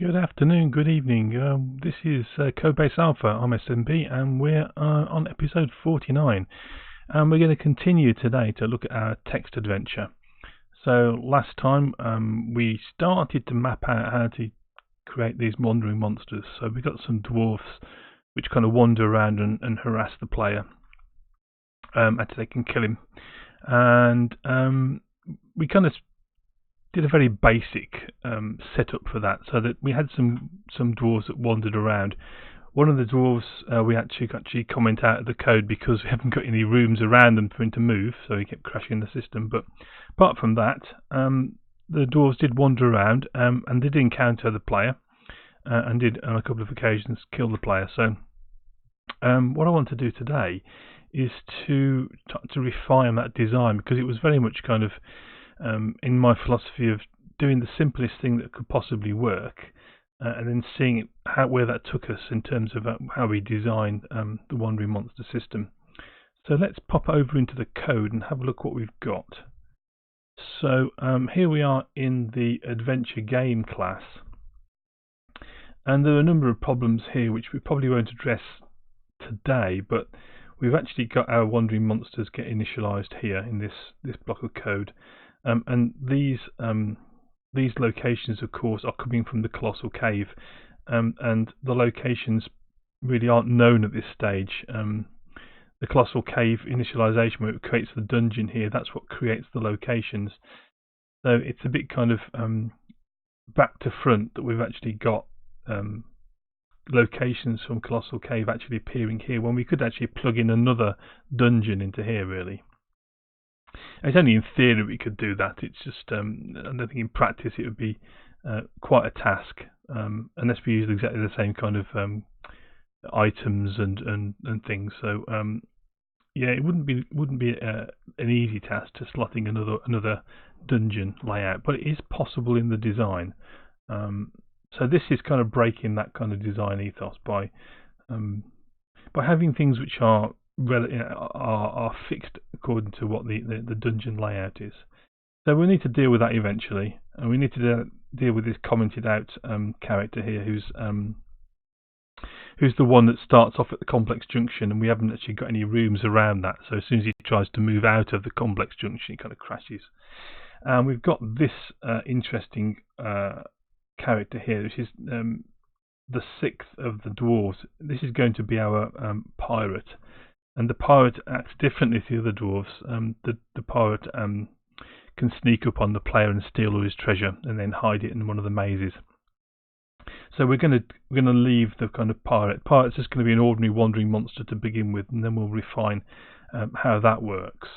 Good afternoon, good evening. This is Codebase Alpha. I'm SMB, and we're on episode 49. And we're going to continue today to look at our text adventure. So last time we started to map out how to create these wandering monsters. So we got some dwarfs which kind of wander around and harass the player until they can kill him. And we kind of did a very basic setup for that, so that we had some dwarves that wandered around. One of the dwarves we actually got comment out of the code because we haven't got any rooms around them for him to move, so he kept crashing the system. But apart from that, the dwarves did wander around and did encounter the player and did on a couple of occasions kill the player. So what I want to do today is to refine that design, because it was very much kind of in my philosophy of doing the simplest thing that could possibly work, and then seeing where that took us in terms of how we designed the Wandering Monster system. So let's pop over into the code and have a look what we've got. So here we are in the Adventure Game class, and there are a number of problems here which we probably won't address today, but we've actually got our Wandering Monsters get initialized here in this block of code. And these locations, of course, are coming from the Colossal Cave, and the locations really aren't known at this stage. The Colossal Cave initialization, where it creates the dungeon here, that's what creates the locations. So it's a bit kind of back to front that we've actually got locations from Colossal Cave actually appearing here, when we could actually plug in another dungeon into here, really. It's only in theory we could do that. It's just I don't think in practice it would be quite a task, unless we use exactly the same kind of items and things. So yeah, it wouldn't be an easy task to slotting another dungeon layout, but it is possible in the design. So this is kind of breaking that kind of design ethos by having things which are fixed according to what the dungeon layout is. So we need to deal with that eventually, and we need to deal with this commented out character here, who's the one that starts off at the complex junction, and we haven't actually got any rooms around that. So as soon as he tries to move out of the complex junction, he kind of crashes. And we've got this interesting character here, which is the sixth of the dwarves. This is going to be our pirate. And the pirate acts differently to the other dwarves. The pirate can sneak up on the player and steal all his treasure, and then hide it in one of the mazes. So we're going to leave the kind of pirate. Pirate's just going to be an ordinary wandering monster to begin with, and then we'll refine how that works.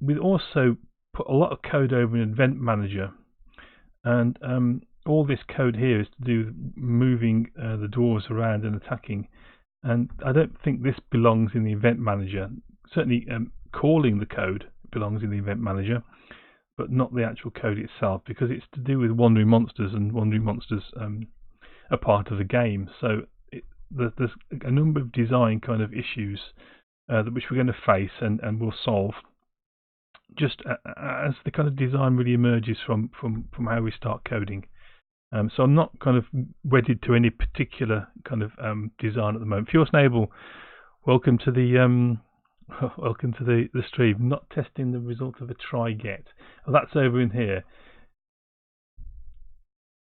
We also put a lot of code over in Event Manager, and all this code here is to do with moving the dwarves around and attacking. And I don't think this belongs in the Event Manager. Certainly calling the code belongs in the Event Manager, but not the actual code itself, because it's to do with Wandering Monsters, and Wandering Monsters are part of the game. So there's a number of design kind of issues which we're going to face and we'll solve just as the kind of design really emerges from how we start coding. So I'm not kind of wedded to any particular kind of design at the moment. Fjord Snable, welcome to the stream. Not testing the result of a try get. Oh, that's over in here.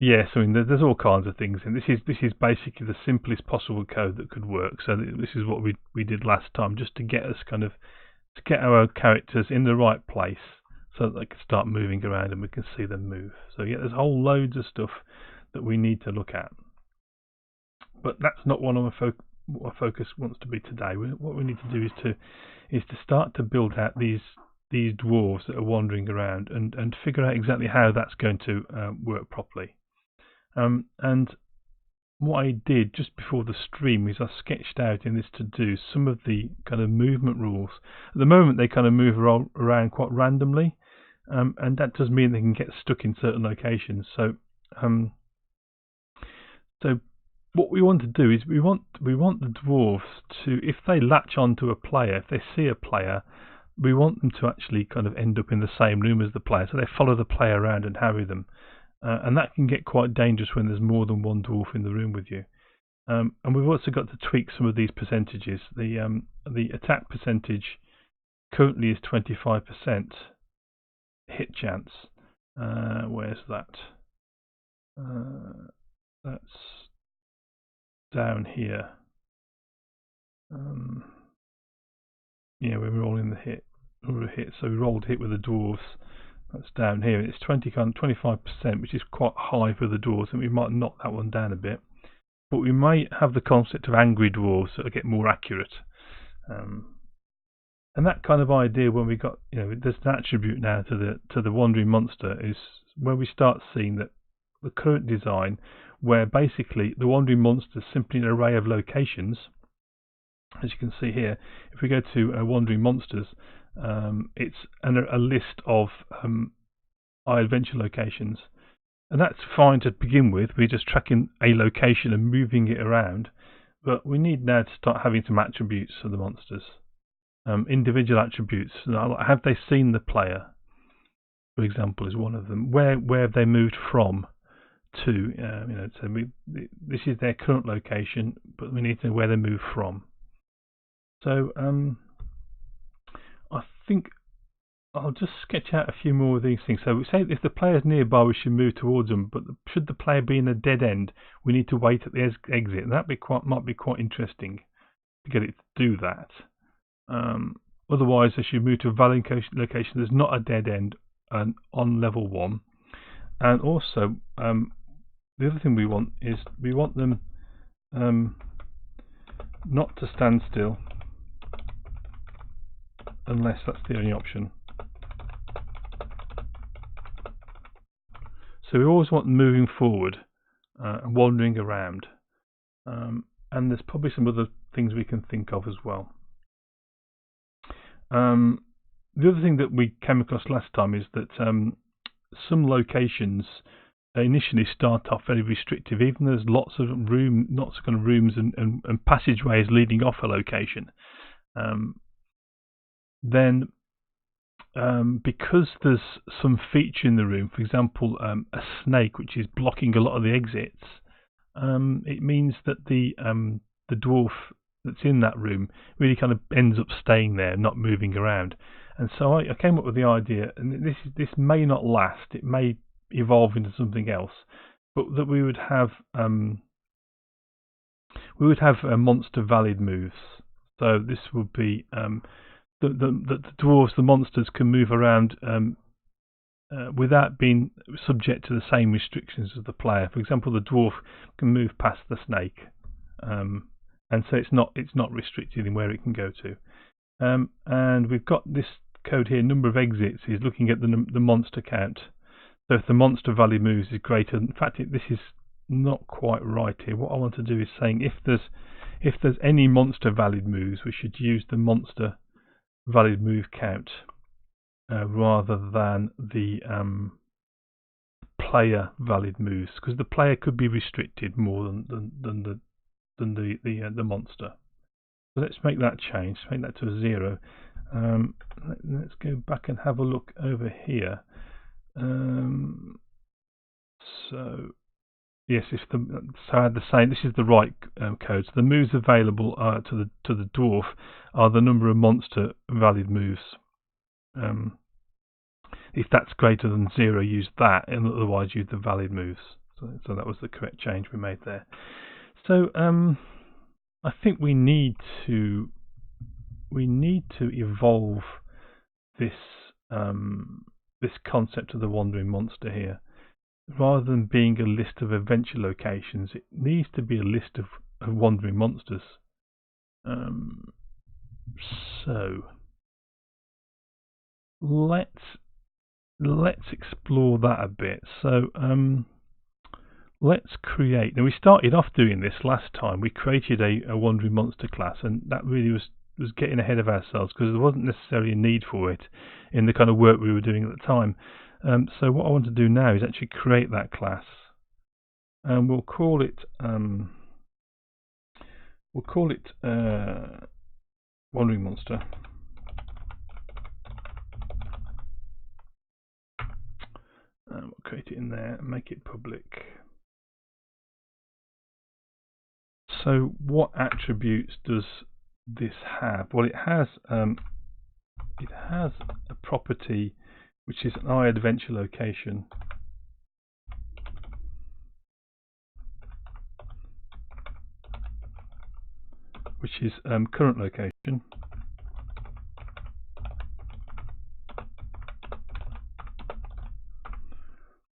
Yes, I mean there's all kinds of things, and this is basically the simplest possible code that could work. So this is what we did last time, just to get us to get our characters in the right place, so that they can start moving around and we can see them move. So yeah, there's whole loads of stuff that we need to look at. But that's not what our focus wants to be today. What we need to do is to start to build out these dwarves that are wandering around and figure out exactly how that's going to work properly. And what I did just before the stream is I sketched out in this to-do some of the kind of movement rules. At the moment they kind of move around quite randomly, and that does mean they can get stuck in certain locations. So what we want to do is we want the dwarves to, if they latch onto a player, if they see a player, we want them to actually kind of end up in the same room as the player. So they follow the player around and harry them. and that can get quite dangerous when there's more than one dwarf in the room with you. And we've also got to tweak some of these percentages. The attack percentage currently is 25% hit chance. Where's that? That's down here. Yeah, we're rolling the hit. So we rolled hit with the dwarves. That's down here. It's 25%, which is quite high for the dwarves, and we might knock that one down a bit. But we might have the concept of angry dwarves that will get more accurate. And that kind of idea, when we got, there's an attribute now to the wandering monster, is where we start seeing that the current design, where basically the wandering monster is simply an array of locations. As you can see here, if we go to wandering monsters, it's a list of iAdventure locations, and that's fine to begin with. We're just tracking a location and moving it around, but we need now to start having some attributes for the monsters. Individual attributes. Have they seen the player, for example, is one of them. Where have they moved from to? So this is their current location, but we need to know where they moved from. So I think I'll just sketch out a few more of these things. So we say if the player's nearby, we should move towards them, but should the player be in a dead end, we need to wait at the exit. And that might be quite interesting to get it to do that. Otherwise, they should move to a valid location. There's not a dead end on level 1. And also, the other thing we want is we want them not to stand still unless that's the only option. So we always want them moving forward and wandering around. And there's probably some other things we can think of as well. The other thing that we came across last time is that some locations initially start off very restrictive, even though there's lots of kind of rooms and passageways leading off a location. Then because there's some feature in the room, for example a snake which is blocking a lot of the exits, it means that the dwarf that's in that room really kind of ends up staying there, not moving around. And so I came up with the idea, and this may not last, it may evolve into something else, but that we would have monster valid moves. So this would be the dwarves, the monsters, can move around without being subject to the same restrictions as the player. For example, the dwarf can move past the snake, and so it's not restricted in where it can go to. And we've got this code here. Number of exits is looking at the monster count. So if the monster value moves is greater, in fact this is not quite right here. What I want to do is saying if there's any monster valid moves, we should use the monster valid move count rather than the player valid moves, because the player could be restricted more than the monster. So let's make that change. Make that to a 0. Let's go back and have a look over here. So yes, so I had the same. This is the right code. So the moves available to the dwarf are the number of monster valid moves. If that's greater than 0, use that, and otherwise use the valid moves. So that was the correct change we made there. So I think we need to evolve this this concept of the wandering monster here. Rather than being a list of adventure locations, it needs to be a list of wandering monsters. So let's explore that a bit. So let's create. Now we started off doing this last time. We created a wandering monster class, and that really was getting ahead of ourselves because there wasn't necessarily a need for it in the kind of work we were doing at the time. So what I want to do now is actually create that class, and we'll call it wandering monster. We'll create it in there and make it public. So what attributes does this have? Well, it has a property which is an iAdventure location, which is current location.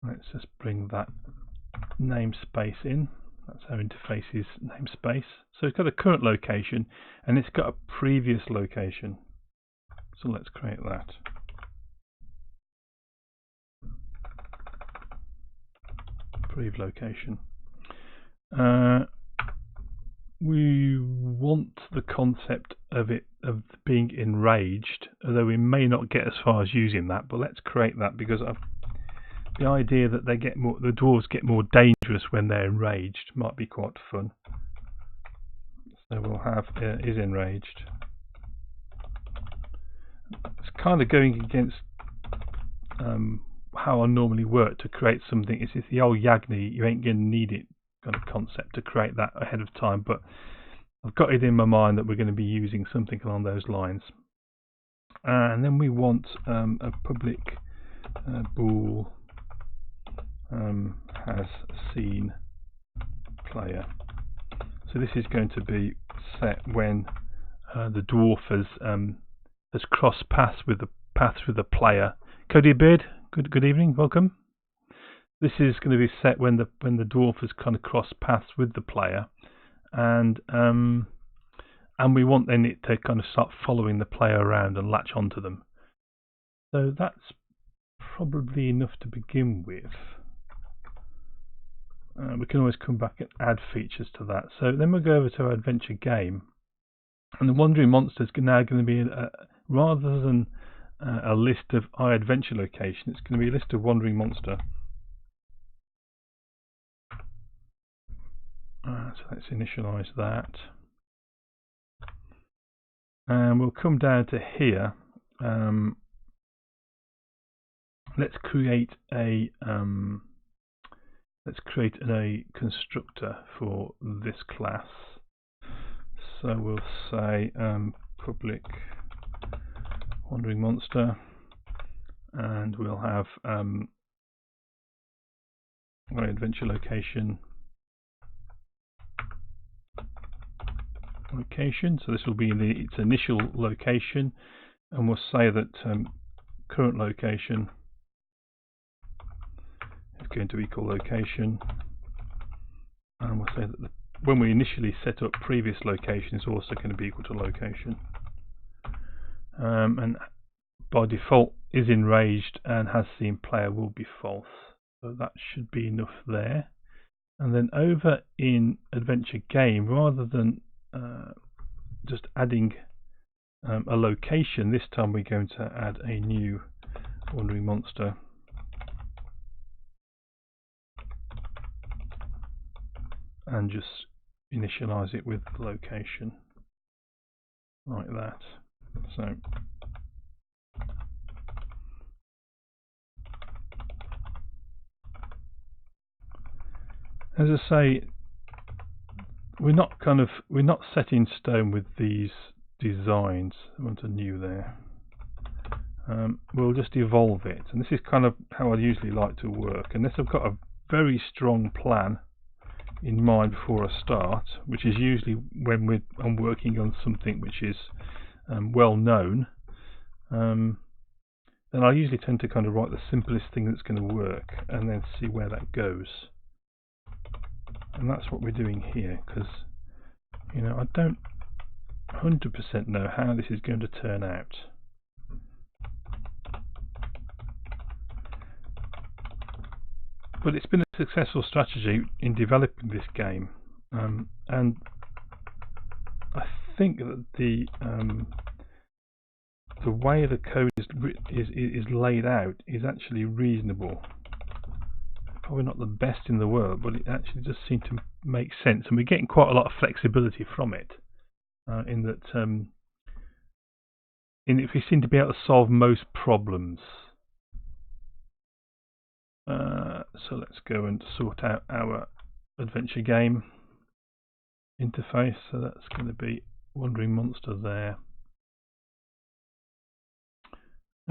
Let's just bring that namespace in. That's our interface's namespace. So it's got a current location and it's got a previous location. So let's create that. Prev location. We want the concept of being enraged, although we may not get as far as using that, but let's create that because the idea that the dwarves get more dangerous when they're enraged might be quite fun. So we'll have is enraged. It's kind of going against how I normally work to create something. It's the old Yagni, you ain't going to need it kind of concept to create that ahead of time, but I've got it in my mind that we're going to be using something along those lines. And then we want a public bool has seen player. So this is going to be set when the dwarf has crossed paths with the player. Cody Beard, good evening, welcome. This is going to be set when the dwarf has kind of crossed paths with the player, and we want then it to kind of start following the player around and latch onto them. So that's probably enough to begin with. We can always come back and add features to that. So then we'll go over to our adventure game, and the wandering monster is now going to be rather than a list of iAdventure location, it's going to be a list of wandering monster. So let's initialize that, and we'll come down to here. Let's create a constructor for this class. So we'll say public wandering monster, and we'll have adventure location. So this will be its initial location, and we'll say that current location is going to equal location, and we'll say that when we initially set up previous location is also going to be equal to location, and by default is enraged and has seen player will be false, so that should be enough there. And then over in adventure game, rather than just adding a location, this time we're going to add a new wandering monster, and just initialize it with the location like that. So as I say, we're not set in stone with these designs. I want a new there. We'll just evolve it, and this is kind of how I usually like to work, unless I've got a very strong plan in mind before I start, which is usually when I'm working on something which is well known. Then I usually tend to kind of write the simplest thing that's going to work and then see where that goes. And that's what we're doing here, because I don't 100% know how this is going to turn out. But it's been a successful strategy in developing this game, and I think that the way the code is laid out is actually reasonable. Probably not the best in the world, but it actually does seem to make sense, and we're getting quite a lot of flexibility from it. In that, we seem to be able to solve most problems. So let's go and sort out our adventure game interface. So that's going to be Wandering Monster there.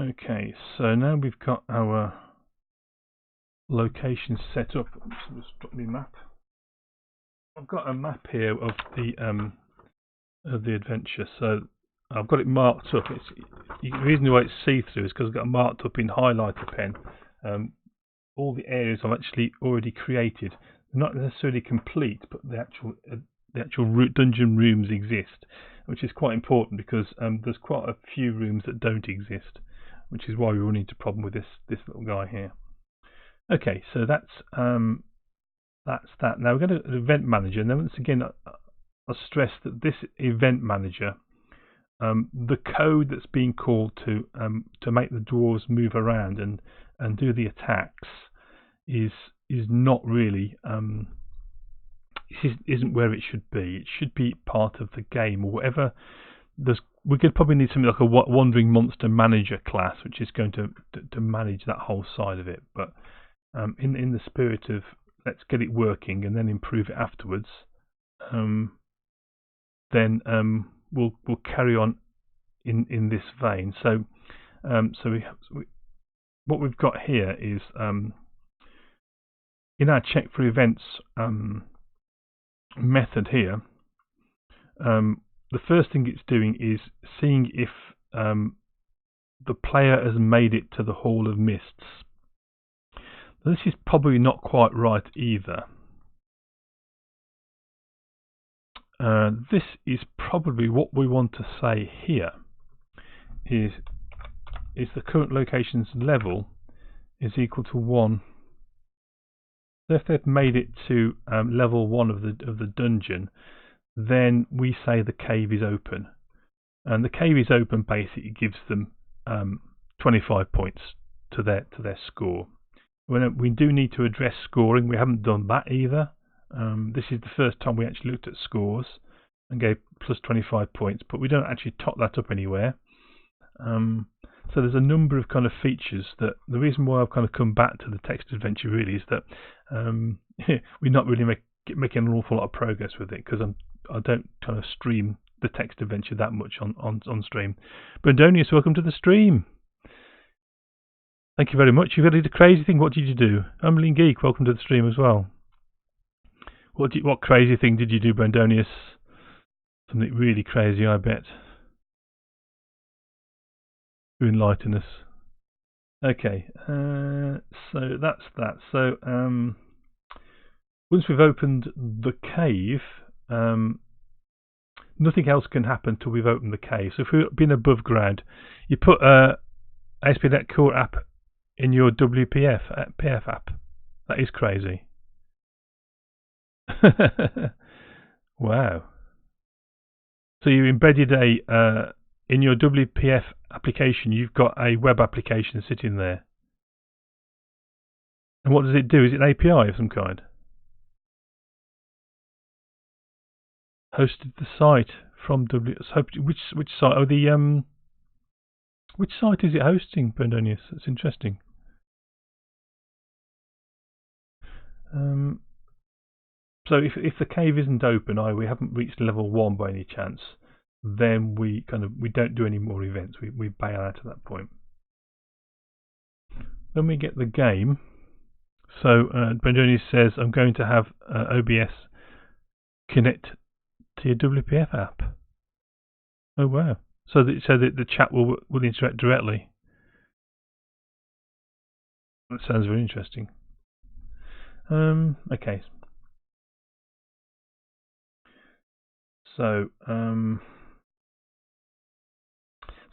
Okay, so now we've got our location set up. Just drop me a map. I've got a map here of the adventure. So I've got it marked up. The reason why it's see-through is because I've got it marked up in highlighter pen. All the areas I've actually already created. They're not necessarily complete, but the actual dungeon rooms exist, which is quite important because there's quite a few rooms that don't exist, which is why we run into a problem with this little guy here. Okay, so that's that. Now we're going to event manager. Now once again, I'll stress that this event manager, the code that's being called to make the dwarves move around and do the attacks is not really isn't where it should be. It should be part of the game or whatever. We could probably need something like a Wandering Monster Manager class, which is going to manage that whole side of it. But in the spirit of let's get it working and then improve it afterwards, then we'll carry on in this vein. So what we've got here is in our check for events method here, the first thing it's doing is seeing if the player has made it to the Hall of Mists. This is probably not quite right either. This is probably what we want to say here is the current location's level is equal to 1. So if they've made it to level 1 of the dungeon, then we say the cave is open, and the cave is open basically gives them 25 points to their score. We do need to address scoring. We haven't done that either. This is the first time we actually looked at scores and gave plus 25 points, but we don't actually top that up anywhere. So there's a number of kind of features that the reason why I've kind of come back to the text adventure really is that we're not really making an awful lot of progress with it because I don't kind of stream the text adventure that much on stream. Brandonius, welcome to the stream. Thank you very much. You did a crazy thing. What did you do? Umling Geek, welcome to the stream as well. What crazy thing did you do, Brandonius? Something really crazy, I bet. To enlighten us. Okay, so that's that. So once we've opened the cave, nothing else can happen till we've opened the cave. So if we've been above ground, you put ASP.NET Core app in your WPF PF app. That is crazy. Wow. So you embedded in your WPF application, you've got a web application sitting there. And what does it do? Is it an API of some kind? Hosted the site from which site? Oh, the which site is it hosting, Brandonius? That's interesting. So if the cave isn't open, we haven't reached level 1 by any chance, then we don't do any more events. We bail out at that point. Then we get the game. So Brandonius says, I'm going to have OBS connect to your WPF app. Oh wow! So that the chat will interact directly. That sounds very interesting. Okay. So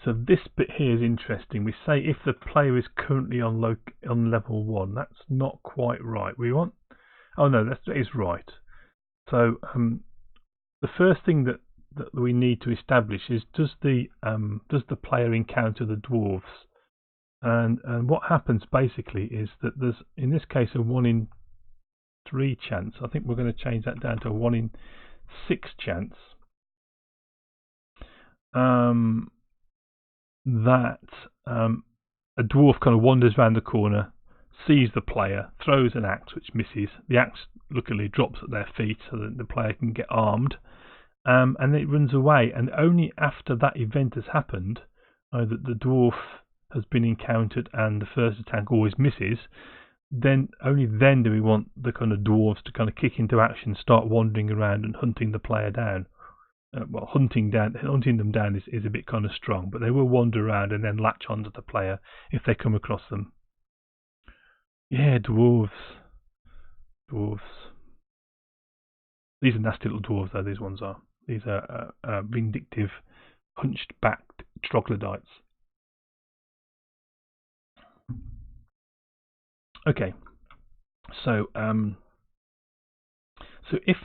so this bit here is interesting. We say if the player is currently on level 1. That's not quite right. We want. Oh no, that is right. So the first thing that we need to establish is does the player encounter the dwarves? And what happens basically is that there's in this case a 1 in 3 chance. I think we're going to change that down to a 1 in 6 chance that a dwarf kind of wanders around the corner, sees the player, throws an axe which misses. The axe luckily drops at their feet so that the player can get armed, and it runs away. And only after that event has happened, that the dwarf has been encountered and the first attack always misses, then only then do we want the kind of dwarves to kind of kick into action, start wandering around and hunting the player down. Well, hunting them down is a bit kind of strong, but they will wander around and then latch onto the player if they come across them. Yeah, dwarves. These are nasty little dwarves, though. These ones are. These are vindictive, hunched-backed troglodytes. Okay, so if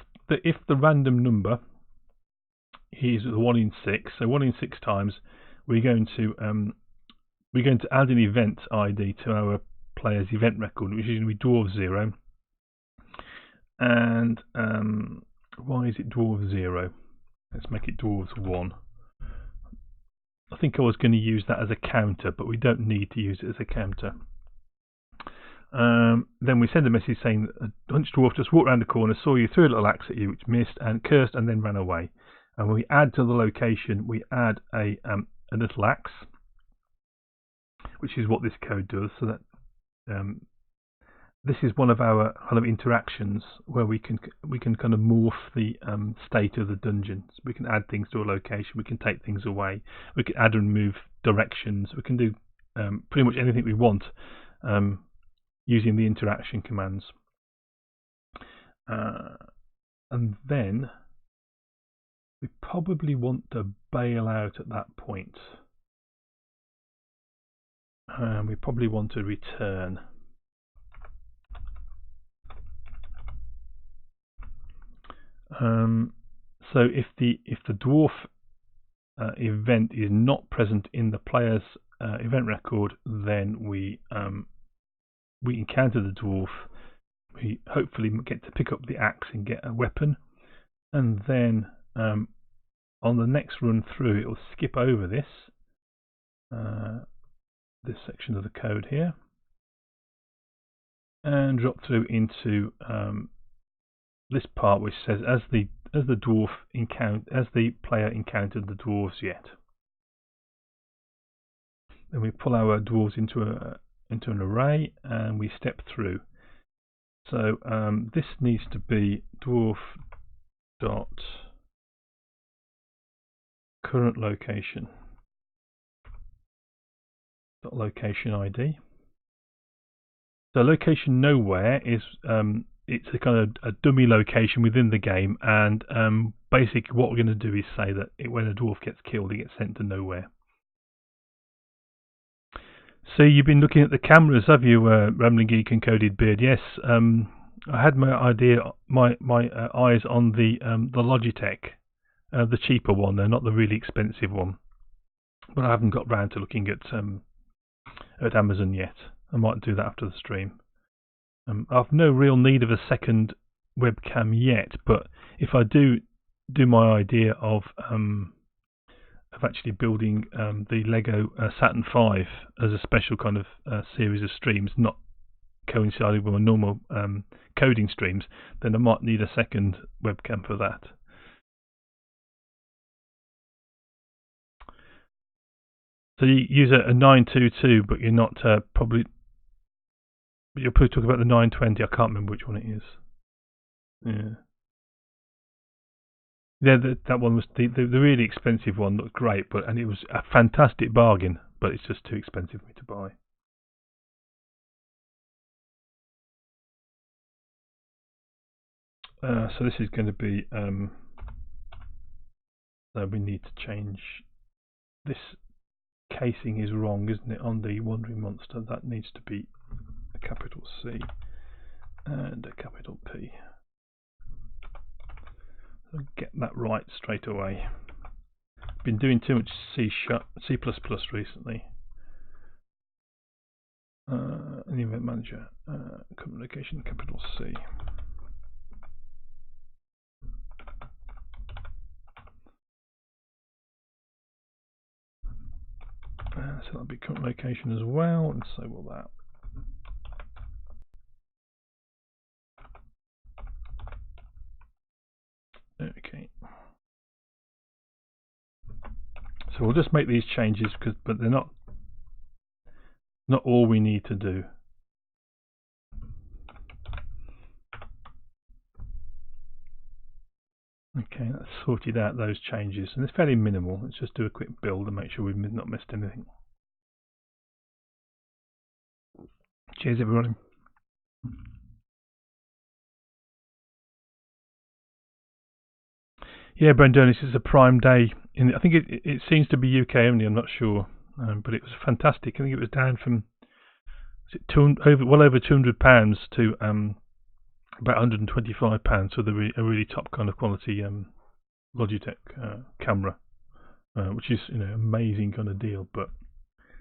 the random number is 1 in 6, so 1 in 6 times, we're going to add an event ID to our player's event record, which is going to be dwarf 0. And why is it dwarf 0? Let's make it dwarves 1. I think I was going to use that as a counter, but we don't need to use it as a counter. Then we send a message saying that a hunched dwarf just walked around the corner, saw you, threw a little axe at you, which missed, and cursed, and then ran away. And when we add to the location, we add a little axe, which is what this code does. So that this is one of our kind of interactions where we can kind of morph the state of the dungeon. So we can add things to a location, we can take things away, we can add and remove directions, we can do pretty much anything we want using the interaction commands. And then we probably want to bail out at that point. We probably want to return. So if the dwarf event is not present in the player's event record, then we encounter the dwarf. We hopefully get to pick up the axe and get a weapon, and then on the next run through, it will skip over this section of the code here and drop through into this part, which says as the player encountered the dwarves yet. Then we pull our dwarves into an array and we step through. So this needs to be dwarf dot current location dot location ID. So location nowhere is it's a kind of a dummy location within the game, and basically what we're going to do is say that when a dwarf gets killed, it gets sent to nowhere. So you've been looking at the cameras, have you, Rambling Geek and Coded Beard? Yes, I had my eyes on the Logitech, the cheaper one, though, not the really expensive one. But I haven't got round to looking at Amazon yet. I might do that after the stream. I've no real need of a second webcam yet, but if I do my idea of actually building the Lego Saturn V as a special kind of series of streams, not coinciding with my normal coding streams, then I might need a second webcam for that. So you use a 922, but you're not probably. But you're probably talking about the 920. I can't remember which one it is. Yeah, that one was the really expensive one. Looked great, and it was a fantastic bargain. But it's just too expensive for me to buy. So this is going to be. So we need to change this. Casing is wrong, isn't it? On the Wandering Monster, that needs to be a capital C and a capital P. So get that right straight away. Been doing too much C++ recently. An event manager, current location, capital C. So that'll be current location as well, and so will that. Okay. So we'll just make these changes, but they're not all we need to do. Okay, that's sorted out those changes, and it's fairly minimal. Let's just do a quick build and make sure we've not missed anything. Cheers, everyone. Yeah, Brendan, this is a prime day. I think it seems to be UK only. I'm not sure, but it was fantastic. I think it was down from well over £200 to about £125 for a really top kind of quality Logitech camera, which is amazing kind of deal. But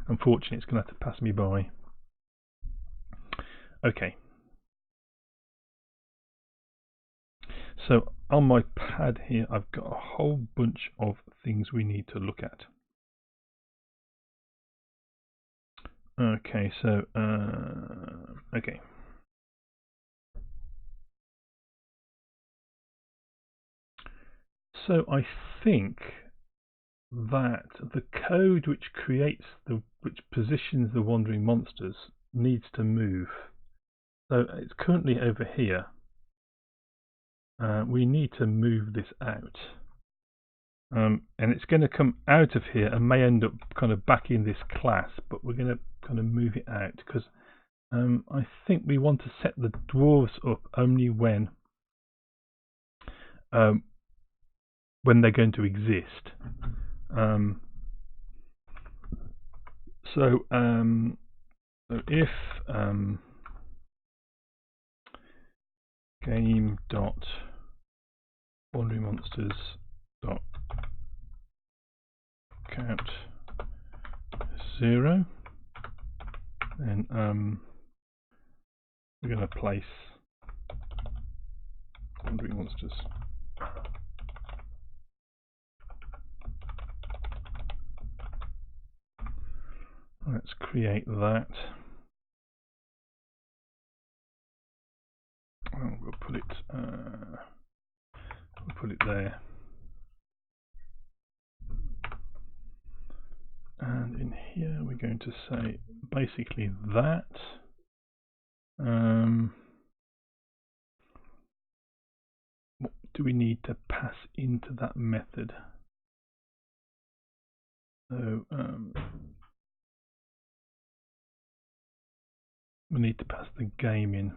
unfortunately, it's going to have to pass me by. Okay. So on my pad here, I've got a whole bunch of things we need to look at. Okay, so okay. So I think that the code which positions the wandering monsters needs to move. So it's currently over here. We need to move this out. And it's going to come out of here and may end up kind of back in this class, but we're going to kind of move it out because I think we want to set the dwarves up only when they're going to exist. So if game dot wandering monsters dot count 0, then we're going to place wandering monsters. Let's create that. We'll put it there. And in here we're going to say basically that. What do we need to pass into that method? So we need to pass the game in.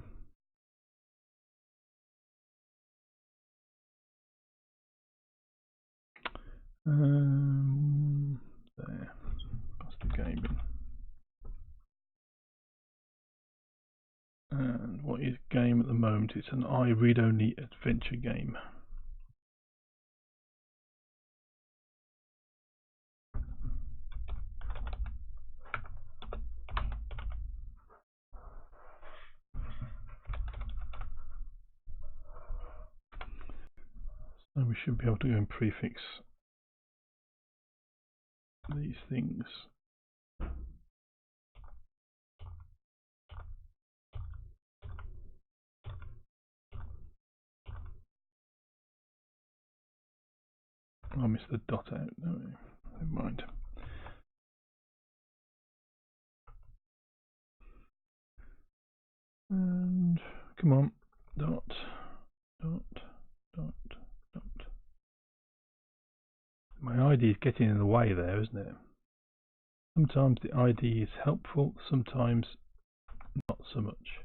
There, pass the game in. And what is game at the moment? It's an read-only adventure game. So we should be able to go and prefix these things. I missed the dot out. No, never mind. And come on, dot. My ID is getting in the way there, isn't it? Sometimes the ID is helpful, sometimes not so much.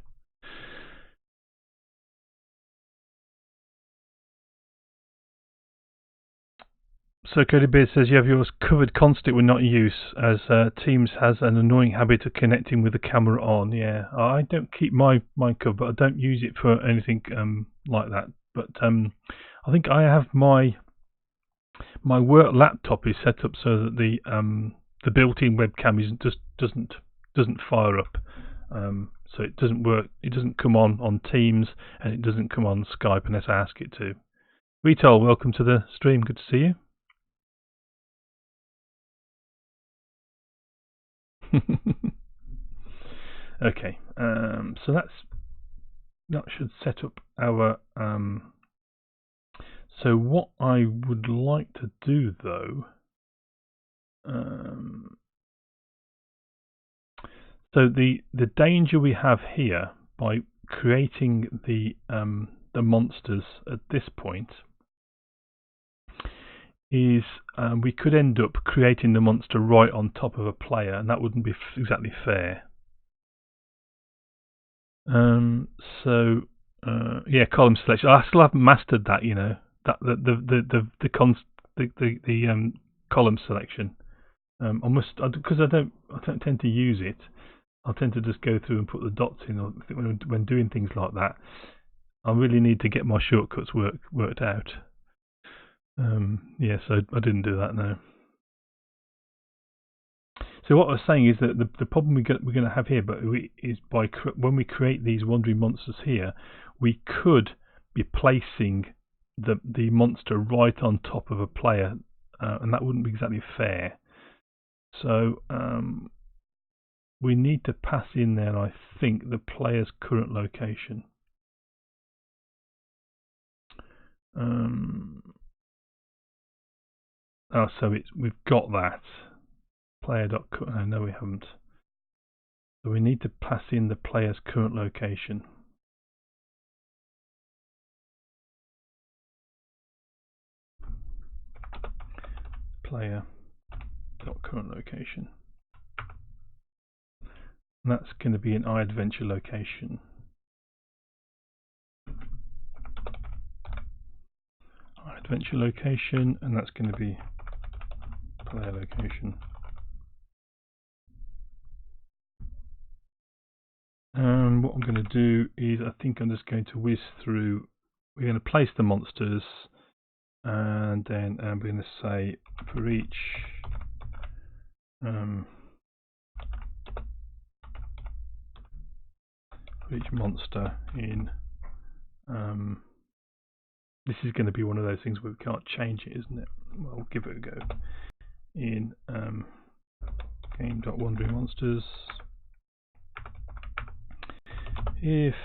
So Cody Beard says you have yours covered constantly when not in use, as Teams has an annoying habit of connecting with the camera on. Yeah, I don't keep my covered, but I don't use it for anything like that. But I think I have my work laptop is set up so that the built-in webcam doesn't fire up. So it doesn't work. It doesn't come on Teams, and it doesn't come on Skype unless I ask it to. Retail, welcome to the stream. Good to see you. Okay, so that should set up our So what I would like to do though, so the danger we have here by creating the monsters at this point is we could end up creating the monster right on top of a player, and that wouldn't be exactly fair. So yeah, column selection. I still haven't mastered that, you know, that the column selection. I must, because I don't tend to use it. I tend to just go through and put the dots in. I think when doing things like that, I really need to get my shortcuts worked out. Yeah, so I didn't do that now. So what I was saying is that the problem we're going to have here, is when we create these wandering monsters here, we could be placing the monster right on top of a player, and that wouldn't be exactly fair. So we need to pass in there, I think, the player's current location. Oh, so we've got that. Player.current. No, we haven't. So we need to pass in the player's current location. Player.current location. And that's going to be an iAdventure location. iAdventure location, and that's going to be player location. What I'm going to do is, I think I'm just going to whiz through. We're going to place the monsters, and then I'm going to say for each monster in. This is going to be one of those things where we can't change it, isn't it? Well, we'll give it a go. In game.wanderingmonsters, if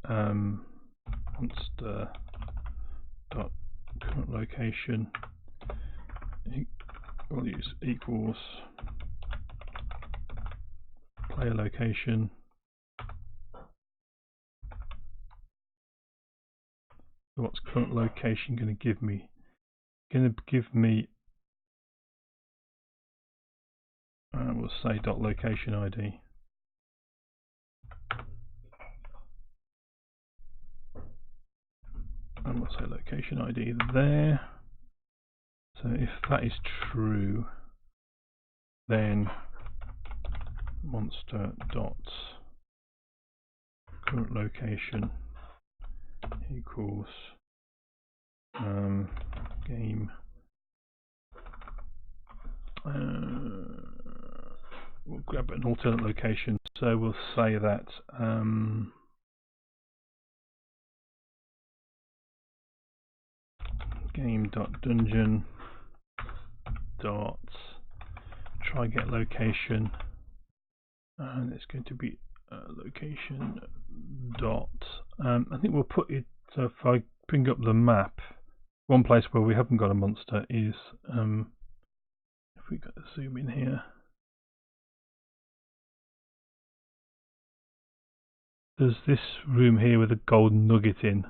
monster.current location values equals player location, what's current location going to give me? Going to give me, we'll say .location ID. And we'll say location ID there. So if that is true, then monster dot current location equals game. We'll grab an alternate location. So we'll say that game.dungeon dot try get location, and it's going to be location dot. I think we'll put it. So if I bring up the map, one place where we haven't got a monster is if we got to zoom in here. There's this room here with a golden nugget in.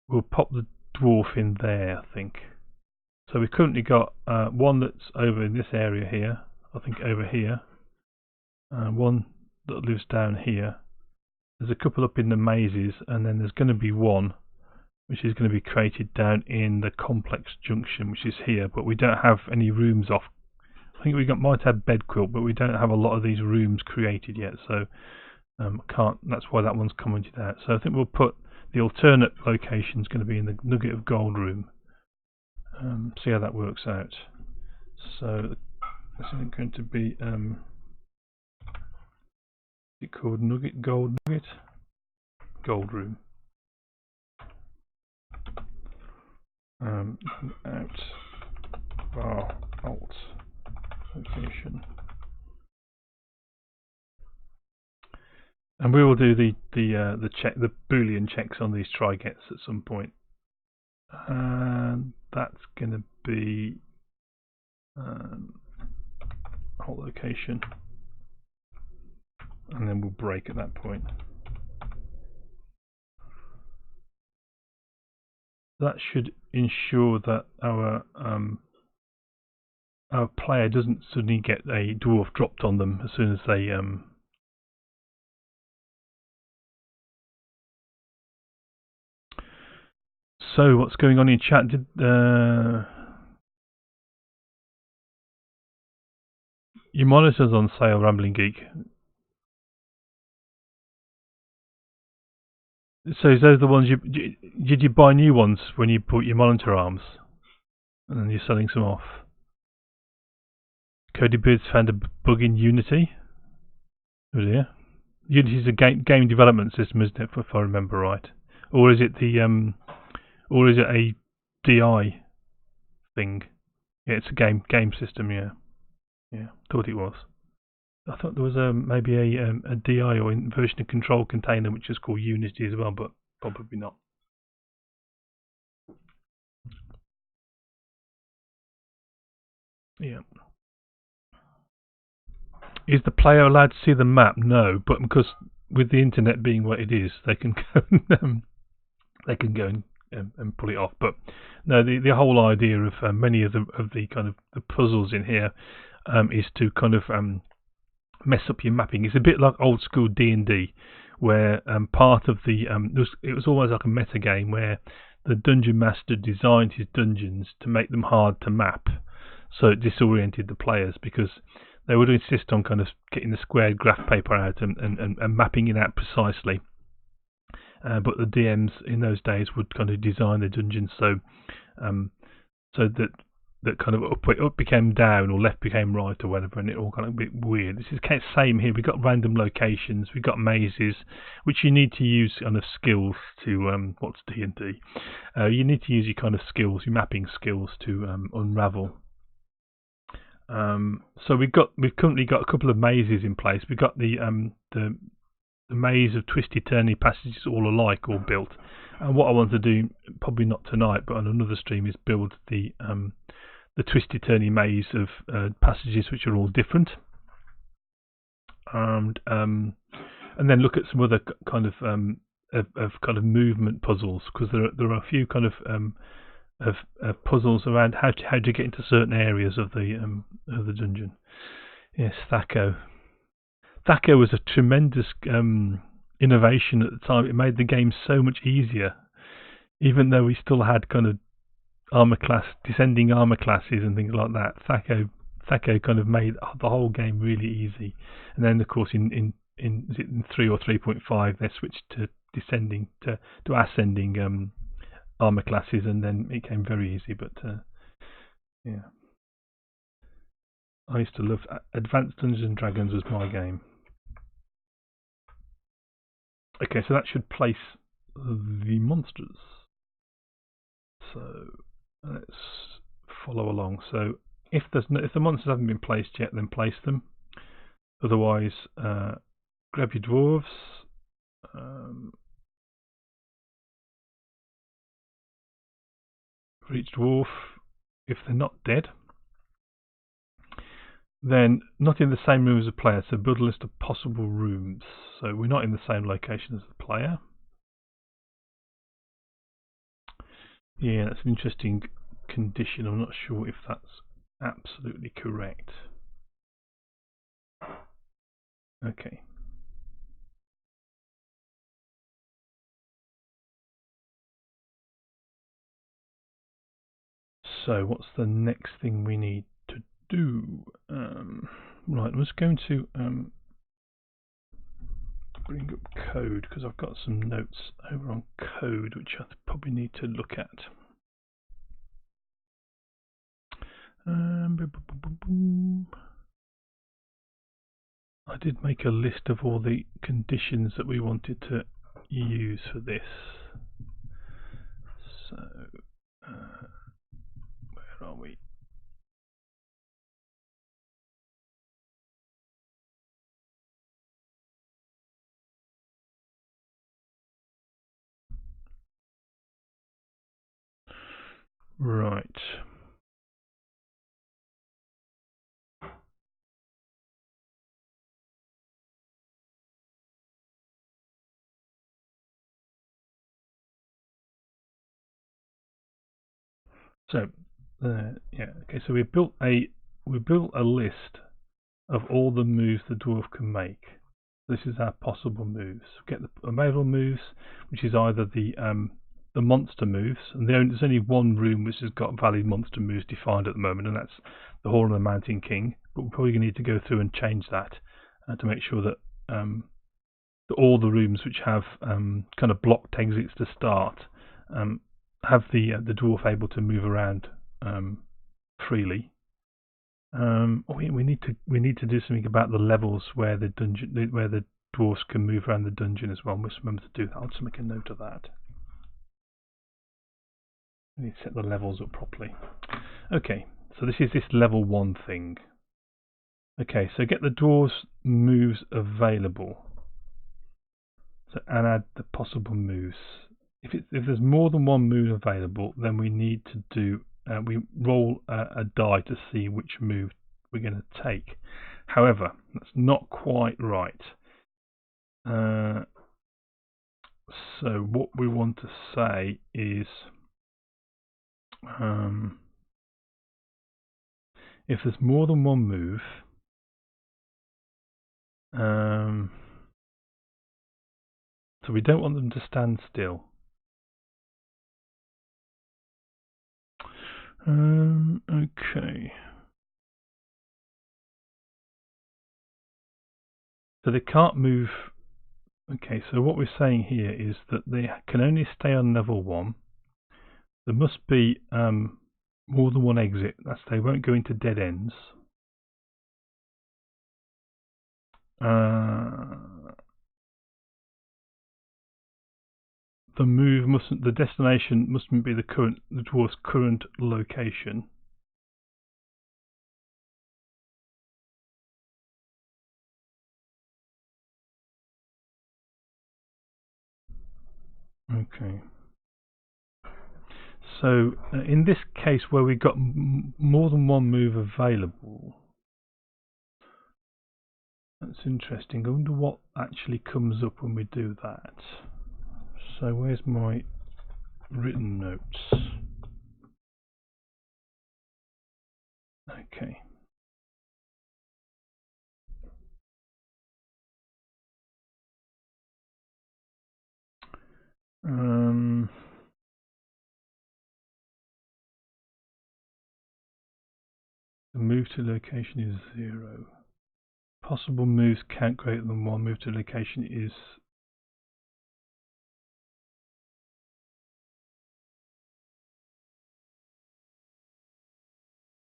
We'll pop the dwarf in there, I think. So we've currently got one that's over in this area here, I think over here, one that lives down here. There's a couple up in the mazes, and then there's going to be one which is going to be created down in the complex junction, which is here, but we don't have any rooms off. I think might have bed quilt, but we don't have a lot of these rooms created yet, so can't. That's why that one's commented out. So I think we'll put the alternate location is going to be in the nugget of gold room. See how that works out. So this is going to be is it called nugget gold room. Out bar alt location. And we will do the Boolean checks on these try gets at some point. and that's going to be whole location, and then we'll break at that point. That should ensure that our player doesn't suddenly get a dwarf dropped on them as soon as they So what's going on in chat? Did your monitor's on sale, Rambling Geek? So is those the ones did you buy new ones when you bought your monitor arms, and then you're selling some off? Cody Beards found a bug in Unity. Oh dear. Unity is a game development system, isn't it? If I remember right, or is it or is it a DI thing? Yeah, it's a game system. Yeah, thought it was. I thought there was maybe a DI or version of control container which is called Unity as well, but probably not. Yeah. Is the player allowed to see the map? No, but because with the internet being what it is, they can go and pull it off. But no, the whole idea of many of the kind of the puzzles in here is to kind of mess up your mapping. It's a bit like old school D&D, where part of the it was almost like a meta game where the dungeon master designed his dungeons to make them hard to map, so it disoriented the players because they would insist on kind of getting the squared graph paper out and mapping it out precisely. But the DMs in those days would kind of design the dungeons so that kind of up became down or left became right or whatever, and it all kind of a bit weird. This is the same here. We've got random locations, we've got mazes, which you need to use kind of skills to what's D&D. You need to use your kind of skills, your mapping skills to unravel. So we've currently got a couple of mazes in place. We've got the maze of twisty turny passages all alike, all built. And what I want to do, probably not tonight, but on another stream, is build the twisty turny maze of passages which are all different, and then look at some other kind of kind of movement puzzles, because there are a few kind of puzzles around how to get into certain areas of the dungeon. Yes, Thaco. Thaco was a tremendous innovation at the time. It made the game so much easier, even though we still had kind of descending armor classes and things like that. Thaco kind of made the whole game really easy. And then, of course, in 3 or 3.5, they switched to descending to ascending armor classes, and then it became very easy. But yeah, I used to love Advanced Dungeons and Dragons was my game. Okay, so that should place the monsters. So let's follow along. So if the monsters haven't been placed yet, then place them. Otherwise, grab your dwarves. For each dwarf, if they're not dead, then not in the same room as the player. So build a list of possible rooms. So we're not in the same location as the player. Yeah, that's an interesting condition. I'm not sure if that's absolutely correct. Okay. So what's the next thing we need to do? Right, I'm just going to bring up code, because I've got some notes over on code which I probably need to look at. I did make a list of all the conditions that we wanted to use for this. So, where are we? Right. So, yeah, okay. So we built a list of all the moves the dwarf can make. This is our possible moves. Get the available moves, which is either the monster moves, and there's only one room which has got valid monster moves defined at the moment, and that's the Hall of the Mountain King. But we're probably going to need to go through and change that to make sure that all the rooms which have kind of blocked exits to start have the dwarf able to move around freely. We need to do something about the levels where the dwarves can move around the dungeon as well. We must remember to do that. I'll just make a note of that. We need to set the levels up properly. Okay, so this is this level 1 thing. Okay, so get the dwarves moves available. So, and add the possible moves. If there's more than one move available, then we need to do we roll a die to see which move we're going to take. However, that's not quite right. So what we want to say is if there's more than one move, so we don't want them to stand still. Okay. So they can't move. Okay, so what we're saying here is that they can only stay on level 1. There must be more than one exit. That's they won't go into dead ends. The destination mustn't be the dwarf's current location. Okay. So in this case where we got more than one move available, that's interesting. I wonder what actually comes up when we do that. So where's my written notes? Okay. The move to location is 0. Possible moves count greater than 1. Move to location is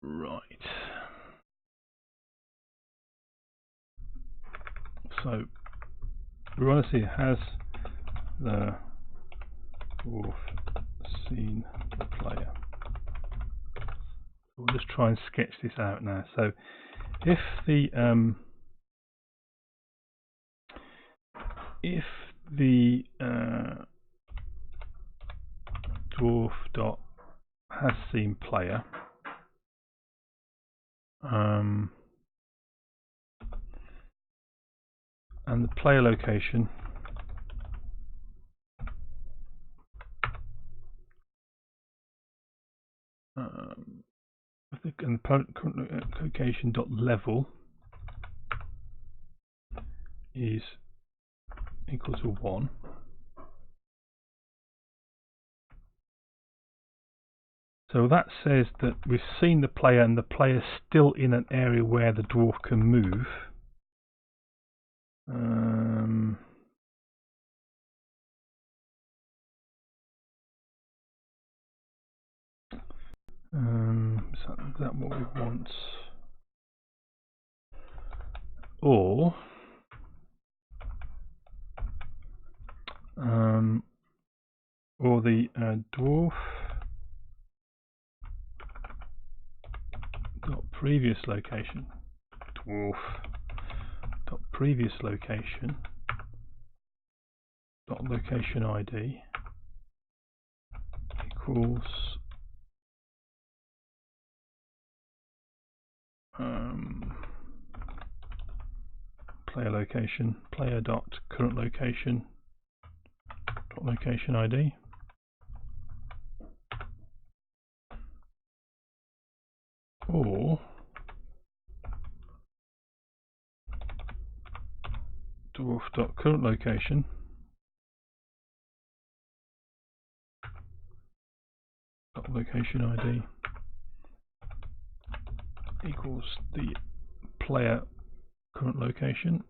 right. So we want to see, has the dwarf seen the player? We'll just try and sketch this out now. So if the dwarf dot has seen player, and the player location and the current location dot level is equal to 1. So that says that we've seen the player and the player's still in an area where the dwarf can move. Is that what we want? Or the dwarf dot previous location, dwarf dot previous location dot location ID equals player location, player dot current location dot location ID. Or dwarf dot current location dot location ID equals the player current location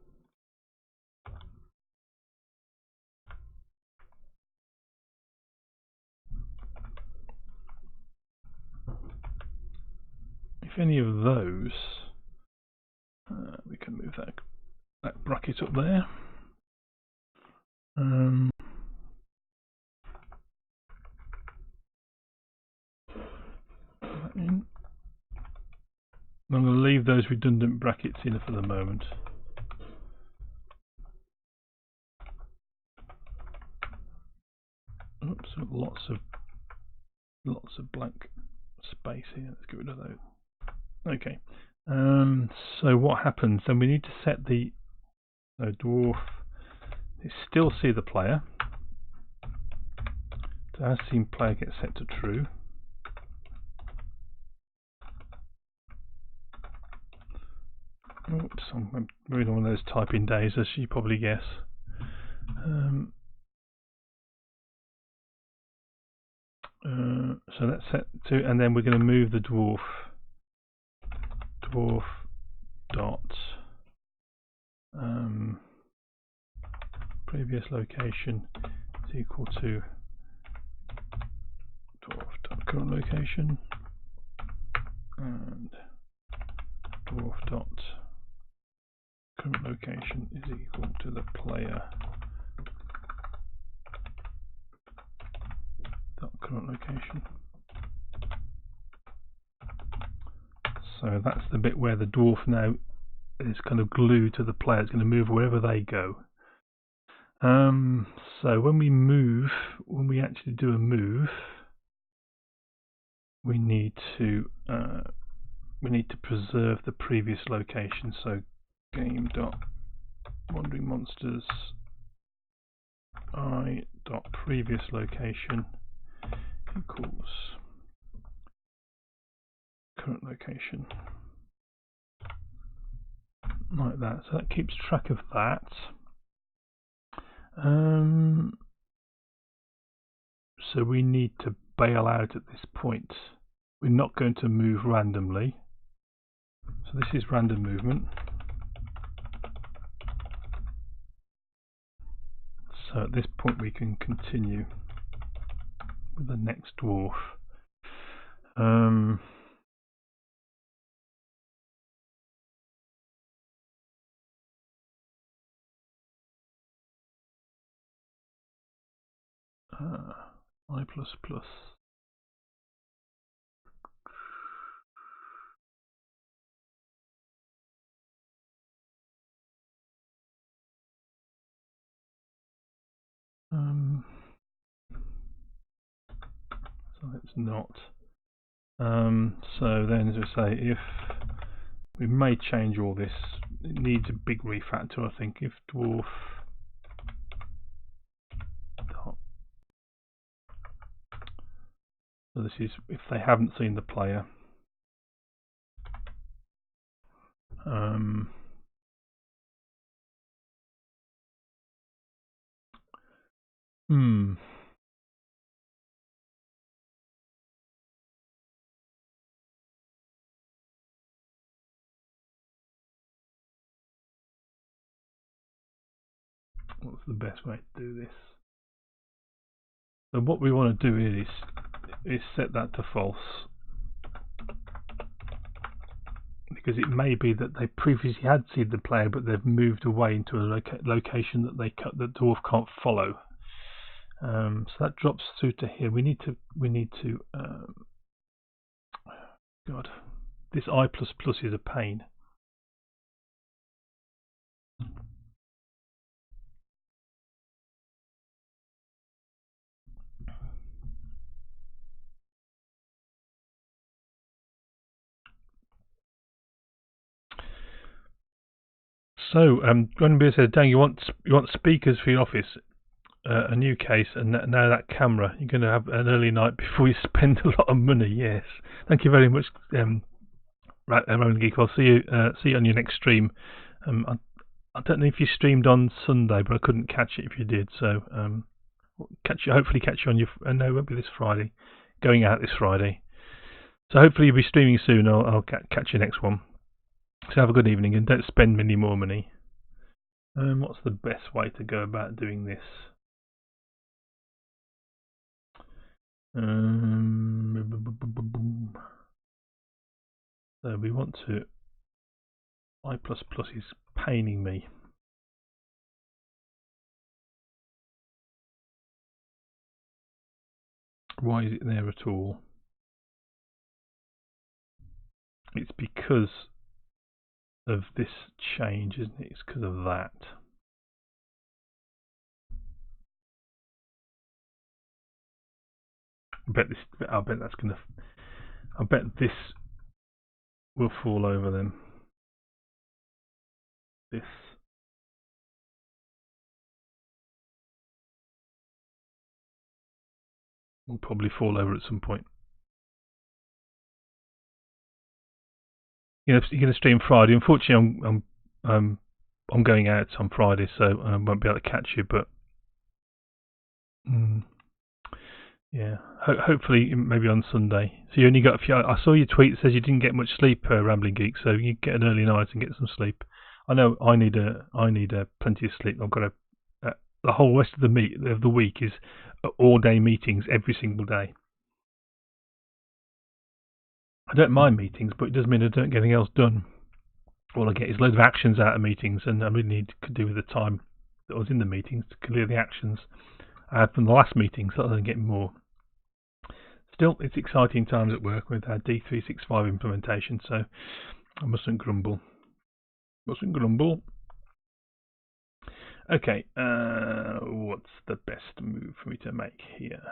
if any of those we can move that bracket up there. That in. I'm going to leave those redundant brackets in for the moment. Oops, lots of blank space here. Let's get rid of those. Okay. So what happens? Then we need to set the dwarf. It still see the player. So as seen player gets set to true. Oops, I'm really on one of those typing days, as you probably guess. So that's set to, and then we're going to move the dwarf dot previous location is equal to dwarf dot current location and dwarf dot current location is equal to the player dot current location. So that's the bit where the dwarf now is kind of glued to the player. It's going to move wherever they go. So when we actually do a move, we need to preserve the previous location. So game dot wandering monsters I dot previous location equals current location, like that. So that keeps track of that. So we need to bail out at this point. We're not going to move randomly. So this is random movement. So at this point we can continue with the next dwarf. I++. So it's not. So then, as I say, if we may change all this, it needs a big refactor, I think. If dwarf dot, so this is if they haven't seen the player. What's the best way to do this? So what we want to do is set that to false, because it may be that they previously had seen the player, but they've moved away into a location that the dwarf can't follow. So that drops through to here. We need to. God, this I++ is a pain. So, Gordon Beer says, "Dang, you want speakers for your office, a new case, and now that camera. You're going to have an early night before you spend a lot of money." Yes, thank you very much, Roman Geek. I'll see you on your next stream. I don't know if you streamed on Sunday, but I couldn't catch it if you did. So, hopefully catch you on your. No, it won't be this Friday. Going out this Friday. So hopefully you'll be streaming soon. I'll catch you next one. So have a good evening and don't spend any more money. What's the best way to go about doing this? So we want to. I++ is paining me. Why is it there at all? It's because of this change, isn't it? It's because of that. I bet that's gonna. I bet this will fall over then. This. Will probably fall over at some point. You're going to stream Friday. Unfortunately, I'm going out on Friday, so I won't be able to catch you. But yeah, hopefully maybe on Sunday. So you only got a few. I saw your tweet that says you didn't get much sleep, Rambling Geek. So you get an early night and get some sleep. I know I need plenty of sleep. I've got the whole rest of the week is all day meetings every single day. I don't mind meetings, but it does mean I don't get anything else done. All I get is loads of actions out of meetings, and I really need to do with the time that I was in the meetings to clear the actions I had from the last meeting, so that I don't get more. Still, it's exciting times at work with our D365 implementation, so I mustn't grumble. Okay, what's the best move for me to make here?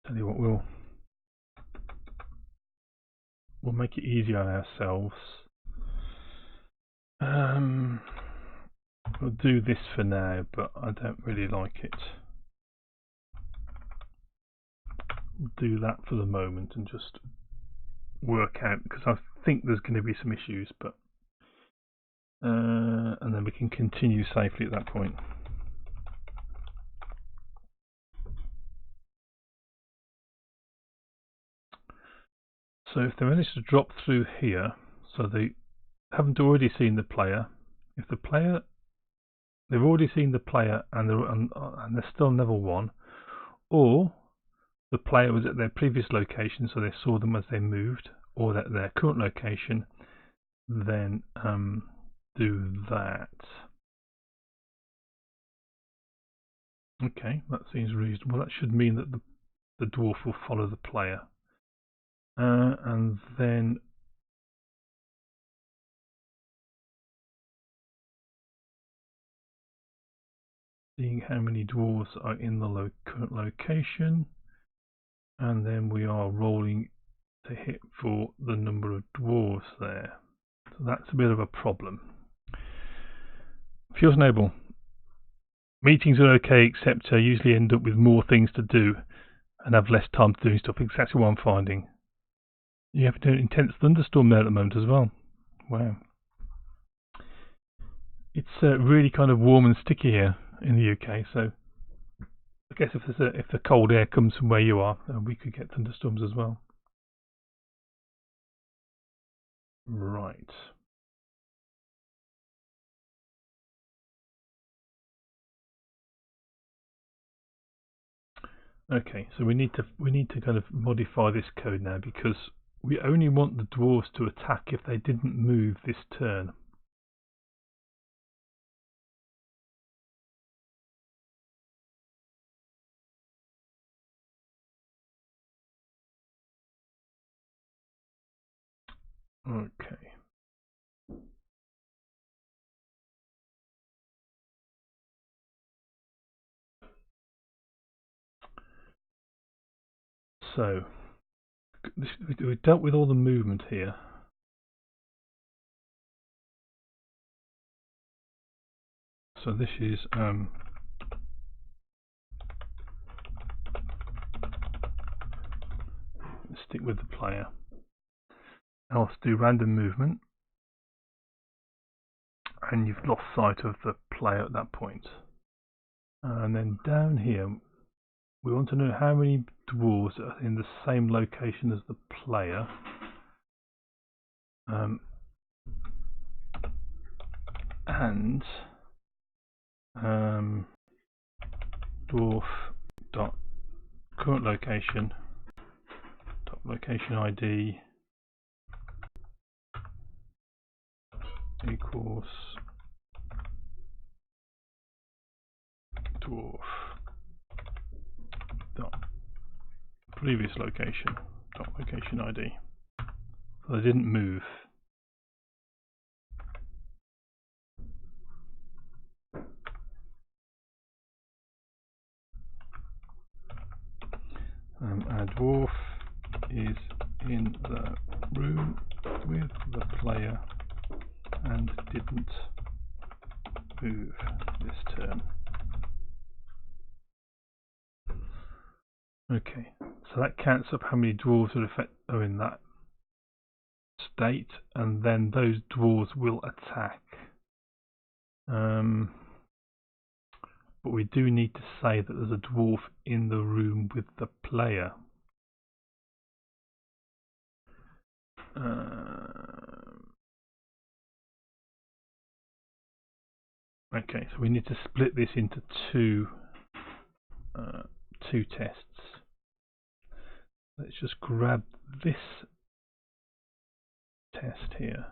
Tell you what, we'll make it easier on ourselves. We'll do this for now, but I don't really like it. We'll do that for the moment and just work out, because I think there's going to be some issues, but and then we can continue safely at that point. So if they manage to drop through here, so they haven't already seen the player. If they've already seen the player and they're still level 1, or the player was at their previous location, so they saw them as they moved, or at their current location, then do that. Okay, that seems reasonable. That should mean that the dwarf will follow the player. And then seeing how many dwarves are in the current location, and then we are rolling to hit for the number of dwarves there. So that's a bit of a problem. Feels noble. Meetings are okay, except I usually end up with more things to do and have less time to do stuff. Exactly what I'm finding. You have to do an intense thunderstorm there at the moment as well. Wow. It's really kind of warm and sticky here in the UK, so I guess if the cold air comes from where you are, we could get thunderstorms as well. Right. Okay, so we need to kind of modify this code now, because we only want the dwarves to attack if they didn't move this turn. Okay. So we dealt with all the movement here. So this is stick with the player. Now let's do random movement, and you've lost sight of the player at that point. And then down here, we want to know how many dwarves are in the same location as the player. And dwarf dot current location dot location ID equals dwarf dot previous location dot location ID. So they didn't move. Our dwarf is in the room with the player and didn't move this turn. Okay, so that counts up how many dwarves are in that state, and then those dwarves will attack. But we do need to say that there's a dwarf in the room with the player. Okay, so we need to split this into two tests. Let's just grab this test here.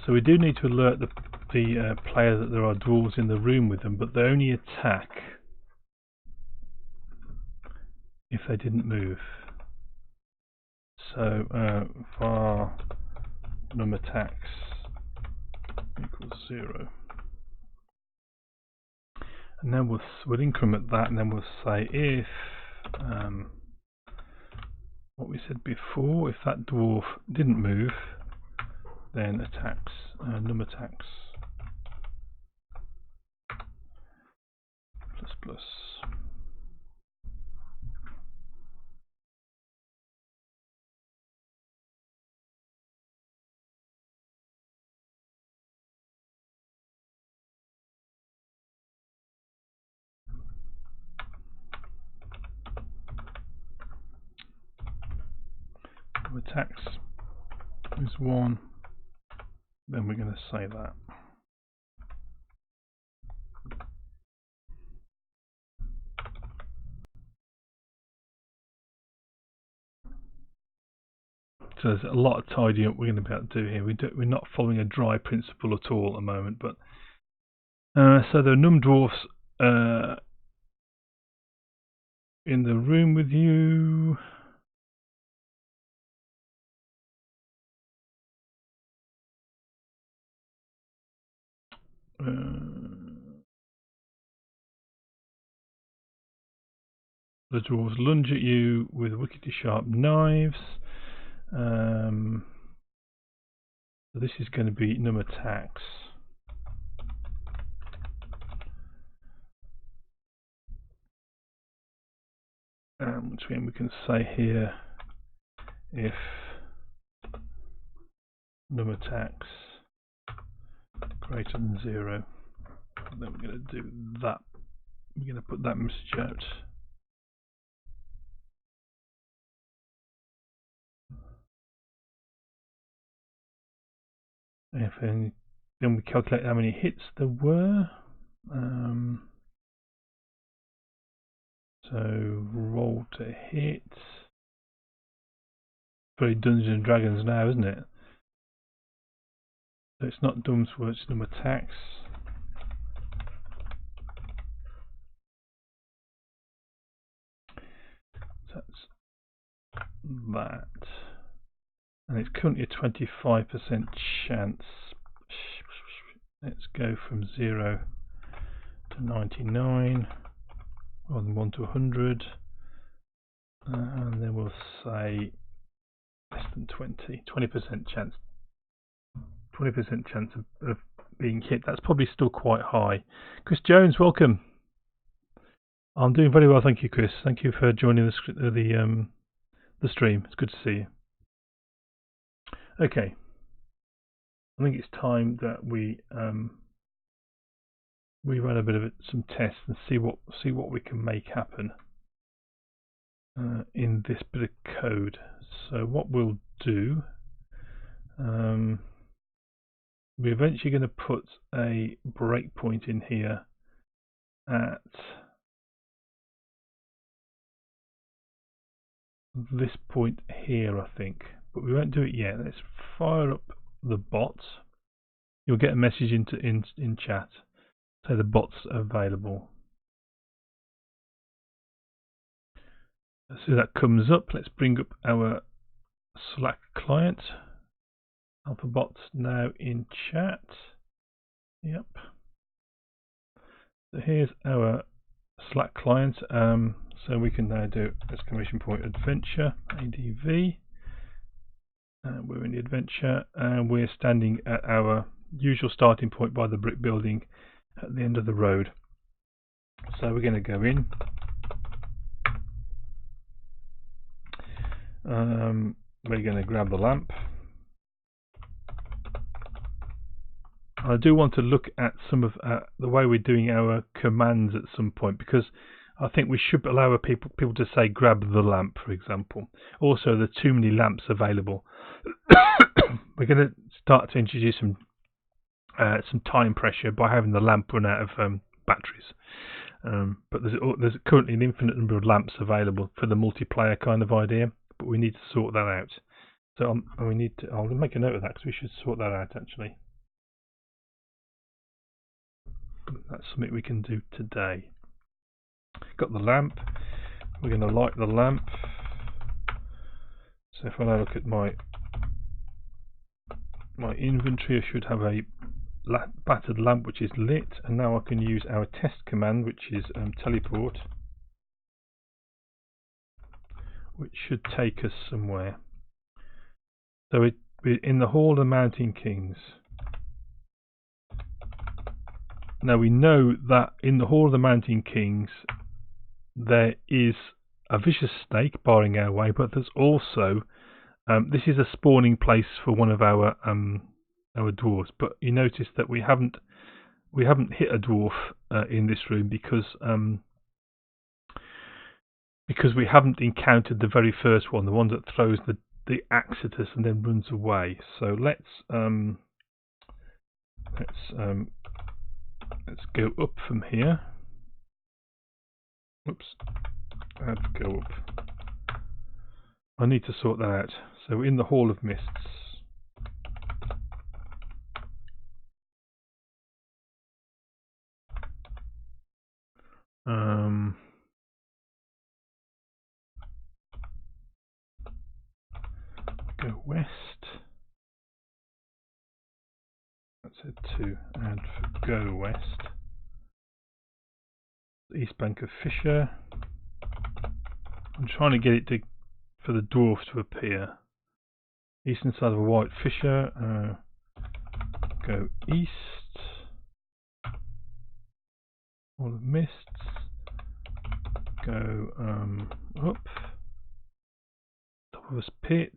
So we do need to alert the player that there are dwarves in the room with them, but they only attack if they didn't move. So var num attacks equals 0. And then we'll increment that, and then we'll say if what we said before, if that dwarf didn't move, then attacks num attacks plus plus. Attacks is 1, then we're going to say that. So there's a lot of tidying up we're going to be able to do here. We're not following a dry principle at all at the moment, but so there are num dwarfs in the room with you. The dwarves lunge at you with wickedly sharp knives. So this is going to be num attacks. Which means we can say here if num attacks greater than 0, then we're going to do that. We're going to put that message out. Then we calculate how many hits there were. So roll to hit. Very Dungeons and Dragons now, isn't it? So it's not dumb words, it's num attacks. So that's that. And it's currently a 25% chance. Let's go from 0 to 99. rather than 1 to 100, and then we'll say less than 20, 20% chance. 20% chance of being hit. That's probably still quite high. Chris Jones, welcome. I'm doing very well, thank you, Chris. Thank you for joining the stream. It's good to see you. Okay, I think it's time that we run a bit of some tests and see what we can make happen in this bit of code. So what we'll do, we're eventually going to put a breakpoint in here at this point here, I think, but we won't do it yet. Let's fire up the bots. You'll get a message in chat, say the bots are available. So that comes up. Let's bring up our Slack client. Alpha bots now in chat. Yep. So here's our Slack client. So we can now do exclamation point adventure ADV. We're in the adventure and we're standing at our usual starting point by the brick building at the end of the road. So we're going to go in. We're going to grab the lamp. I do want to look at some of the way we're doing our commands at some point, because I think we should allow people to say grab the lamp, for example. Also, there are too many lamps available. We're going to start to introduce some time pressure by having the lamp run out of batteries. But there's currently an infinite number of lamps available for the multiplayer kind of idea, but we need to sort that out. So I'll make a note of that, because we should sort that out actually. That's something we can do today. Got the lamp. We're going to light the lamp. So if I now look at my inventory, I should have a battered lamp which is lit, and now I can use our test command, which is teleport, which should take us somewhere. So we're in the Hall of the Mountain Kings. Now we know that in the Hall of the Mountain Kings there is a vicious snake barring our way, but there's also this is a spawning place for one of our dwarves. But you notice that we haven't hit a dwarf in this room because we haven't encountered the very first one, the one that throws the axe at us and then runs away. So let's go up from here. Oops, I have to go up. I need to sort that out. So we're in the Hall of Mists. Go west. That's it, to and go west. The east bank of Fisher. I'm trying to get it for the dwarf to appear. Eastern side of a white Fisher. Go east. All of Mists. Go up. Top of a pit.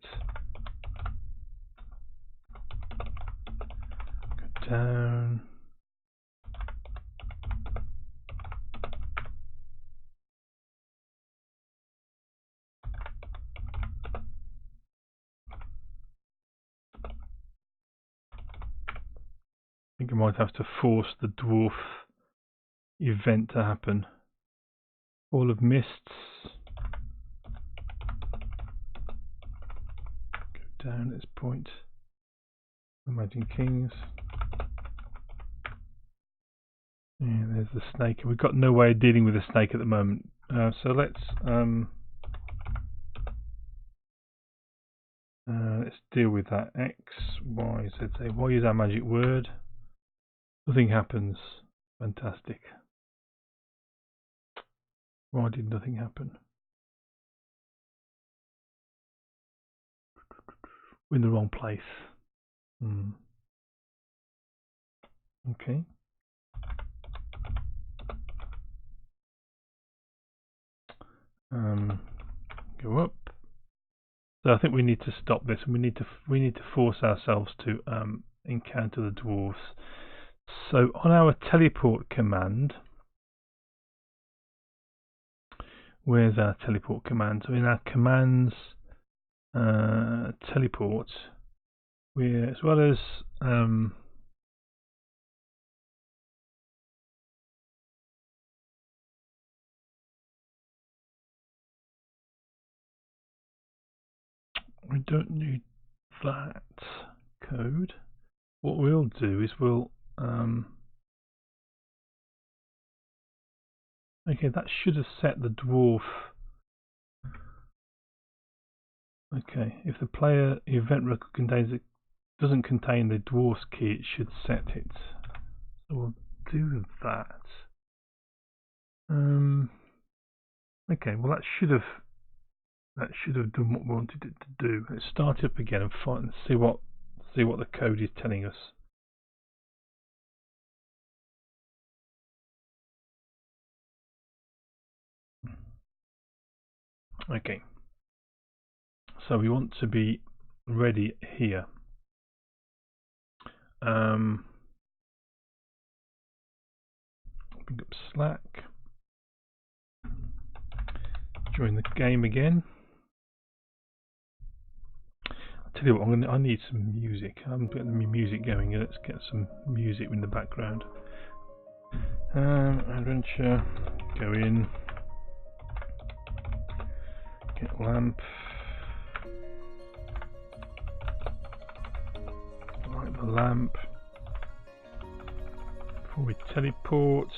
Go down. I think I might have to force the dwarf event to happen. All of Mists. Go down at this point. Imagine Kings. Yeah, there's the snake. We've got no way of dealing with the snake at the moment. So let's deal with that. X, Y, Z, A. Why use our magic word? Nothing happens. Fantastic. Why did nothing happen? We're in the wrong place. Okay. Go up. So I think we need to stop this, and we need to force ourselves to encounter the dwarves. So on our teleport command, where's our teleport command? So in our commands, teleport, we're as well as we don't need that code. What we'll do is we'll okay, that should have set the dwarf. Okay, if the player event record doesn't contain the dwarf's key, it should set it. So we'll do that. Okay, well that should have done what we wanted it to do. Let's start up again and see what the code is telling us. Okay, so we want to be ready here. Bring up Slack. Join the game again. I'll tell you what, I need some music. I'm getting the music going. Let's get some music in the background. Adventure. Go in. Get lamp. Light the lamp. Before we teleport,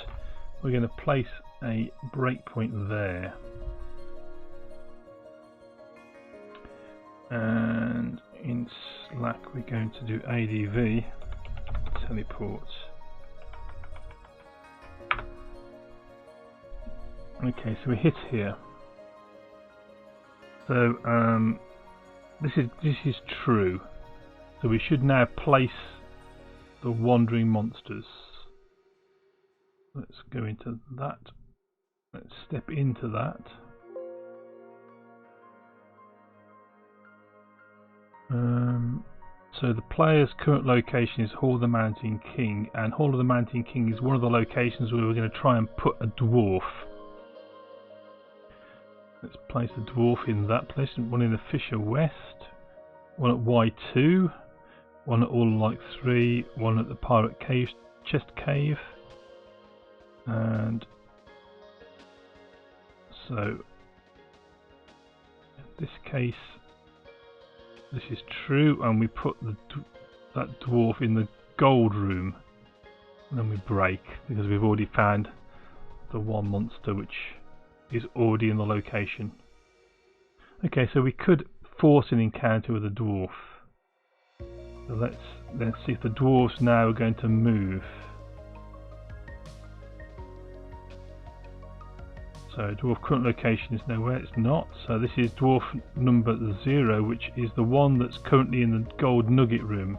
we're going to place a breakpoint there. And in Slack we're going to do ADV teleport. Okay, so we hit here. So this is true. So we should now place the wandering monsters. Let's go into that. Let's step into that. So the player's current location is Hall of the Mountain King, and Hall of the Mountain King is one of the locations where we're going to try and put a dwarf. Let's place a dwarf in that place. One in the Fisher West, one at Y2, one at All Like 3, one at the Pirate Cave, Chest Cave, and so in this case this is true, and we put that dwarf in the gold room, and then we break because we've already found the one monster which is already in the location. Okay, so we could force an encounter with a dwarf. So let's see if the dwarves now are going to move. So dwarf current location is nowhere, it's not. So this is dwarf number 0, which is the one that's currently in the gold nugget room.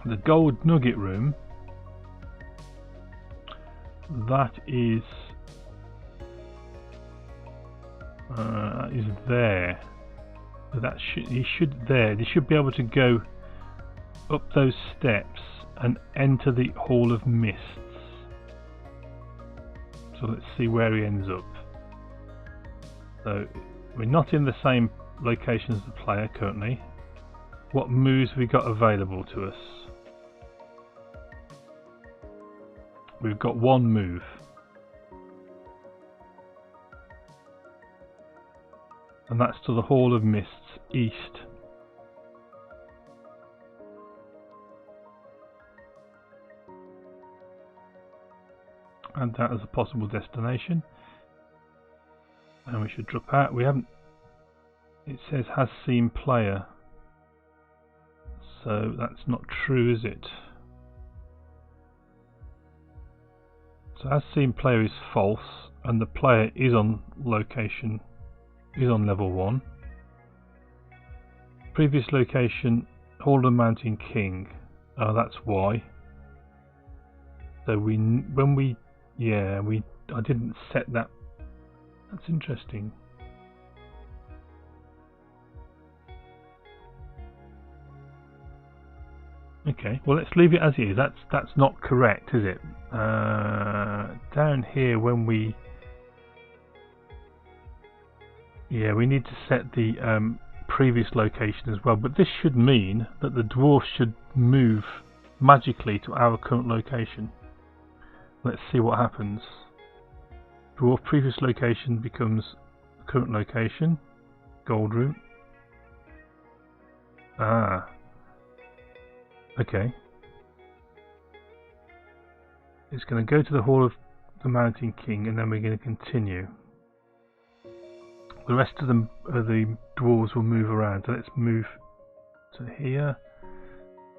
The gold nugget room, that is there. So that he should be able to go up those steps and enter the Hall of Mists. So let's see where he ends up. So we're not in the same location as the player currently. What moves have we got available to us? We've got one move. And that's to the Hall of Mists east. Add that as a possible destination. And we should drop out. We haven't. It says has seen player. So that's not true, is it? So has seen player is false. and the player is on location, is on level 1. Previous location, Hall of the Mountain King. Oh, that's why. So I didn't set that. That's interesting. Okay, well let's leave it as it is. That's not correct, is it? Down here when we need to set the previous location as well, but this should mean that the dwarf should move magically to our current location. Let's see what happens. Dwarf previous location becomes current location. Gold room. Ah. Okay. It's going to go to the Hall of the Mountain King, and then we're going to continue. The rest of the dwarves will move around. So let's move to here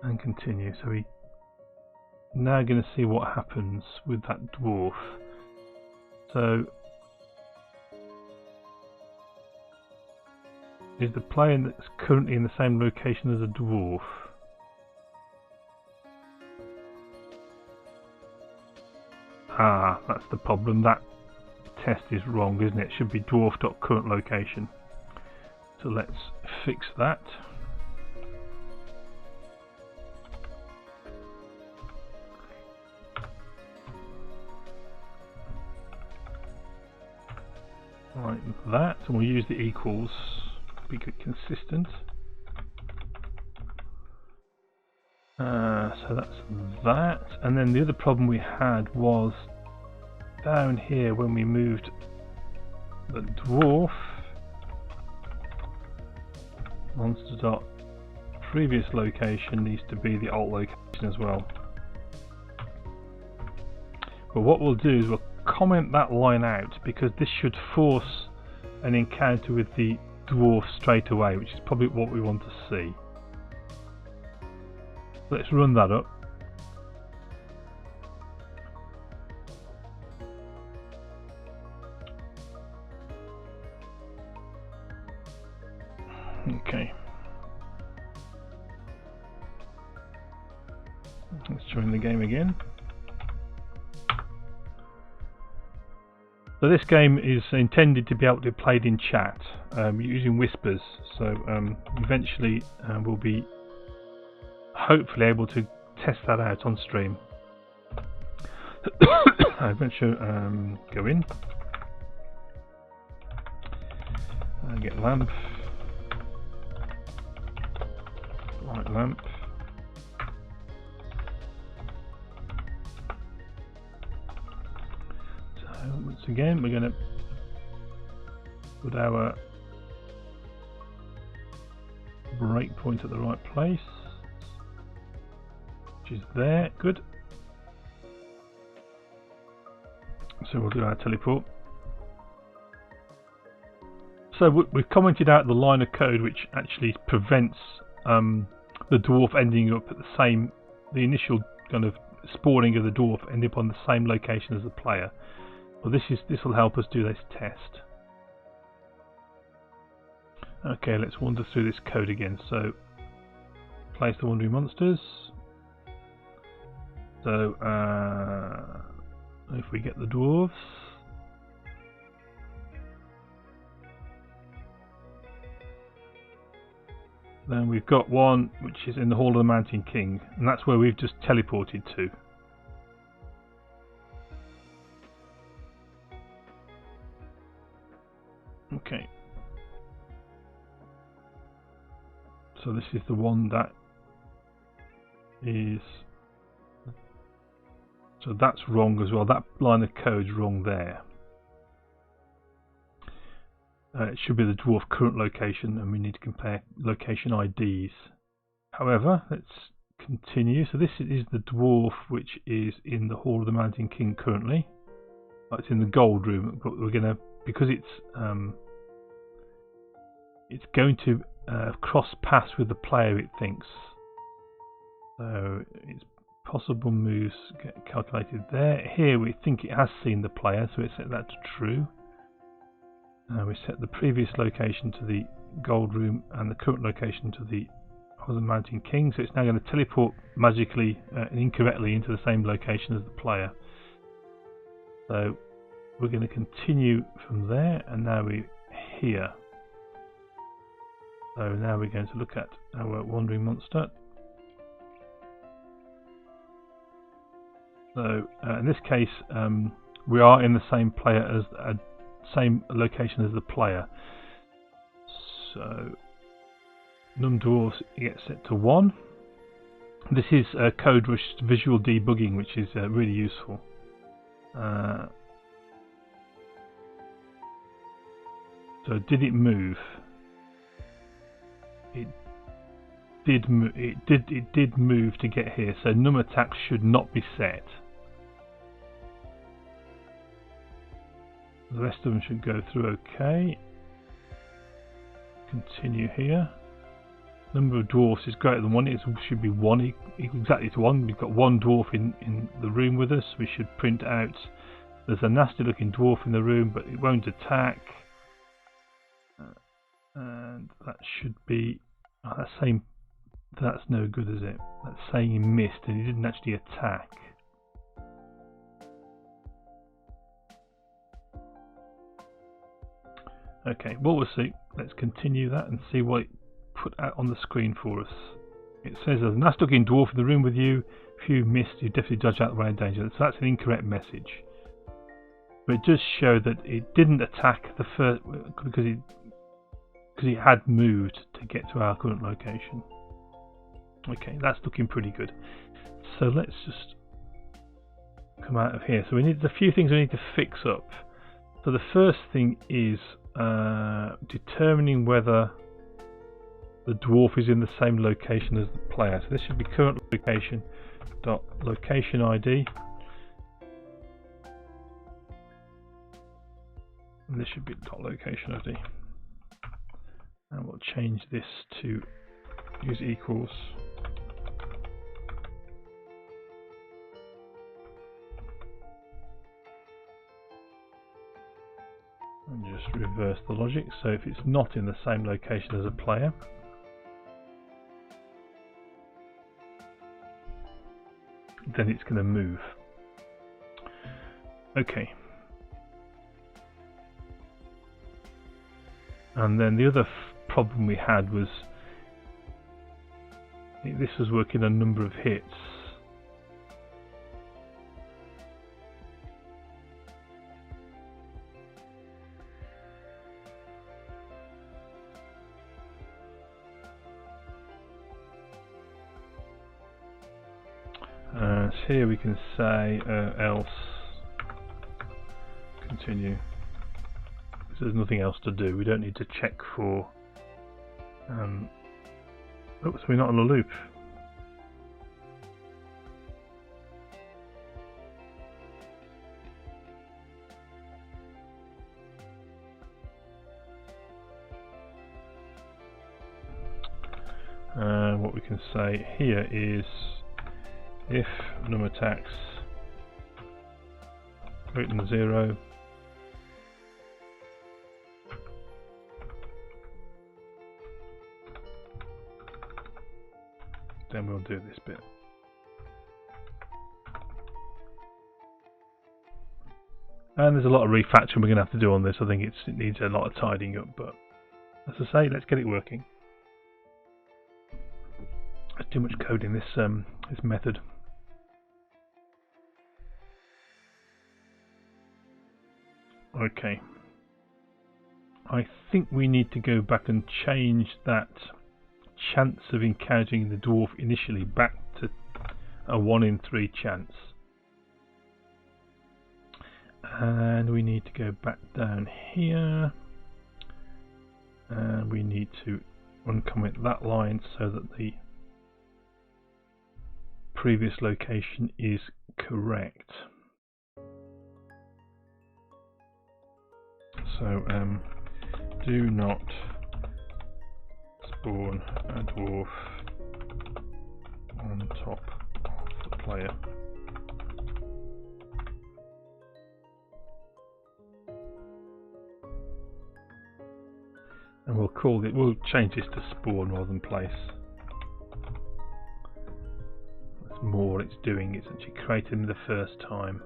and continue. So we now going to see what happens with that dwarf. So is the player that's currently in the same location as a dwarf? Ah, that's the problem. That test is wrong, isn't it? It should be dwarf.current location. So let's fix that. Like that, and we'll use the equals to be consistent. So that's that, and then the other problem we had was down here when we moved the dwarf. Monster dot previous location needs to be the alt location as well. But what we'll do is we'll comment that line out, because this should force an encounter with the dwarf straight away, which is probably what we want to see. Let's run that up. Okay. Let's join the game again. So this game is intended to be able to be played in chat using whispers. So eventually we'll be hopefully able to test that out on stream. Adventure, go in. Get lamp. Light lamp. So once again we're going to put our breakpoint at the right place, which is there. Good. So we'll do our teleport. So we've commented out the line of code which actually prevents the dwarf ending up at the initial kind of spawning of the dwarf ending up on the same location as the player. Well, this will help us do this test. Okay, let's wander through this code again. So place the wandering monsters. So if we get the dwarves, then we've got one which is in the Hall of the Mountain King, and that's where we've just teleported to. Okay. So this is the one that is... So that's wrong as well. That line of code's wrong there. It should be the dwarf current location, and we need to compare location IDs. However, let's continue. So this is the dwarf which is in the Hall of the Mountain King currently. It's in the gold room, but we're gonna, because it's going to cross paths with the player, it thinks. So it's possible moves get calculated there. Here we think it has seen the player, so we set that to true. We set the previous location to the gold room and the current location to the Mountain King, so it's now going to teleport magically and incorrectly into the same location as the player. So we're going to continue from there, and now we're here. So now we're going to look at our wandering monster. So in this case we are in the same player as same location as the player. So num dwarves gets set to 1. This is code rush visual debugging, which is really useful. So did it move? It did move to get here. So num attacks should not be set. The rest of them should go through okay. Continue here. Number of dwarfs is greater than 1. It should be 1, equal exactly to 1. We've got 1 dwarf in the room with us. We should print out there's a nasty looking dwarf in the room, but it won't attack. And that should be that's no good, is it? That's saying he missed and he didn't actually attack. Okay, well, we'll see. Let's continue that and see what it put out on the screen for us. It says there's a nasty looking dwarf in the room with you. If you missed, you definitely dodge out the way of danger. So that's an incorrect message. But it does show that it didn't attack the first because he had moved to get to our current location. Okay, that's looking pretty good. So let's just come out of here. So we need a few things we need to fix up. So the first thing is determining whether the dwarf is in the same location as the player. So this should be current location dot location ID, and this should be dot location ID, and we'll change this to use equals. And just reverse the logic. So if it's not in the same location as a player, then it's going to move. Okay. And then the other problem we had was this was working a number of hits. So here we can say else continue. So there's nothing else to do. We don't need to check for. Oops, we're not on a loop. What we can say here is if num attacks greater than 0, then we'll do this bit. And there's a lot of refactoring we're going to have to do on this. I think it needs a lot of tidying up, but as I say, let's get it working. There's too much code in this this method. Okay, I think we need to go back and change that chance of encountering the dwarf initially back to a 1 in 3 chance. And we need to go back down here, and we need to uncomment that line so that the previous location is correct. So do not spawn a dwarf on top of the player. And we'll change this to spawn rather than place. That's more it's doing, it's actually creating the first time.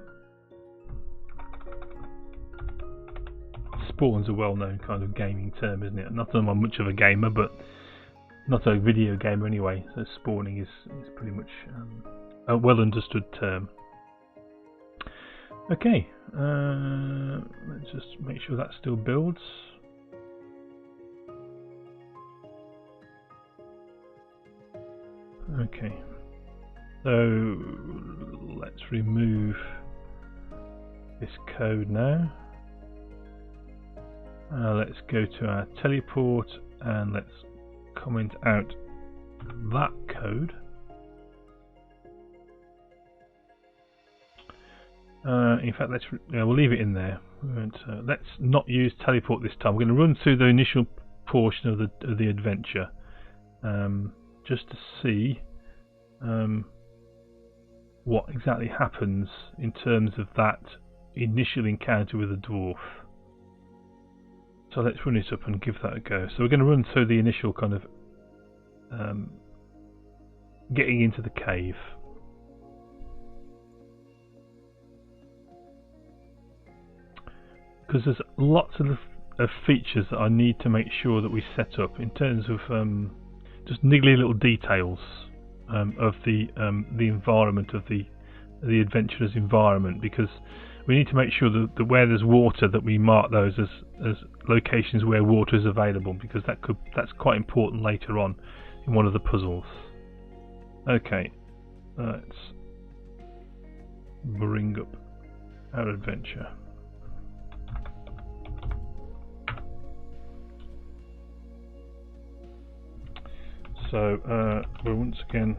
Spawn's a well-known kind of gaming term, isn't it? Not that I'm much of a gamer, but not a video gamer anyway, so spawning is pretty much a well understood term. Okay, let's just make sure that still builds. Okay, so let's remove this code now. Let's go to our teleport and let's comment out that code. In fact, we'll leave it in there. Let's not use teleport this time. We're going to run through the initial portion of the adventure, just to see what exactly happens in terms of that initial encounter with the dwarf. So let's run it up and give that a go. So we're going to run through the initial kind of getting into the cave. Because there's lots of features that I need to make sure that we set up in terms of just niggly little details of the environment of the adventurer's environment, because we need to make sure that where there's water that we mark those as locations where water is available, because that's quite important later on in one of the puzzles. Okay, let's bring up our adventure. So we'll once again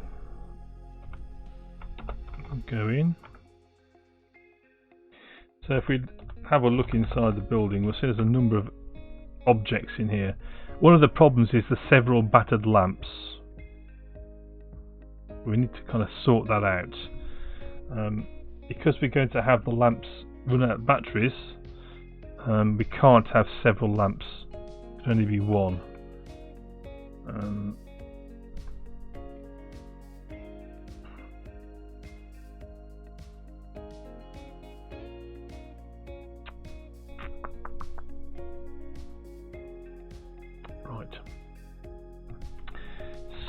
go in. So if we have a look inside the building, we'll see there's a number of objects in here. One of the problems is the several battered lamps. We need to kind of sort that out. Because we're going to have the lamps run out of batteries, we can't have several lamps. It can only be one.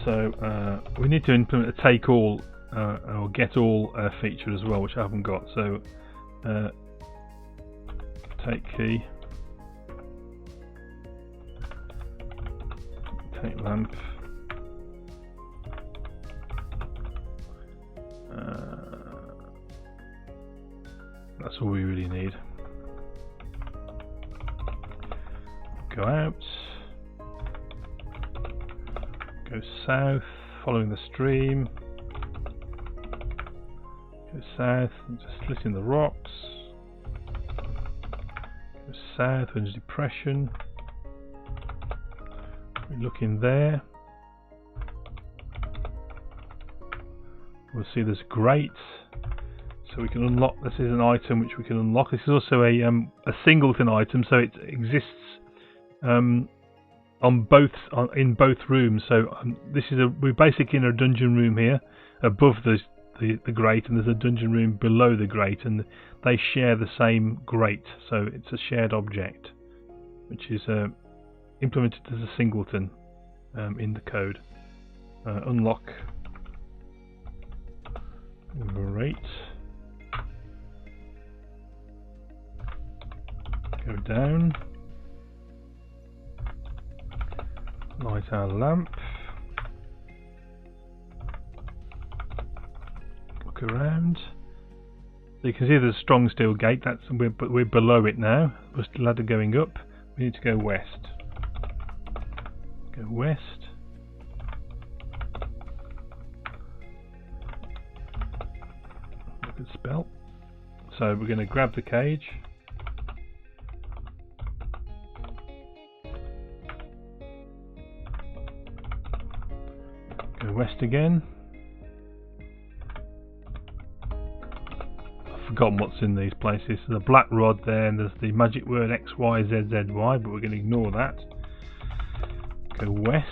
So we need to implement a take all or get all feature as well, which I haven't got. So take key, take lamp, that's all we really need. Go out. Go south, following the stream. Go south, just splitting the rocks. Go south, there's depression. We look in there. We'll see there's grate, so we can unlock. This is an item which we can unlock. This is also a singleton item, so it exists in both rooms. So this is we're basically in a dungeon room here above the grate, and there's a dungeon room below the grate, and they share the same grate, so it's a shared object which is implemented as a singleton in the code. Unlock grate, go down, light our lamp, look around. So you can see there's a strong steel gate. We're below it now. There's the ladder going up. We need to go west. Go west. Good spell. So we're going to grab the cage. Go west again. forgotten what's in these places. So the black rod there, and there's the magic word XYZZY, but we're going to ignore that. Go west.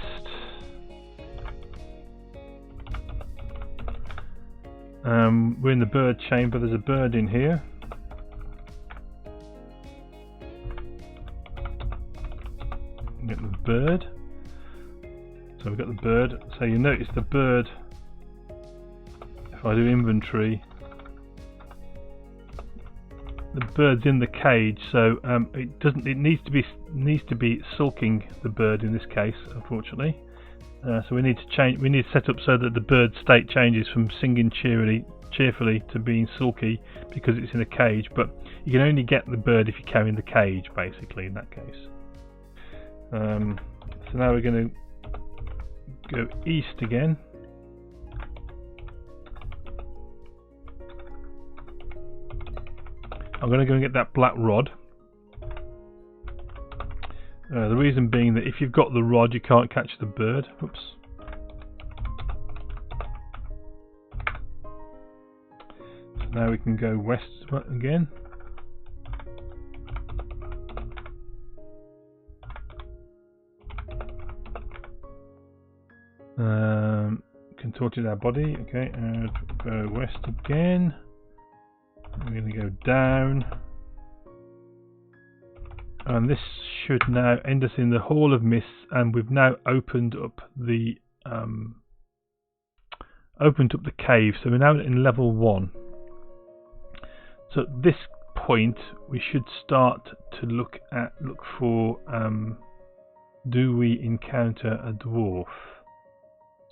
We're in the bird chamber. There's a bird in here. Get the bird. So we've got the bird. So you notice the bird. If I do inventory, the bird's in the cage. So it doesn't. It needs to be sulking, the bird in this case, unfortunately. So we need to change. We need to set up so that the bird's state changes from singing cheerfully to being sulky because it's in a cage. But you can only get the bird if you carry in the cage, basically, in that case. So now we're going to go east again. I'm going to go and get that black rod. The reason being that if you've got the rod, you can't catch the bird. Oops. So now we can go west again. Contorted our body. Okay, and go west again. We're going to go down. And this should now end us in the Hall of Mists, and we've now opened up the cave. So we're now in level 1. So at this point, we should start to look for do we encounter a dwarf?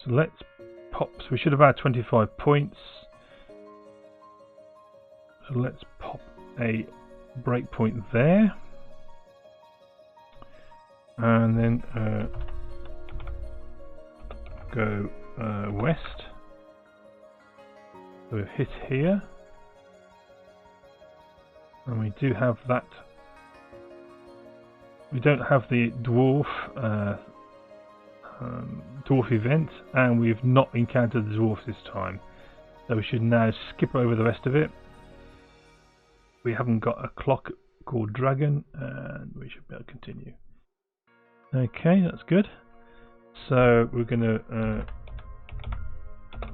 So let's pop. So we should have had 25 points. So let's pop a breakpoint there. And then go west. So we've hit here, and we do have that. We don't have the dwarf event, and we've not encountered the dwarf this time. So we should now skip over the rest of it. We haven't got a clock called dragon, and we should be able to continue. Okay, that's good. So we're gonna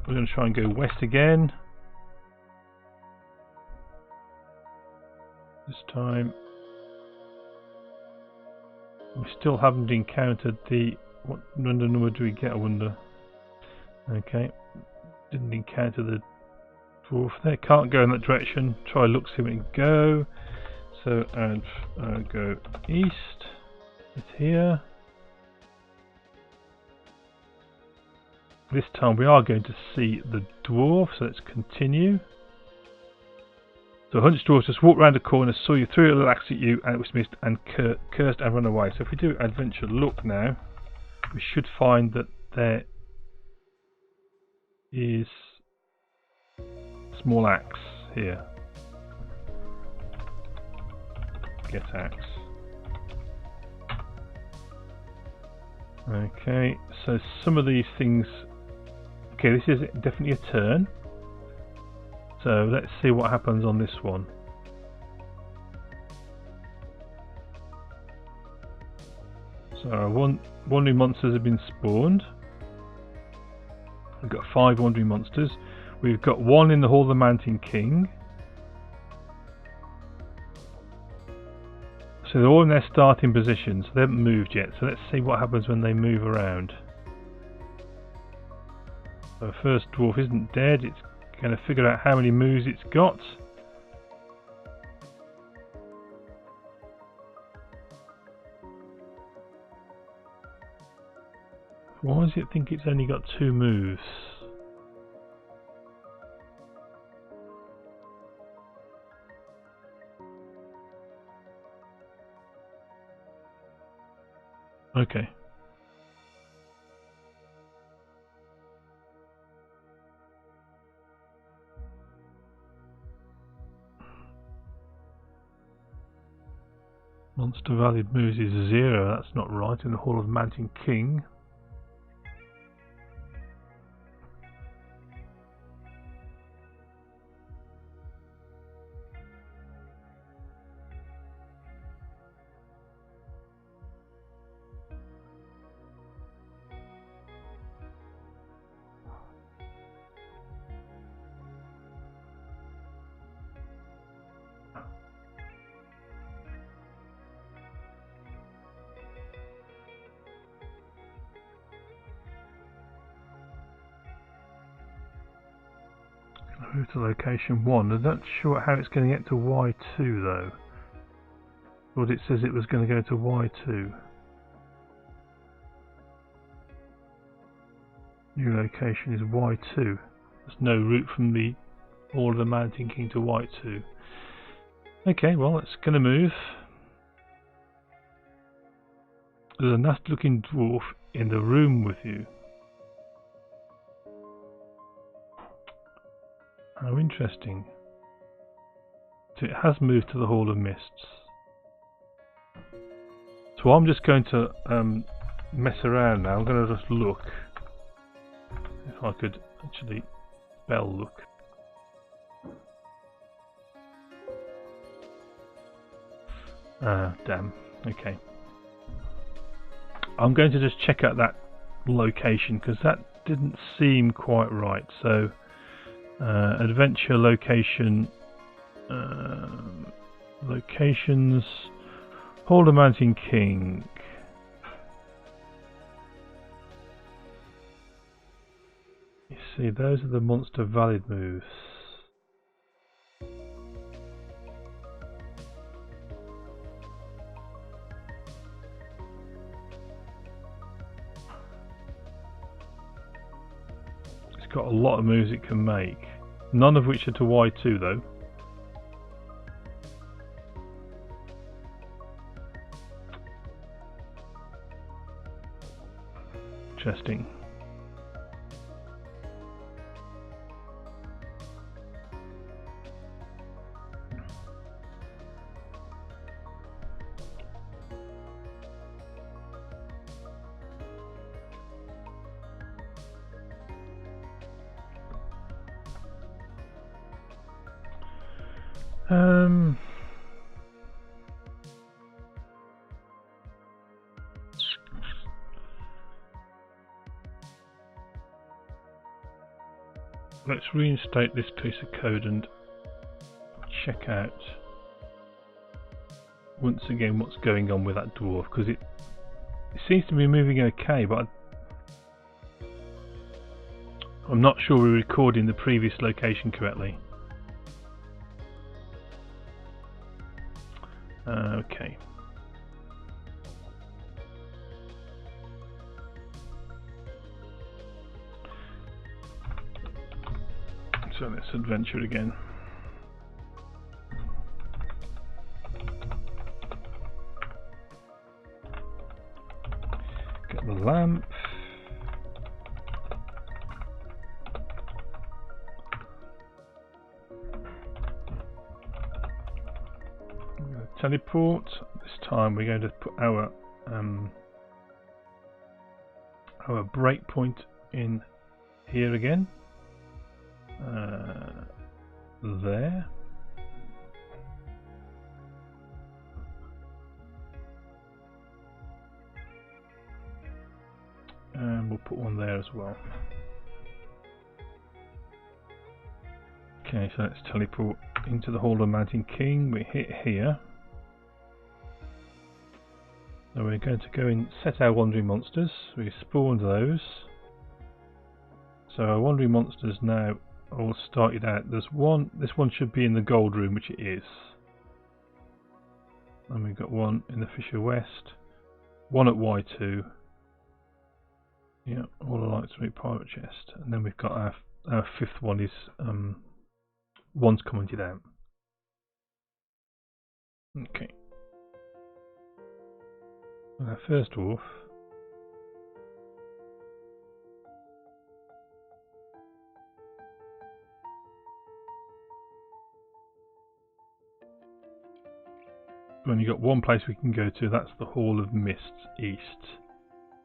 try and go west again. This time we still haven't encountered the. What random number do we get? I wonder. Okay, didn't encounter the dwarf there. Can't go in that direction. Try look, see where we can go. So and go east. It's here. This time we are going to see the dwarf, so let's continue. So Hunched Dwarf just walked round the corner, saw you, threw a little axe at you, and it was missed, and cursed and run away. So if we do adventure look now, we should find that there is small axe here. Get axe. Okay, so some of these things. Okay, this is definitely a turn. So let's see what happens on this one. So wandering monsters have been spawned. We've got 5 wandering monsters. We've got 1 in the Hall of the Mountain King. So they're all in their starting positions. They haven't moved yet. So let's see what happens when they move around. So the first dwarf isn't dead. It's going to figure out how many moves it's got. Why does it think it's only got 2 moves? Okay. Monster valid moves is 0. That's not right in the Hall of Mountain King. Move to location 1. I'm not sure how it's going to get to Y2 though. But it says it was going to go to Y2. New location is Y2. There's no route from the Hall of the Mountain King to Y2. Okay, well it's going to move. There's a nasty looking dwarf in the room with you. How interesting. So it has moved to the Hall of Mists. So I'm just going to mess around now. I'm going to just look. If I could actually spell look. Damn. Okay. I'm going to just check out that location because that didn't seem quite right. So adventure location, locations, Hall of the Mountain King. You see, those are the monster valid moves. It's got a lot of moves it can make, none of which are to Y2 though. Interesting. Let's reinstate this piece of code and check out once again what's going on with that dwarf, because it seems to be moving okay, but I'm not sure we're recording the previous location correctly. Okay. So let's adventure again. Get the lamp. Teleport. This time we're going to put our breakpoint in here again. There. And we'll put one there as well. Okay, so let's teleport into the Hall of the Mountain King. We hit here. So we're going to go and set our wandering monsters. We spawned those. So our wandering monsters now all started out. There's one. This one should be in the gold room, which it is. And we've got one in the Fisher West. One at Y2. Yeah, all the lights are pirate chest. And then we've got our fifth one is one's commented out. Okay. Our first dwarf. We've only got one place we can go to, that's the Hall of Mists East.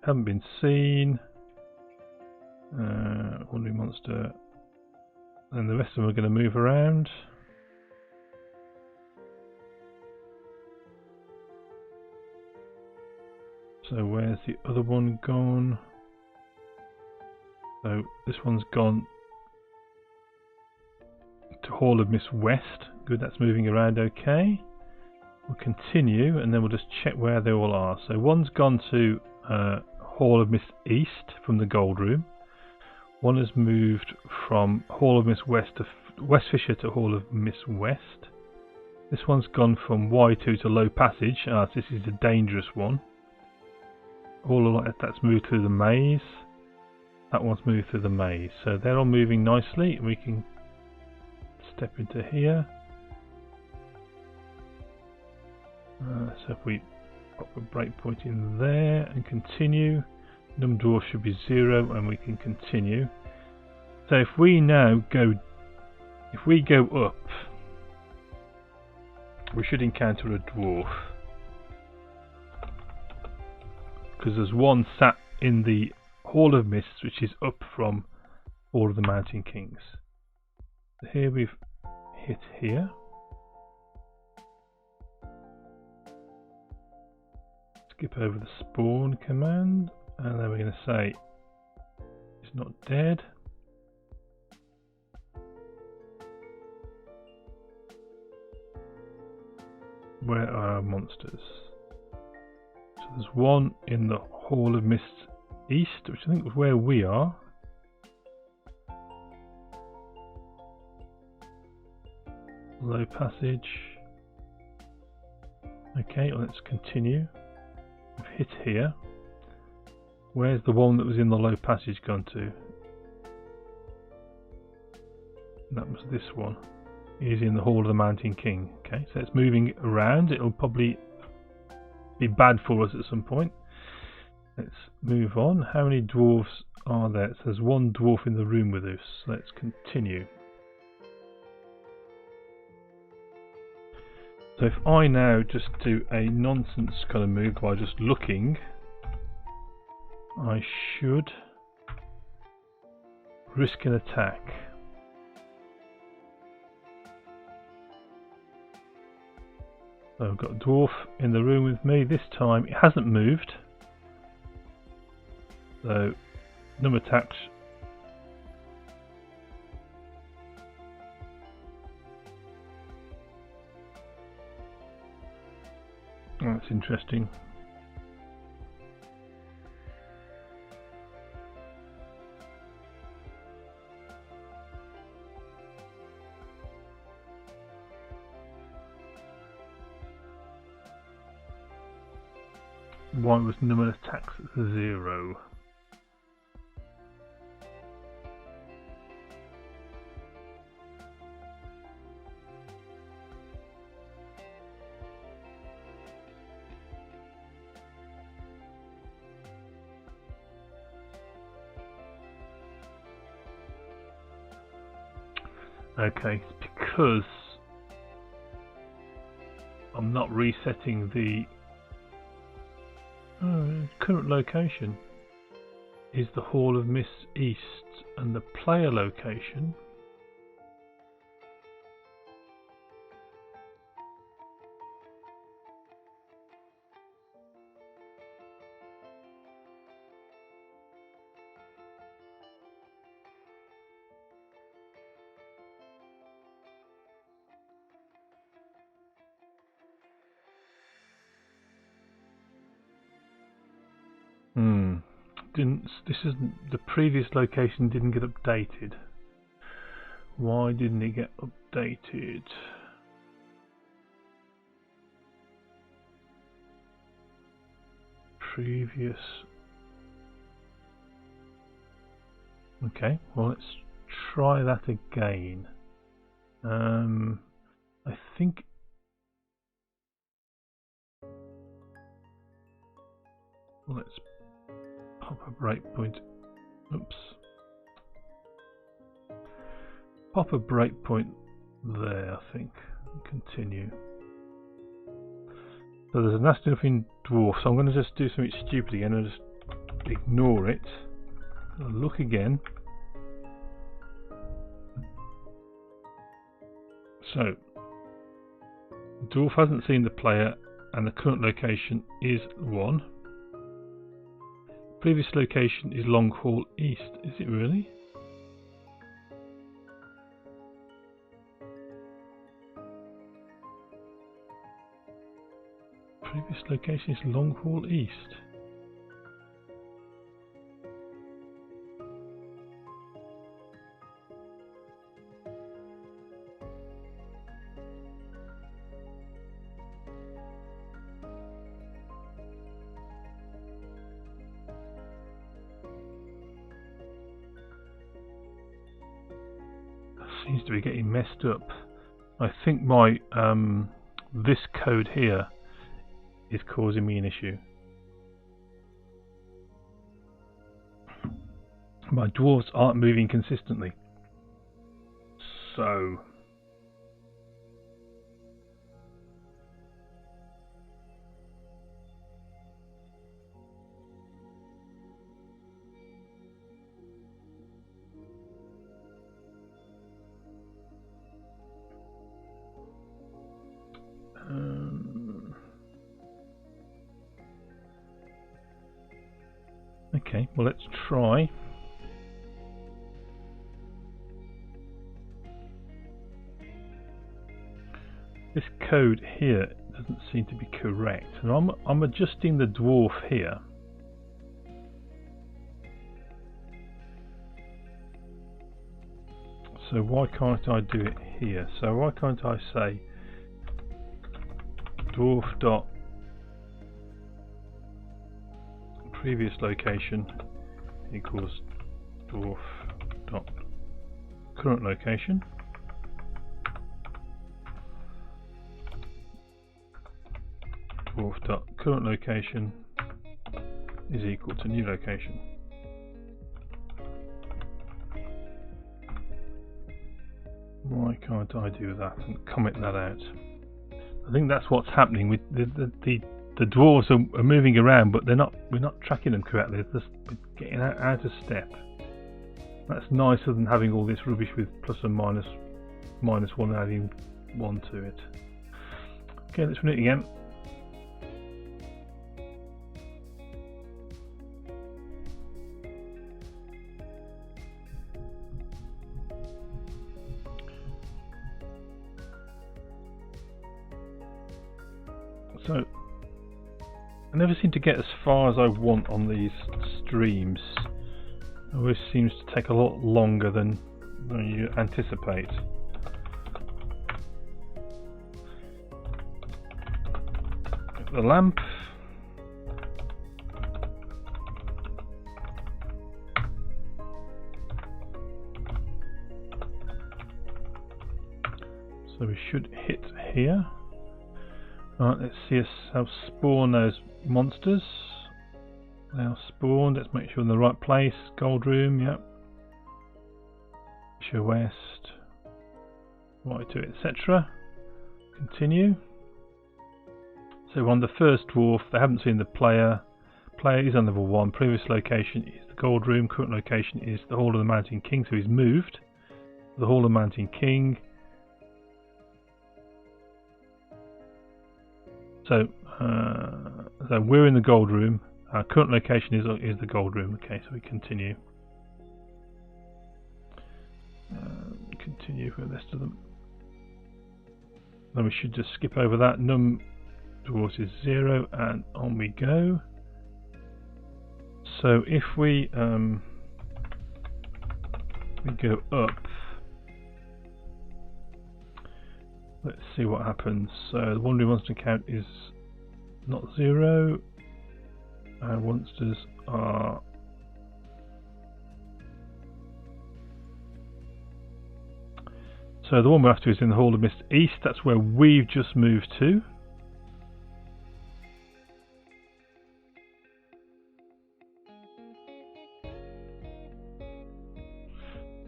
Haven't been seen. Wandering monster. And the rest of them are going to move around. So where's the other one gone? So this one's gone to Hall of Mists West. Good, that's moving around okay. We'll continue and then we'll just check where they all are. So one's gone to Hall of Mists East from the gold room. One has moved from Hall of Mists West West Fisher to Hall of Miss West. This one's gone from Y2 to Low Passage. So this is a dangerous one. All of that's moved through the maze. That one's moved through the maze. So they're all moving nicely. We can step into here. So if we pop a breakpoint in there and continue, num dwarf should be 0 and we can continue. So if we now go, up, we should encounter a dwarf, because there's one sat in the Hall of Mists, which is up from all of the Mountain Kings. So here we've hit here. Skip over the spawn command, and then we're going to say it's not dead. Where are our monsters? So there's one in the Hall of Mists East, which I think was where we are. Low Passage. Okay, let's continue. We've hit here. Where's the one that was in the Low Passage gone to? That was this one. Is in the Hall of the Mountain King. Okay, so it's moving around. It'll probably be bad for us at some point. Let's move on. How many dwarves are there? So there's one dwarf in the room with us. Let's continue. So if I now just do a nonsense kind of move by just looking, I should risk an attack. So I've got a dwarf in the room with me. This time it hasn't moved. So num attacks. Oh, that's interesting. Why was num attacks 0? Okay, it's because I'm not resetting the current location is the Hall of Mists East, and the player location this isn't the previous location didn't get updated. Why didn't it get updated? Previous. Okay, well let's try that again. I think let's pop a breakpoint. Oops. Pop a breakpoint there, I think. Continue. So there's a nasty looking dwarf, so I'm going to just do something stupid again and just ignore it. I'll look again. So, the dwarf hasn't seen the player and the current location is 1. Previous location is Long Hall East. Is it really? Previous location is Long Hall East. seems to be getting messed up. I think my this code here is causing me an issue. My dwarves aren't moving consistently. So okay, well, let's try. This code here doesn't seem to be correct, and I'm adjusting the dwarf here. So why can't I do it here? So why can't I say dwarf dot previous location equals dwarf dot current location, dwarf dot current location is equal to new location. Why can't I do that and comment that out? I think that's what's happening with the dwarves are moving around, but we're not tracking them correctly. They're just getting out of step. That's nicer than having all this rubbish with plus and minus one, adding one to it. Okay, let's run it again. So I never seem to get as far as I want on these streams. It always seems to take a lot longer than you anticipate. The lamp. So we should hit here. Right, let's see how spawn those monsters. They are spawned. Let's make sure in the right place. Gold room, yep. Show west. Right to it, etc. Continue. So on the first dwarf, they haven't seen the player. Player is on level 1. Previous location is the gold room. Current location is the Hall of the Mountain King. So he's moved. The Hall of the Mountain King. So we're in the gold room. Our current location is the gold room. Okay, so we continue. Continue for the rest of them. Then we should just skip over that. Num dwarves is 0, and on we go. So if we go up, let's see what happens. So the wandering monster count is not 0. Our monsters are so the one we're after is in the Hall of Mist East. That's where we've just moved to.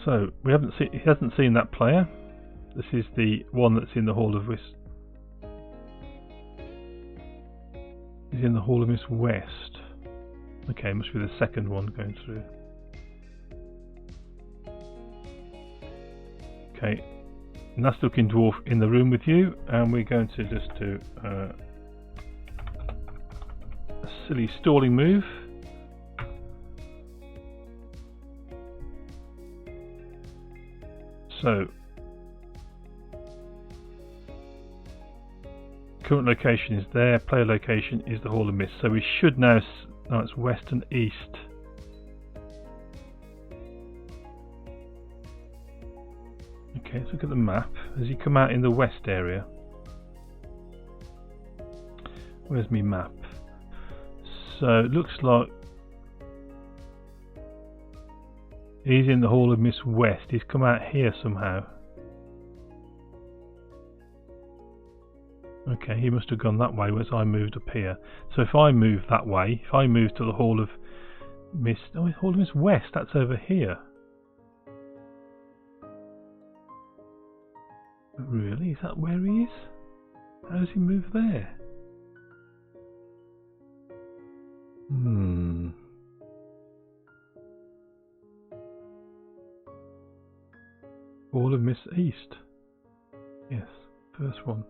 So we haven't seen. He hasn't seen that player. This is the one that's in the Hall of Mist. He's in the Hall of Mist West. Okay, must be the second one going through. Okay, and that's looking dwarf in the room with you, and we're going to just do a silly stalling move. So current location is there, player location is the Hall of Mist. So we should now, no, it's west and east. Okay, let's look at the map. Has he come out in the west area? Where's my map? So it looks like he's in the Hall of Mist West. He's come out here somehow. Okay, he must have gone that way, whereas I moved up here. So if I move that way, if I move to the Hall of Mist... Oh, Hall of Mist West, that's over here. Really? Is that where he is? How does he move there? Hall of Mist East. Yes, first one.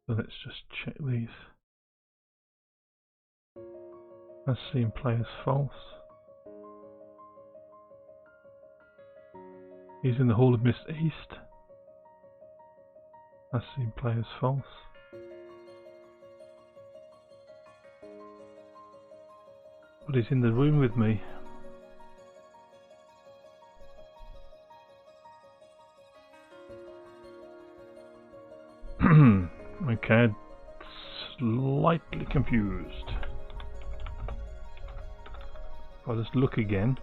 So let's just check these. As seen, players false. He's in the Hall of Mist East. As seen, players false. But he's in the room with me. Okay, slightly confused. If I just look again.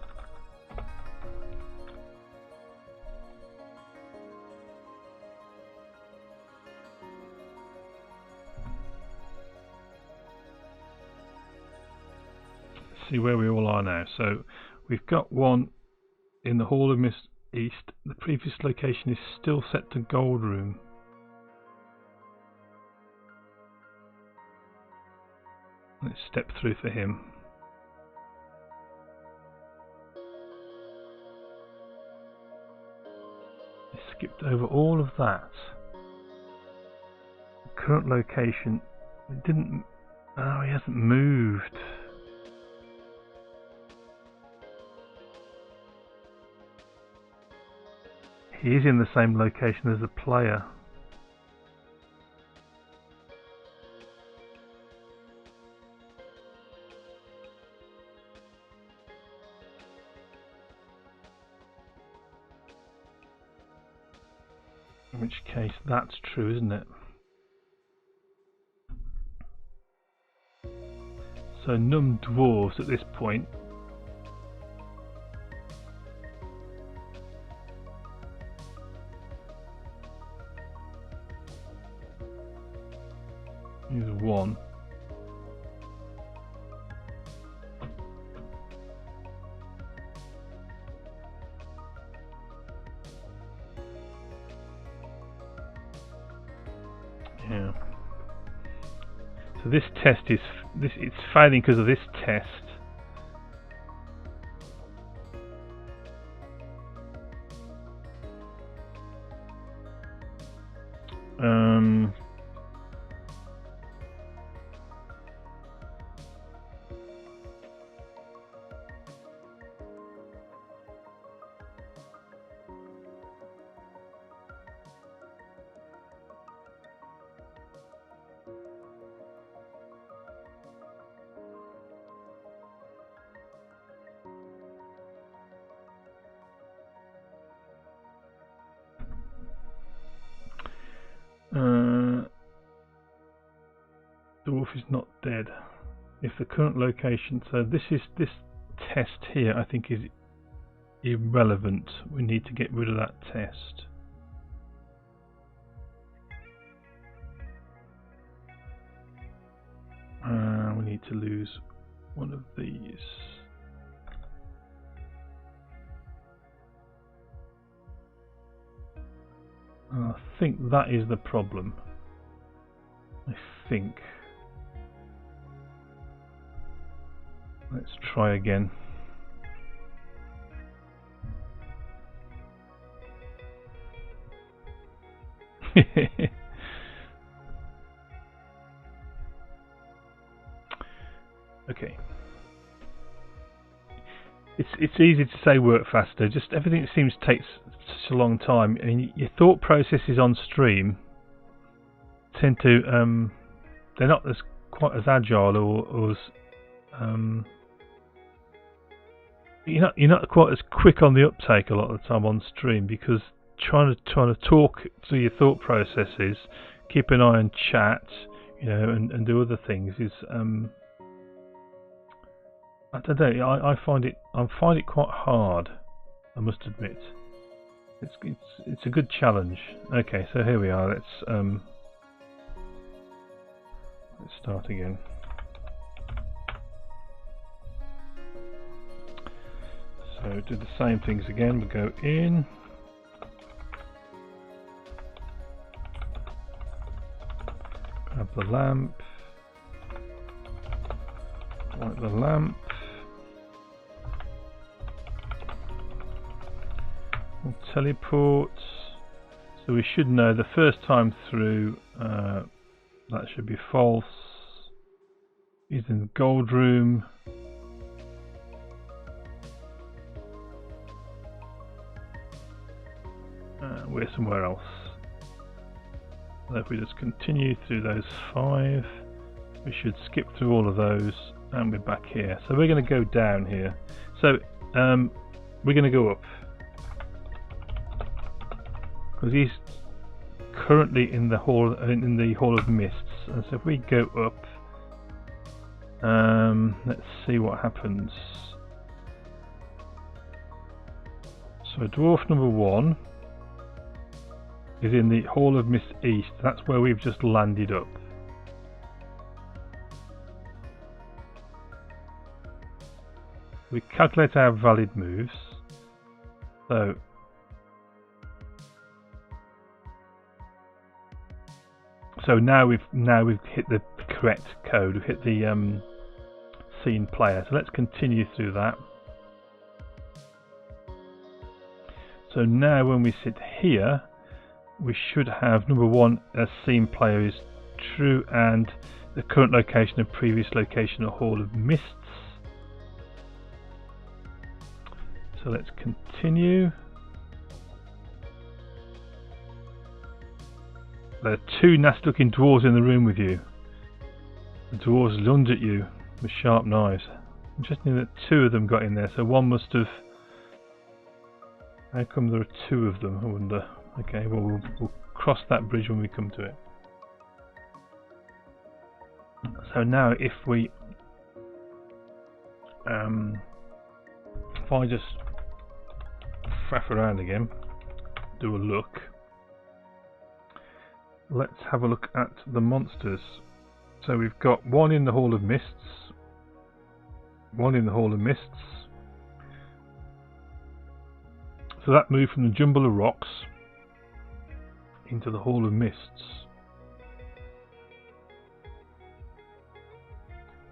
See where we all are now. So we've got one in the Hall of Mist East. The previous location is still set to Gold Room. Let's step through for him. I skipped over all of that. The current location. It didn't. Oh, he hasn't moved. He is in the same location as the player. In which case, that's true, isn't it? So, numb dwarves at this point. Here's one. Yeah. So this test is it's failing because of this test. Dwarf is not dead. If the current location, so this test here, I think is irrelevant. We need to get rid of that test. We need to lose one of these. I think that is the problem. I think. Let's try again. Okay. It's easy to say work faster. Just everything seems to take such a long time. I mean, your thought processes on stream tend to they're not as quite as agile or as you're not quite as quick on the uptake a lot of the time on stream, because trying to talk through your thought processes, keep an eye on chat, you know, and do other things is I don't know. I find it quite hard. I must admit. It's a good challenge. Okay, so here we are. Let's start again. So do the same things again. We go in. Grab the lamp. Light the lamp. We'll teleport. So we should know the first time through that should be false. He's in the gold room. We're somewhere else. So if we just continue through those 5, we should skip through all of those and we're back here. So we're going to go down here. So we're going to go up because he's currently in the hall of mists. And so if we go up, let's see what happens. So dwarf number 1 is in the Hall of Mist East. That's where we've just landed up. We calculate our valid moves. So now we've hit the correct code. We've hit the scene player. So let's continue through that. So now when we sit here, we should have number 1 as scene player is true and the current location and previous location of Hall of Mists. So let's continue. There are 2 nasty looking dwarves in the room with you. The dwarves lunge at you with sharp knives. Interesting that 2 of them got in there, so one must have... How come there are 2 of them, I wonder? Okay, well we'll cross that bridge when we come to it. So now if we... if I just faff around again, do a look. Let's have a look at the monsters. So we've got 1 in the Hall of Mists, 1 in the Hall of Mists. So that moved from the jumble of rocks into the Hall of Mists.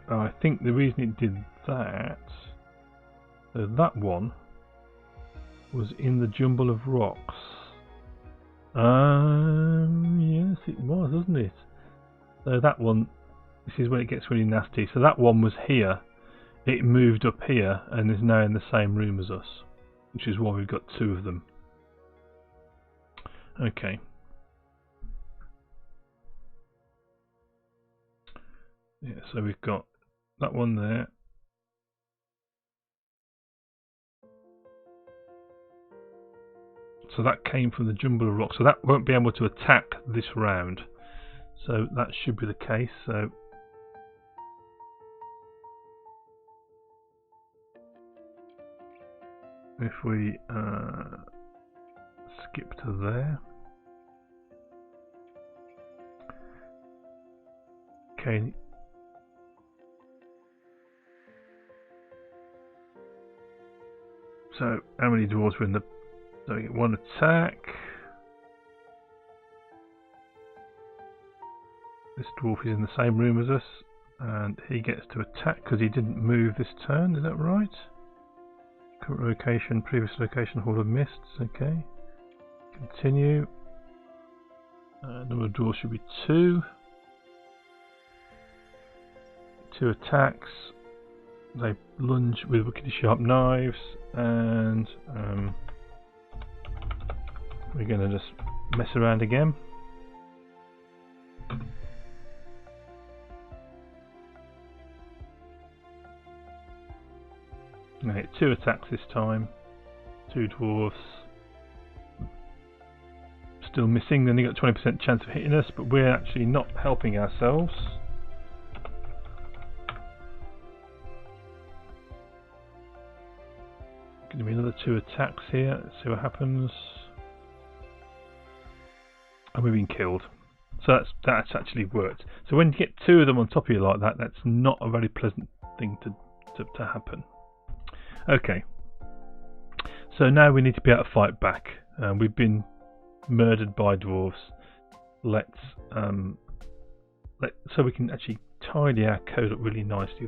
I think the reason it did that, so that one was in the jumble of rocks. Yes it was, wasn't it? So that one, this is when it gets really nasty. So that one was here, it moved up here and is now in the same room as us, which is why we've got 2 of them. Okay. Yeah, so we've got that one there. So that came from the jumble of rocks, so that won't be able to attack this round. So that should be the case. So if we skip to there. Okay. So how many dwarves were in the... So we get 1 attack. This dwarf is in the same room as us, and he gets to attack because he didn't move this turn. Is that right? Current location, previous location, Hall of Mists. Okay. Continue. Number of dwarves should be 2. 2 attacks. They lunge with wicked sharp knives, and we're going to just mess around again. Okay, 2 attacks this time. 2 dwarves. Still missing, then they got 20% chance of hitting us, but we're actually not helping ourselves. Give me another 2 attacks here. Let's see what happens. And we've been killed. So that's actually worked. So when you get 2 of them on top of you like that, that's not a very pleasant thing to happen. Okay. So now we need to be able to fight back. We've been murdered by dwarves. So we can actually tidy our code up really nicely.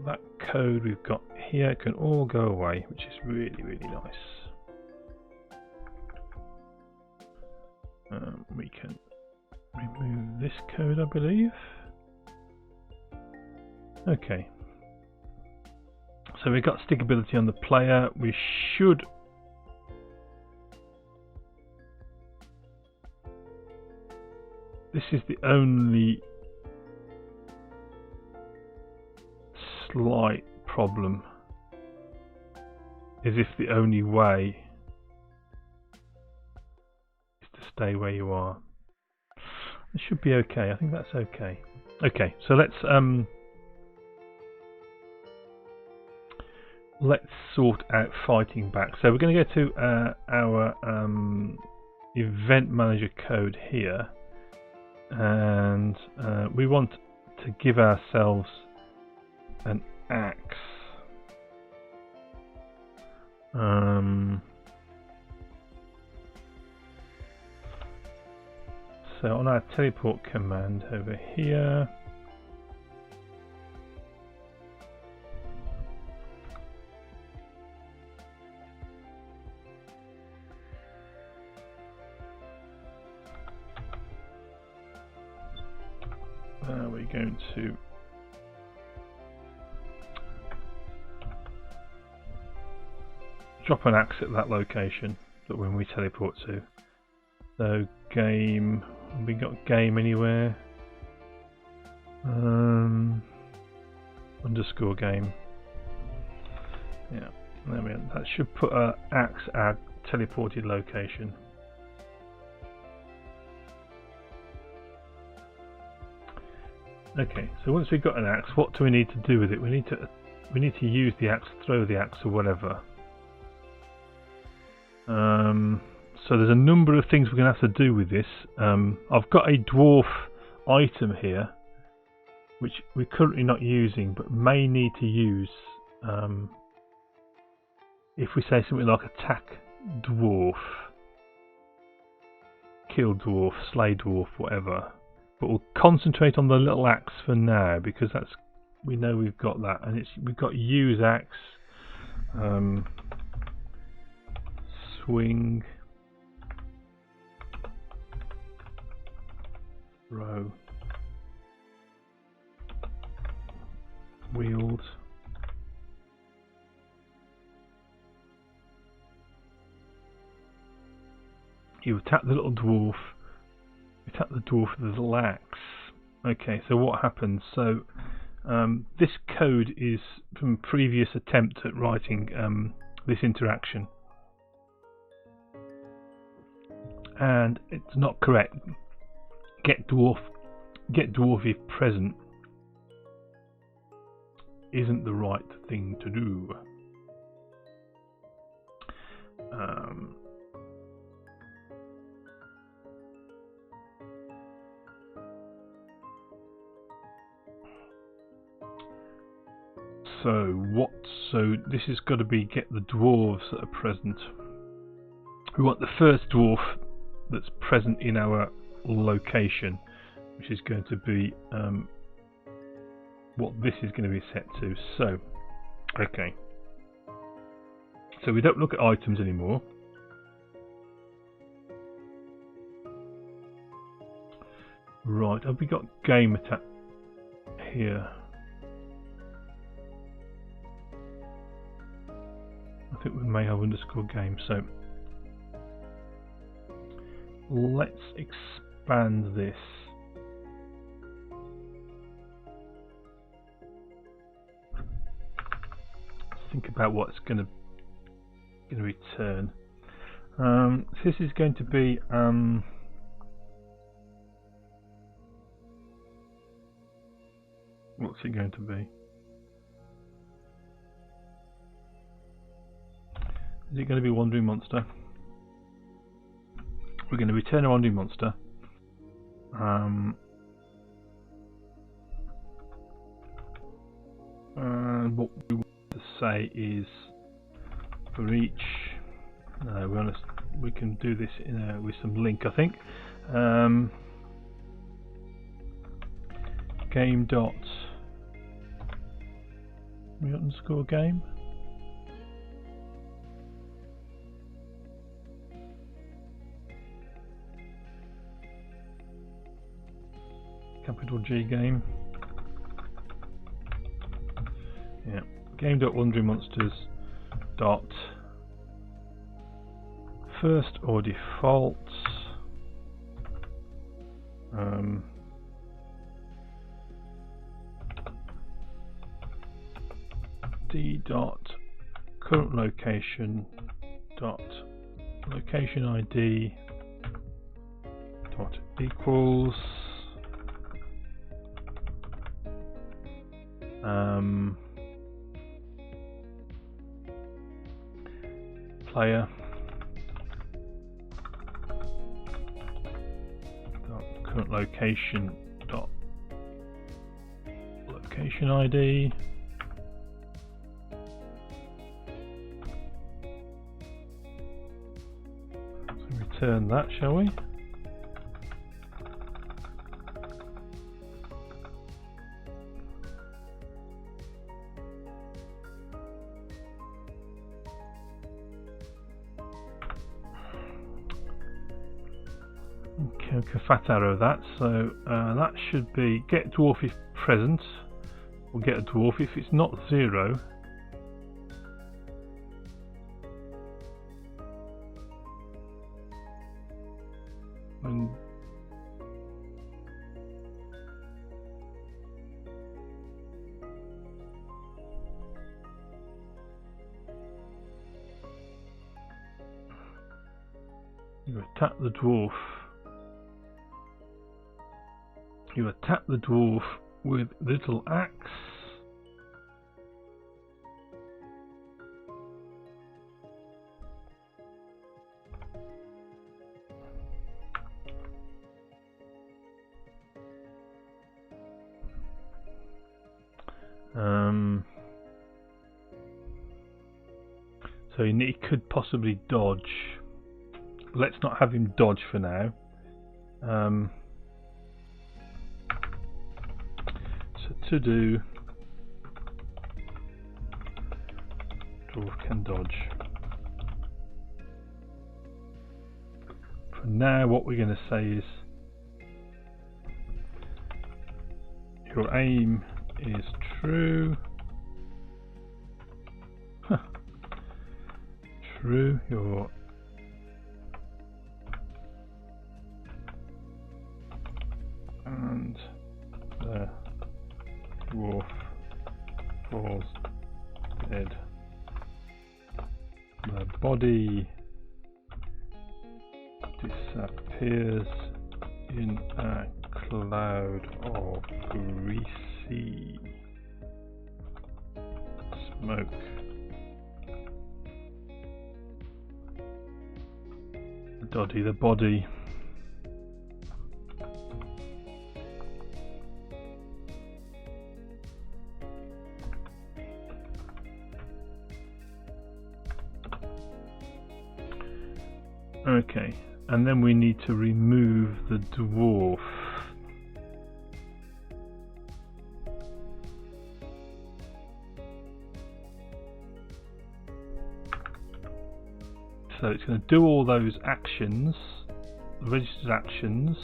That code we've got here can all go away, which is really, really nice. We can remove this code, I believe. Okay. So we've got stickability on the player. We should this is the only slight problem, is if the only way is to stay where you are. It should be okay. I think that's okay. Okay, so let's sort out fighting back. So we're going to go to our event manager code here, and we want to give ourselves an axe. So on our teleport command over here, we're going to drop an axe at that location that when we teleport to. So game, have we got game anywhere? Underscore game. Yeah, there we are. That should put an axe at our teleported location. Okay, so once we've got an axe, what do we need to do with it? We need to use the axe, throw the axe, or whatever. So there's a number of things we're going to have to do with this. I've got a dwarf item here, which we're currently not using, but may need to use if we say something like attack dwarf, kill dwarf, slay dwarf, whatever. But we'll concentrate on the little axe for now, because we know we've got that, and we've got use axe, swing, throw, wield, you attack the little dwarf. Attack the dwarf with the little axe. Okay, so what happens? So this code is from a previous attempt at writing this interaction, and it's not correct. Get dwarf if present isn't the right thing to do. So this has got to be get the dwarves that are present. We want the first dwarf that's present in our location, which is going to be what this is going to be set to. So, okay. So we don't look at items anymore. Right, have we got game attack here? I think we may have underscore game, so let's expand this. Think about what's going to return. This is going to be what's it going to be? Is it going to be Wandering Monster? We're going to return a Wandering Monster. And what we want to say is for each. We can do this with some link, I think. Game dot underscore game. Capital G game. Yeah. Game dot wandering monsters dot first or default d dot current location dot location ID dot equals player dot current location dot location ID return that, shall we? Okay, fat arrow that, so that should be get dwarf if present, or get a dwarf if it's not 0. And you attack the dwarf. You attack the dwarf with little axe. So he could possibly dodge. Let's not have him dodge for now. So to do, dwarf can dodge. For now, what we're going to say is your aim is true. True, your and the dwarf falls dead. The body disappears in a cloud of greasy smoke. The body. Okay, and then we need to remove the dwarf. So it's going to do all those actions, registered actions.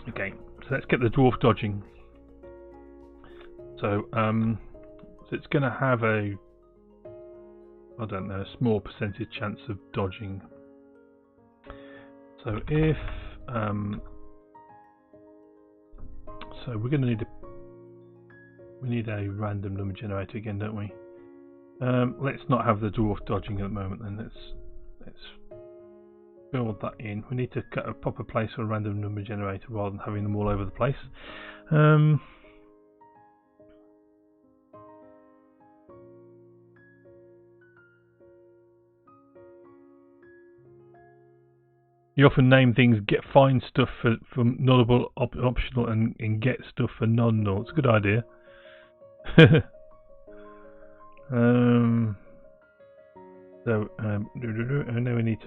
Okay, so let's get the dwarf dodging. So it's going to have a, I don't know, a small percentage chance of dodging. So if so we're going to need a random number generator again, don't we? Let's not have the dwarf dodging at the moment. Then let's build that in. We need to get a proper place for a random number generator rather than having them all over the place. You often name things find stuff for nullable, optional, and get stuff for non-null. It's a good idea. So now we need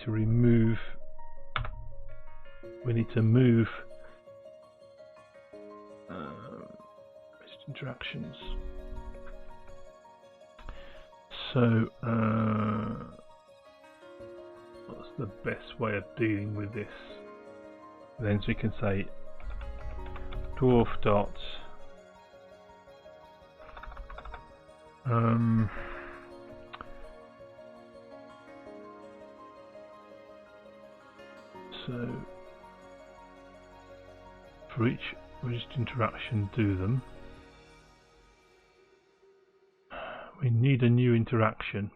to remove. We need to move interactions. So what's the best way of dealing with this? Then so we can say dwarf dot so for each interaction do them. We need a new interaction.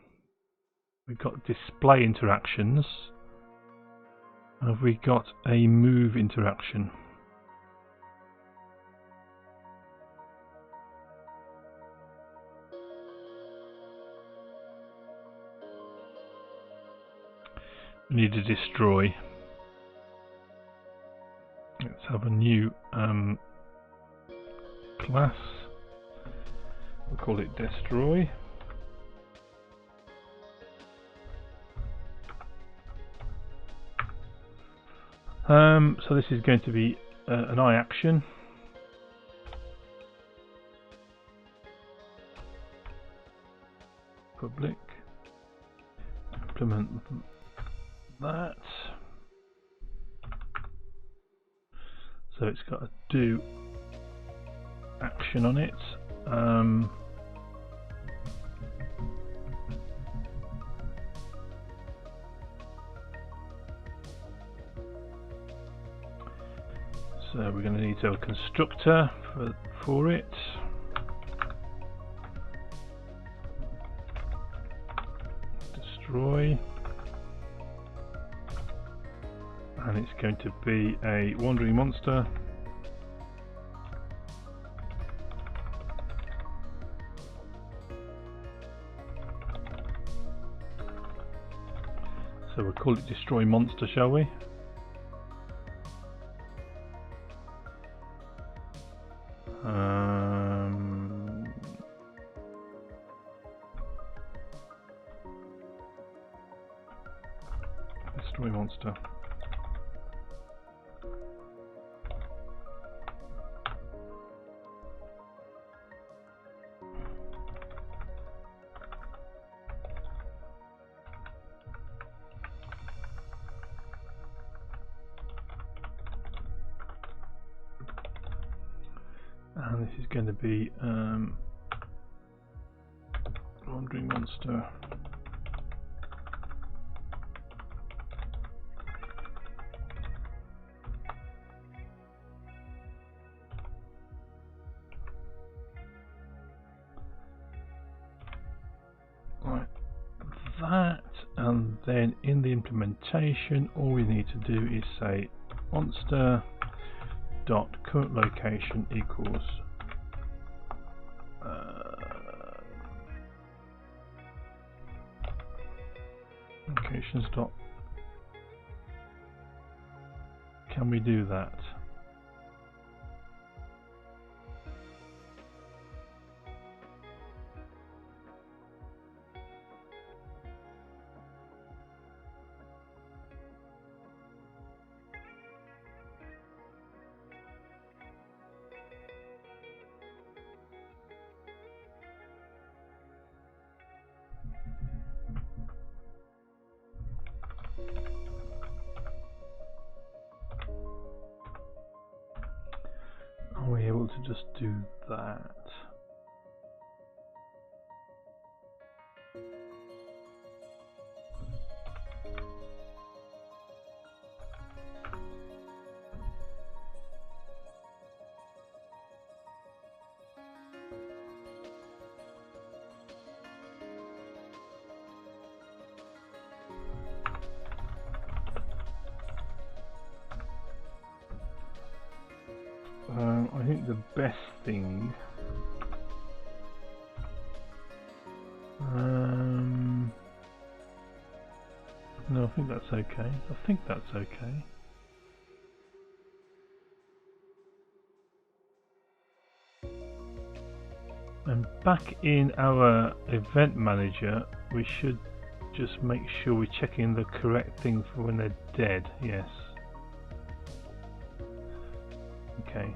We've got display interactions. Have we got a move interaction? We need to destroy. Let's have a new class. We'll call it destroy. So this is going to be an I action. Public. Implement that. So it's got a do action on it. So we're going to need to have a constructor for it. Destroy. And it's going to be a wandering monster. So we'll call it destroy monster, shall we? Destroy monster. And this is going to be wandering monster. Right, that, and then in the implementation, all we need to do is say monster dot current location equals locations dot. Can we do that? Are we able to just do that? I think the best thing. No, I think that's okay. I think that's okay. And back in our event manager, we should just make sure we're checking the correct thing for when they're dead. Yes. Okay.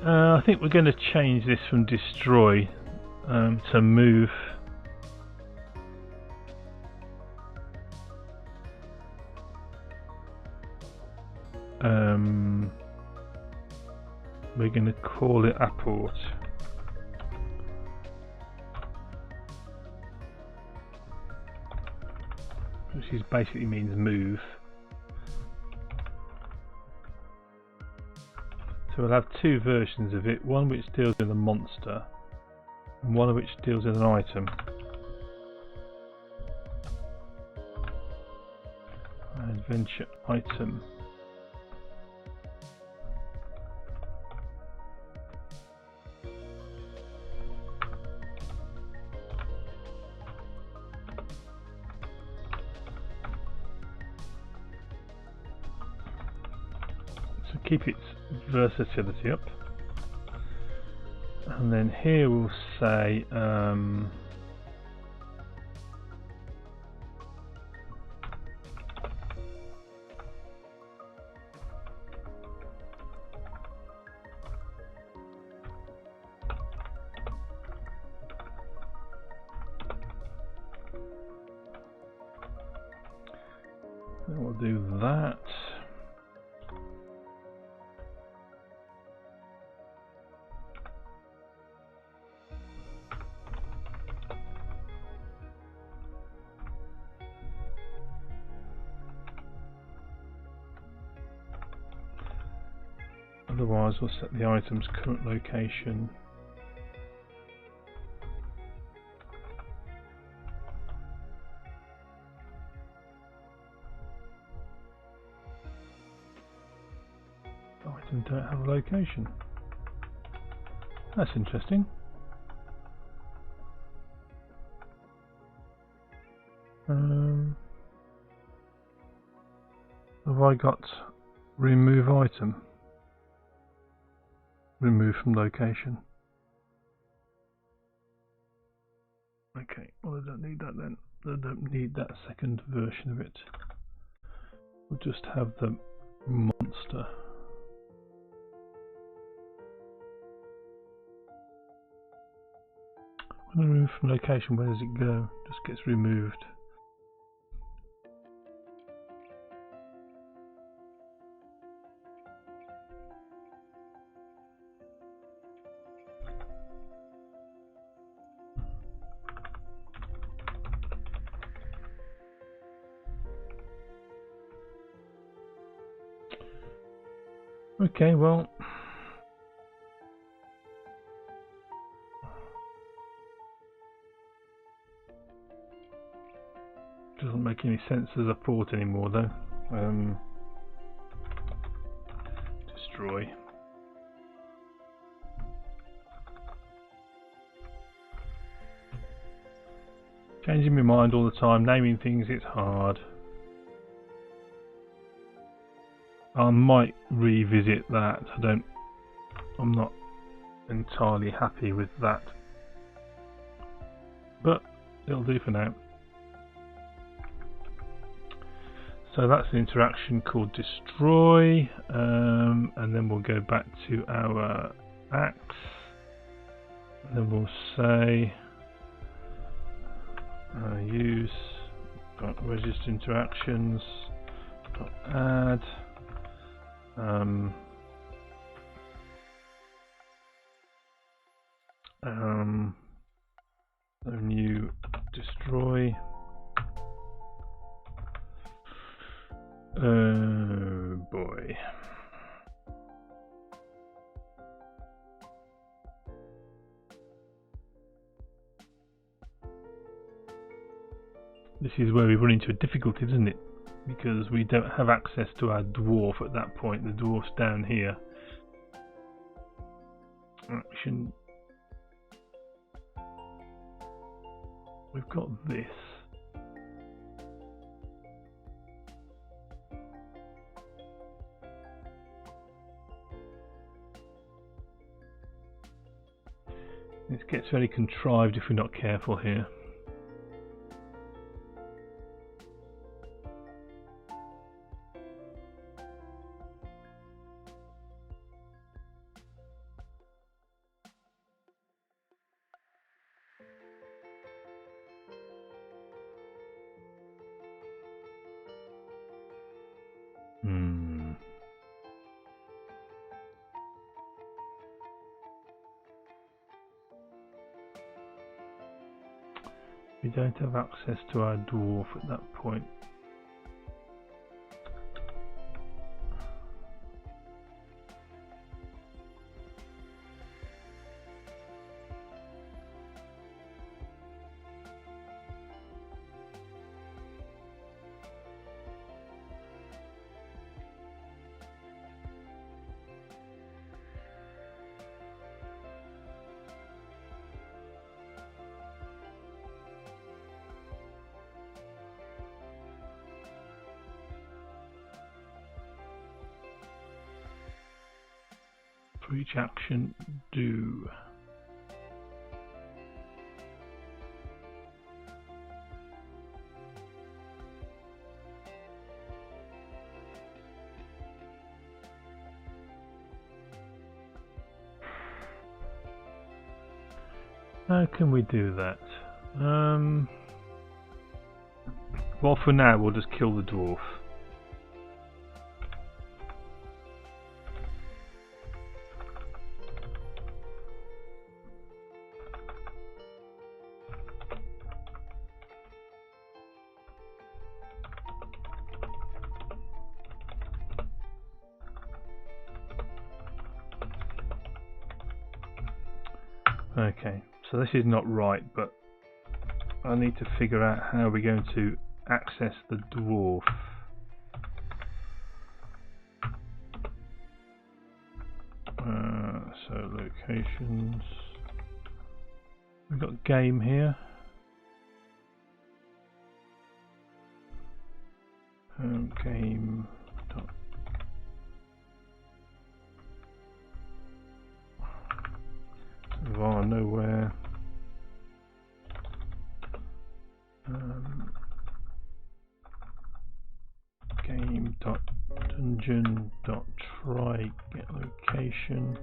I think we're going to change this from destroy to move. We're going to call it apport. Which basically means move. So we'll have two versions of it, one which deals with a monster and one which deals with an item. Adventure item. So keep its versatility up. And then here we'll say we'll do that. Otherwise we'll set the item's current location. Item don't have a location. That's interesting. Have I got remove item? Remove from location. Okay, well I don't need that then. I don't need that second version of it. We'll just have the monster. When I remove from location, where does it go? It just gets removed. Okay, well, doesn't make any sense as a port anymore though. Destroy. Changing my mind all the time, naming things, it's hard. I might revisit that. I'm not entirely happy with that, but it'll do for now. So that's an interaction called destroy, and then we'll go back to our axe, and then we'll say use register interactions add a new destroy. Oh boy. this is where we run into a difficulty, isn't it? Because we don't have access to our dwarf at that point. The dwarf's down here. Action. We've got this. This gets very contrived if we're not careful here. We don't have access to our dwarf at that point. For each action, do. How can we do that? Well, for now, we'll just kill the dwarf. Okay, so this is not right, but I need to figure out how we're going to access the dwarf. So locations. We've got game here. Game. Var nowhere. Game.dungeon.try get location.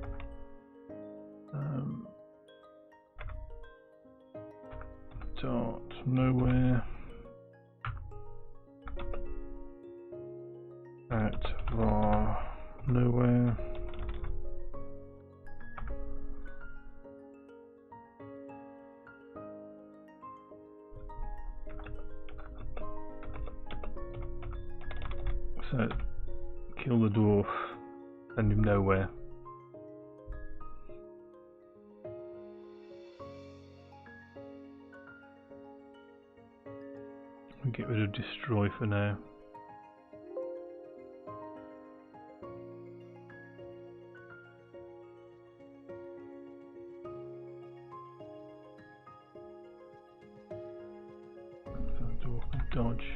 Dot nowhere. At var nowhere. So kill the dwarf, send him nowhere. And get rid of destroy for now. So dwarf can dodge.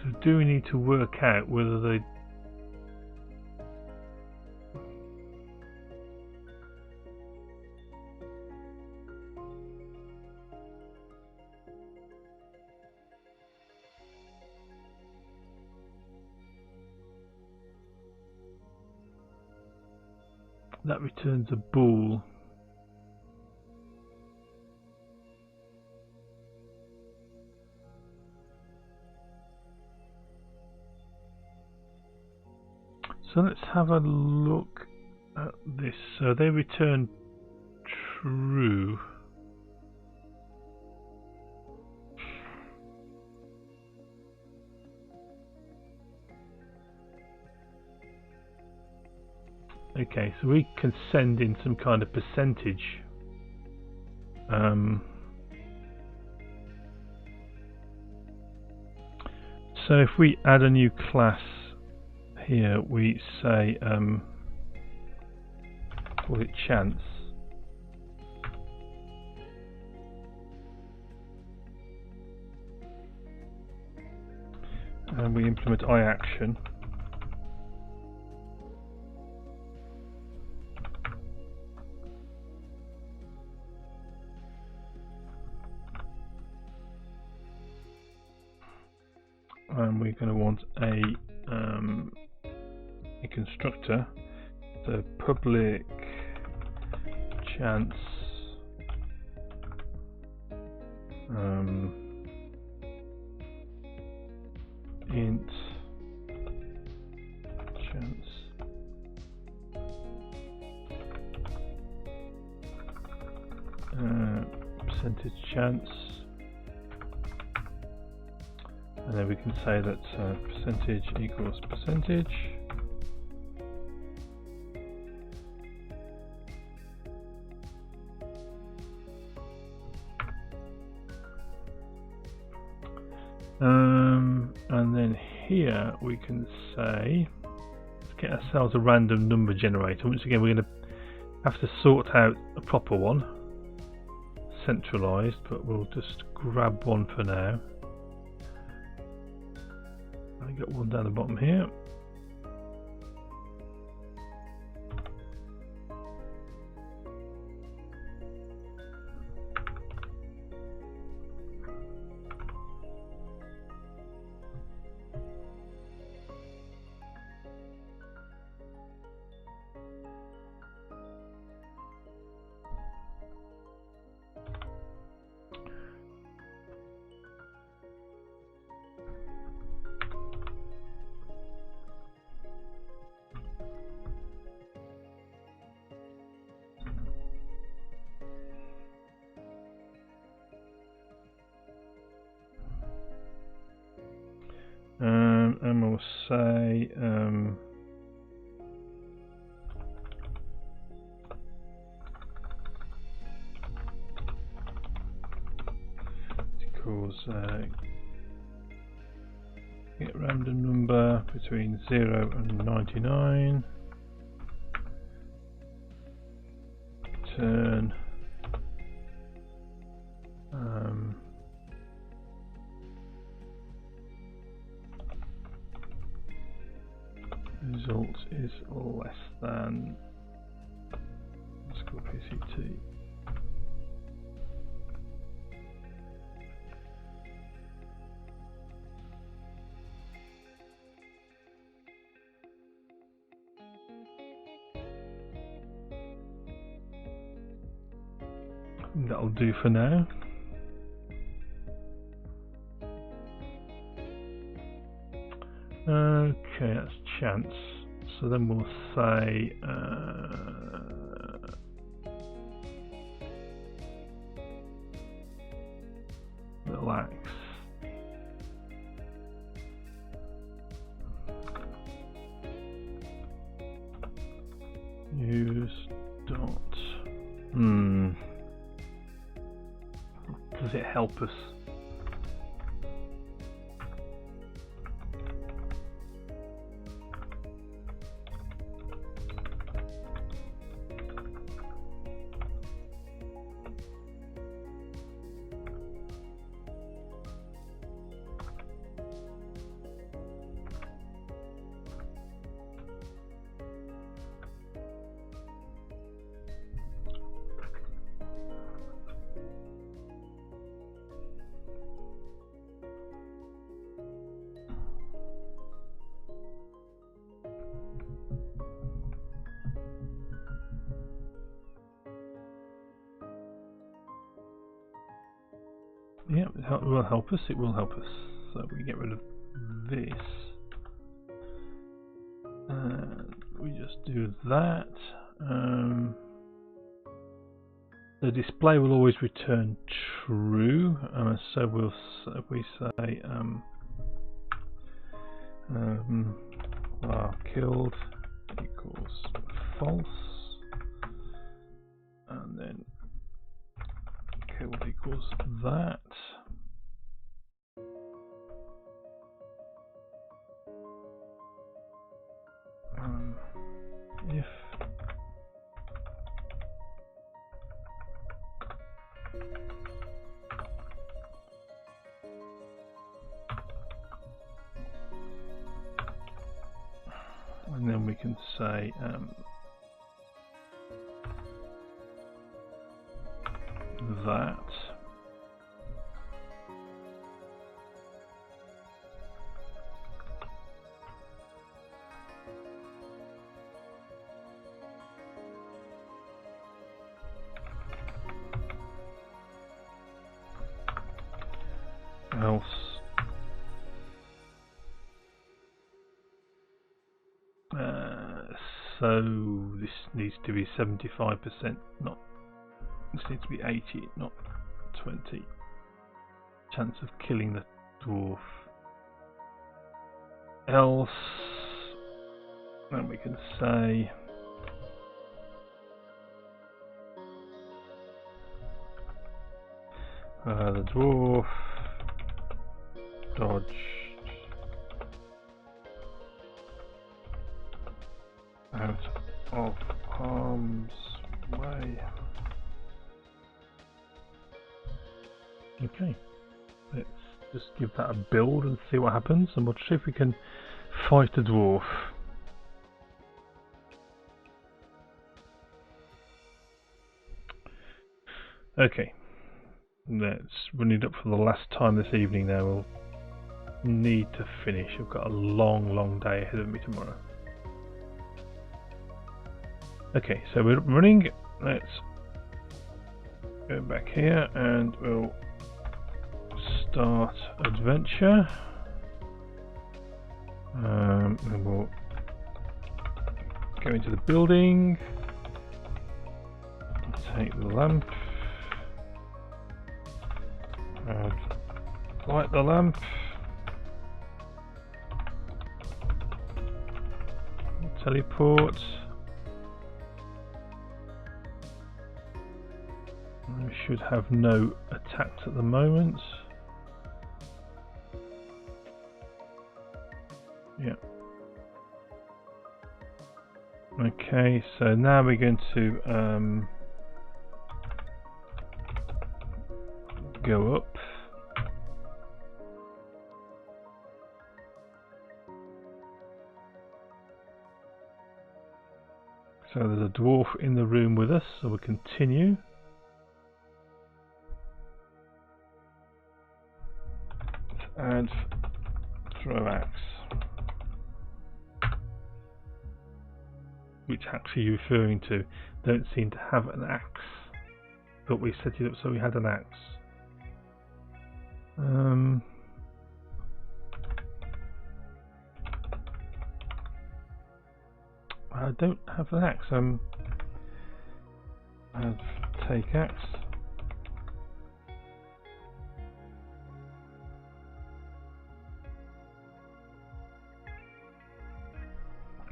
So do we need to work out whether they... That returns a bull. So let's have a look at this. So they return true. Okay, so we can send in some kind of percentage. So if we add a new class here, we say call it chance. And we implement iAction. And we're going to want a constructor, so public chance int chance percentage chance, and then we can say that percentage equals percentage. And then here we can say, let's get ourselves a random number generator. Once again, we're going to have to sort out a proper one, centralized, but we'll just grab one for now. I got one down the bottom here. And we'll say equals get random number between 0 and 99, return result is less than Skool PCT. That'll do for now. Okay, that's chance. So then we'll say relax. Use dot. Does it help us? Yeah, it will help us. It will help us. So we get rid of this, and we just do that. The display will always return true. So we say killed equals false, and then killed equals that. if and then we can say that else so this needs to be 75%, not this needs to be 80, not 20. Chance of killing the dwarf. Else, then we can say the dwarf dodged out of harm's way. Okay, let's just give that a build and see what happens, and we'll see if we can fight a dwarf. Okay, let's run it up for the last time this evening now. We'll need to finish. I've got a long day ahead of me tomorrow. Okay, so we're running. Let's go back here and we'll start adventure. And we'll go into the building. Take the lamp. And light the lamp. Teleport. We should have no attacks at the moment. Yeah. Okay, so now we're going to go up. So there's a dwarf in the room with us, so we'll continue. And throw axe. Which axe are you referring to? Don't seem to have an axe. Thought we set it up so we had an axe. I don't have an axe. I'll take axe.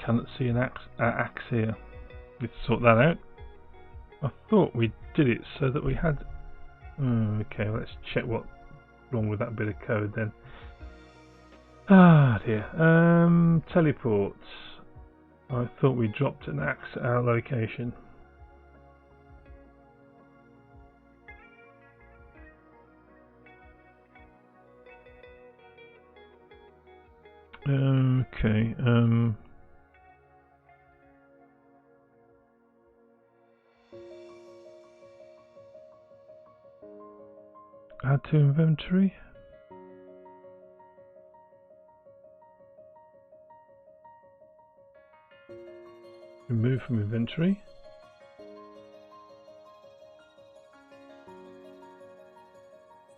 Cannot see an axe here. Let's sort that out. I thought we did it so that we had. Okay, let's check what's wrong with that bit of code then. Ah dear. Teleports. I thought we dropped an axe at our location. Okay. Add to inventory. Remove from inventory.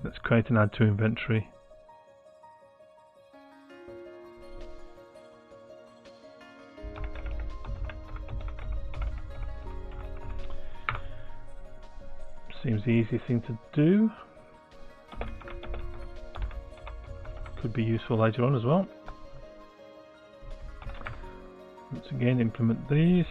Let's create and add to inventory. Seems the easiest thing to do. Could be useful later on as well. Once again, implement these.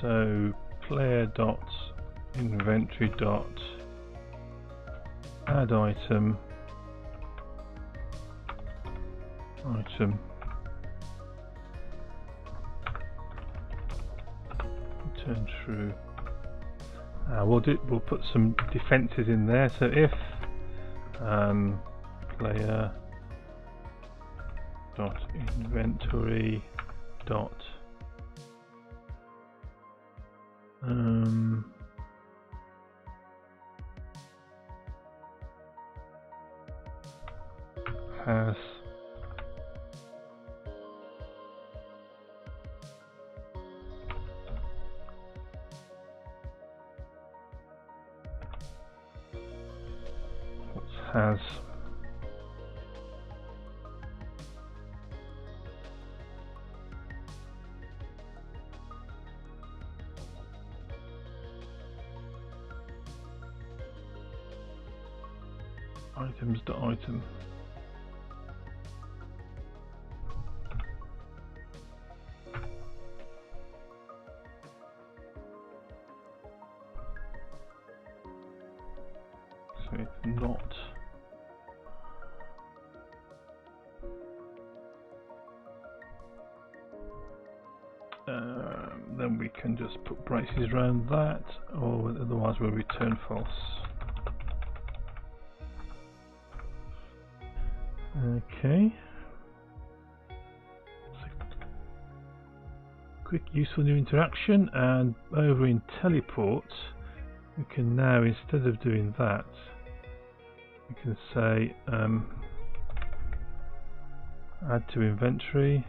So player dot inventory dot add item return true. We'll put some defenses in there. So if player dot inventory dot has items dot item. So it's not then we can just put braces around that, or otherwise we'll return false. Okay. So, quick useful new interaction, and over in teleport we can now, instead of doing that, we can say add to inventory.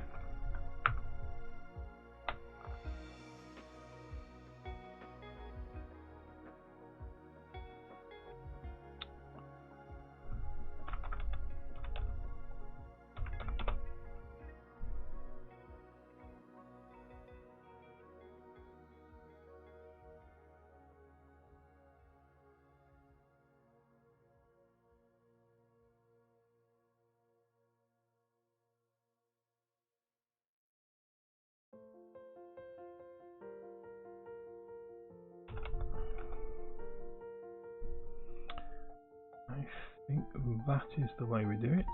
I think that is the way we do it.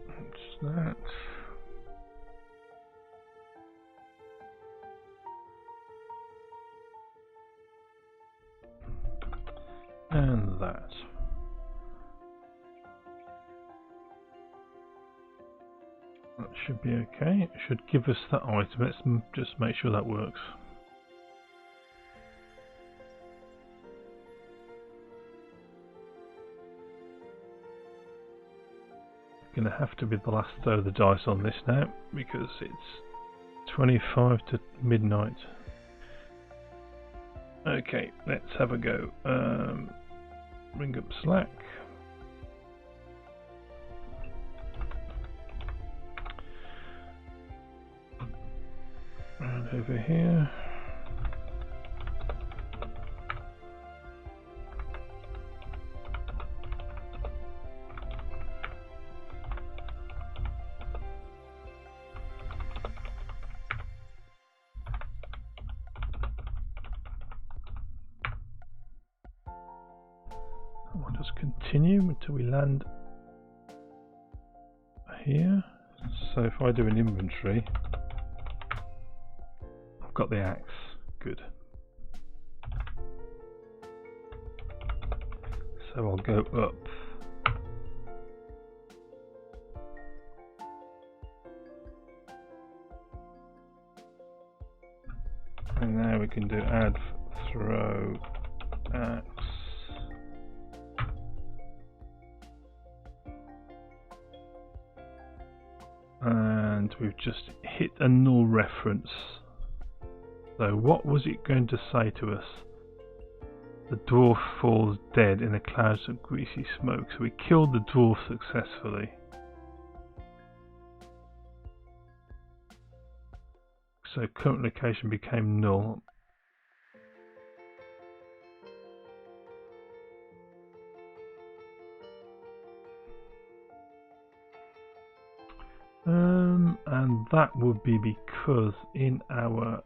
That's that. And that. That should be okay. It should give us that item. Let's just make sure that works. Going to have to be the last throw of the dice on this now, because it's 25 to midnight. Okay, let's have a go. Bring up Slack. And over here. We'll just continue until we land here. So if I do an inventory, I've got the axe. Good. So I'll go up. And now we can do add throw axe. And we've just hit a null reference. So what was it going to say to us? The dwarf falls dead in a cloud of greasy smoke. So we killed the dwarf successfully. so current location became null. And that would be because in our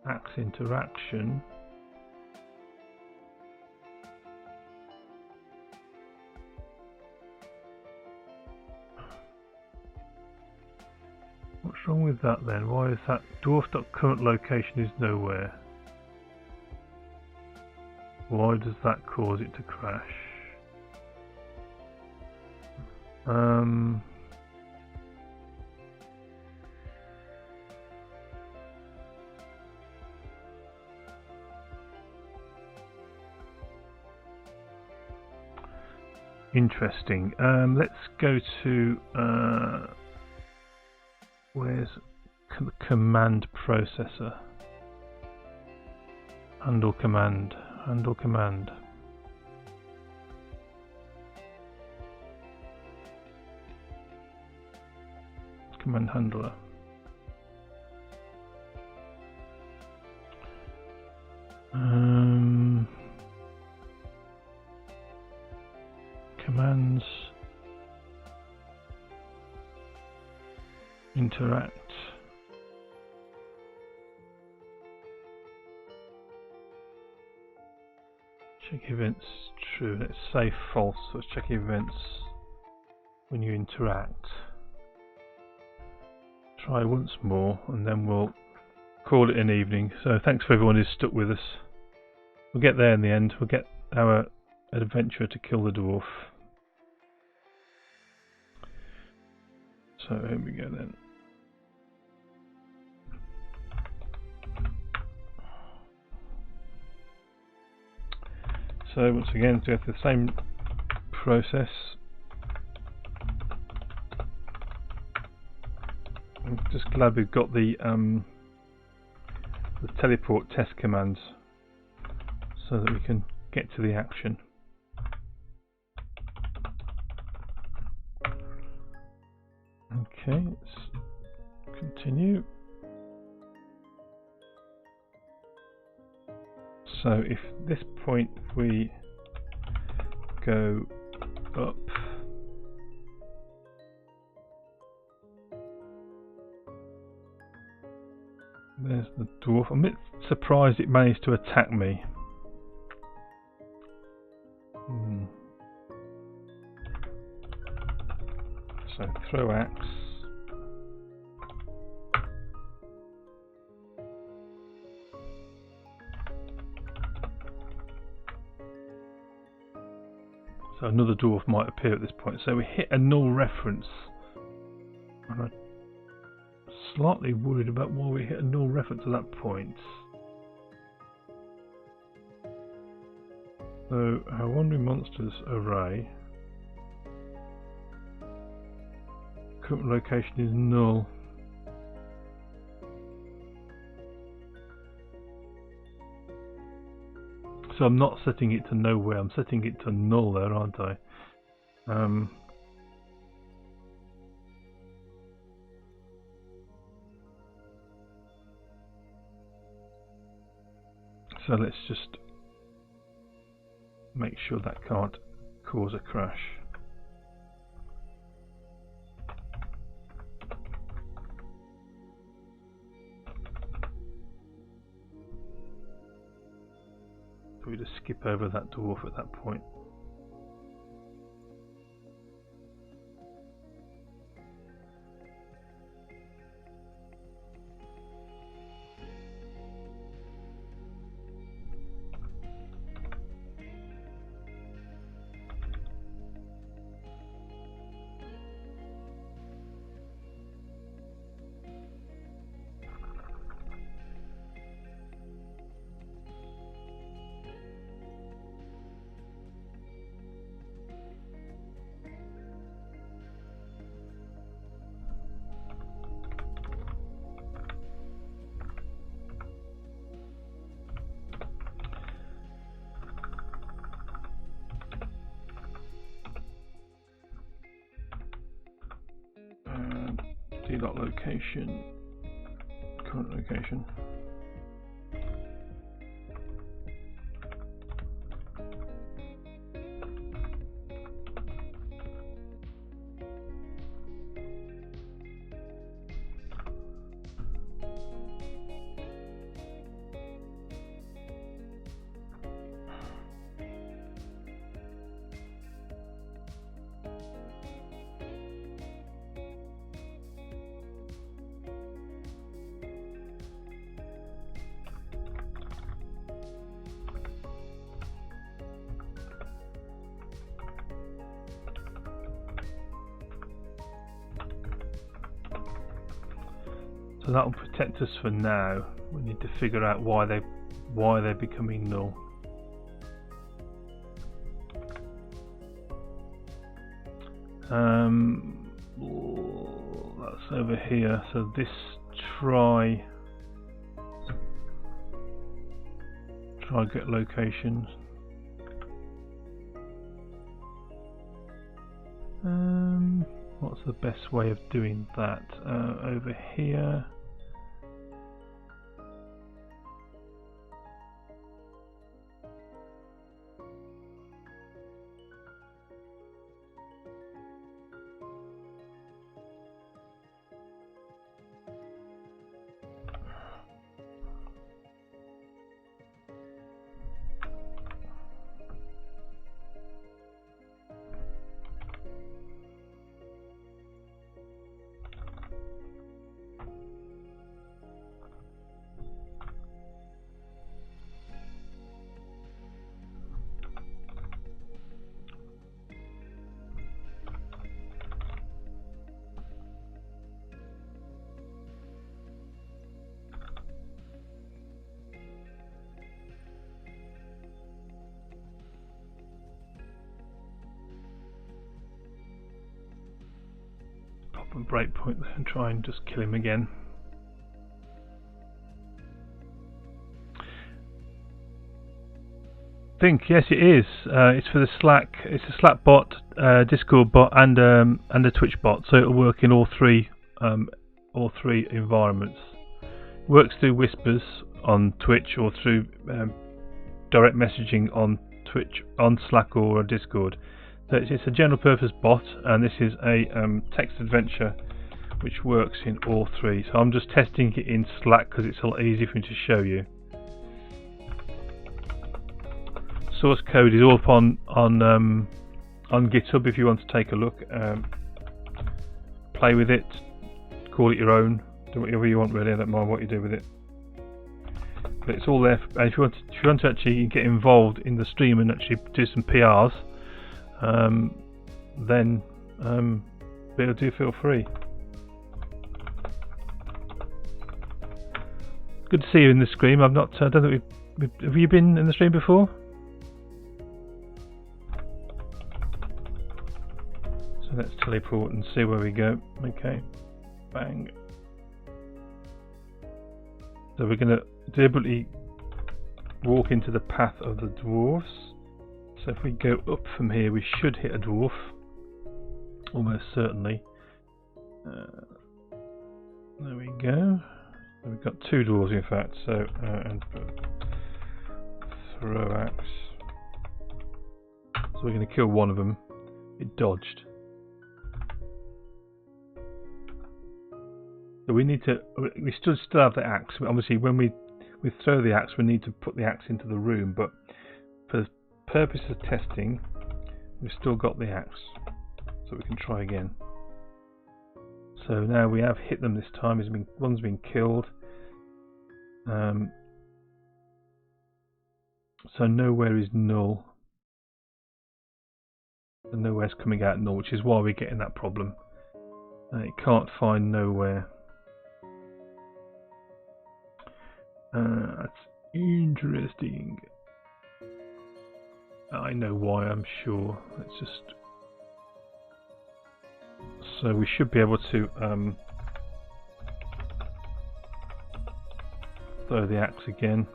axe interaction what's wrong with that then? Why is that dwarf.current location is nowhere? Why does that cause it to crash? Interesting. Let's go to where's command processor? Handle command. Handle command. Command handler. Commands interact. Check events true. Let's say false. So check events when you interact. Try once more and then we'll call it an evening. So thanks for everyone who's stuck with us. We'll get there in the end. We'll get our adventurer to kill the dwarf. So here we go then. So once again, we have the same process. I'm just glad we've got the teleport test commands so that we can get to the action. Okay, let's continue. So if this point we go up, there's the dwarf. I'm a bit surprised it managed to attack me. So throw axe. So another dwarf might appear at this point. So we hit a null reference. And I'm slightly worried about why we hit a null reference at that point. So our wandering monsters array. Current location is null. So I'm not setting it to nowhere, I'm setting it to null there, aren't I? So let's just make sure that can't cause a crash. We just skip over that dwarf at that point. Dot location current location. So that will protect us for now. We need to figure out why they're becoming null. That's over here. So this try get locations. What's the best way of doing that? Over here. Pop a breakpoint there and try and just kill him again. Yes, it is. It's for the Slack. It's a Slack bot, Discord bot, and a Twitch bot. So it'll work in all three environments. It works through whispers on Twitch or through direct messaging on Twitch, on Slack or Discord. So it's a general purpose bot, and this is a text adventure which works in all three. So I'm just testing it in Slack because it's a lot easier for me to show you. Source code is all up on GitHub if you want to take a look. Play with it, call it your own, do whatever you want really. I don't mind what you do with it, but it's all there. And if you want to actually get involved in the stream and actually do some PRs, then feel free. Good to see you in the stream. I don't think have you been in the stream before? So let's teleport and see where we go. Okay, bang. So we're going to deliberately walk into the path of the dwarves. So if we go up from here, we should hit a dwarf, almost certainly. There we go. So we've got two dwarves in fact. So and throw axe. So we're going to kill one of them. It dodged. So we need to. We still have the axe. Obviously, when we throw the axe, we need to put the axe into the room. But for the purpose of testing, we've still got the axe, so we can try again. So now we have hit them this time. One's been killed. So nowhere is null. And nowhere's coming out null, which is why we're getting that problem. It can't find nowhere. That's interesting. I know why, I'm sure. Let's just. So we should be able to throw the axe again.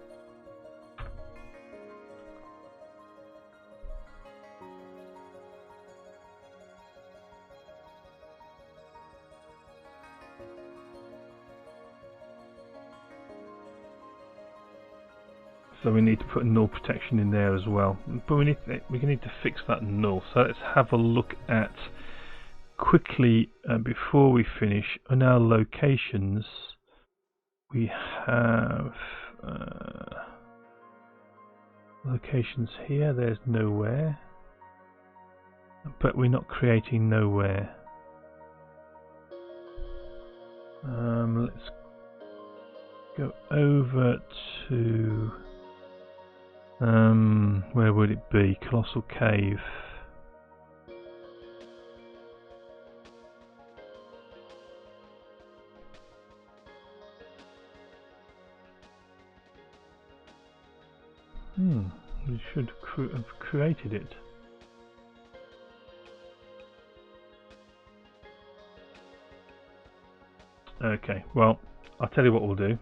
So we need to put null protection in there as well. But we need to fix that null. So let's have a look at quickly before we finish on our locations. We have locations here. There's nowhere, but we're not creating nowhere. Let's go over to where would it be? Colossal Cave. We should have created it. Okay, well, I'll tell you what we'll do.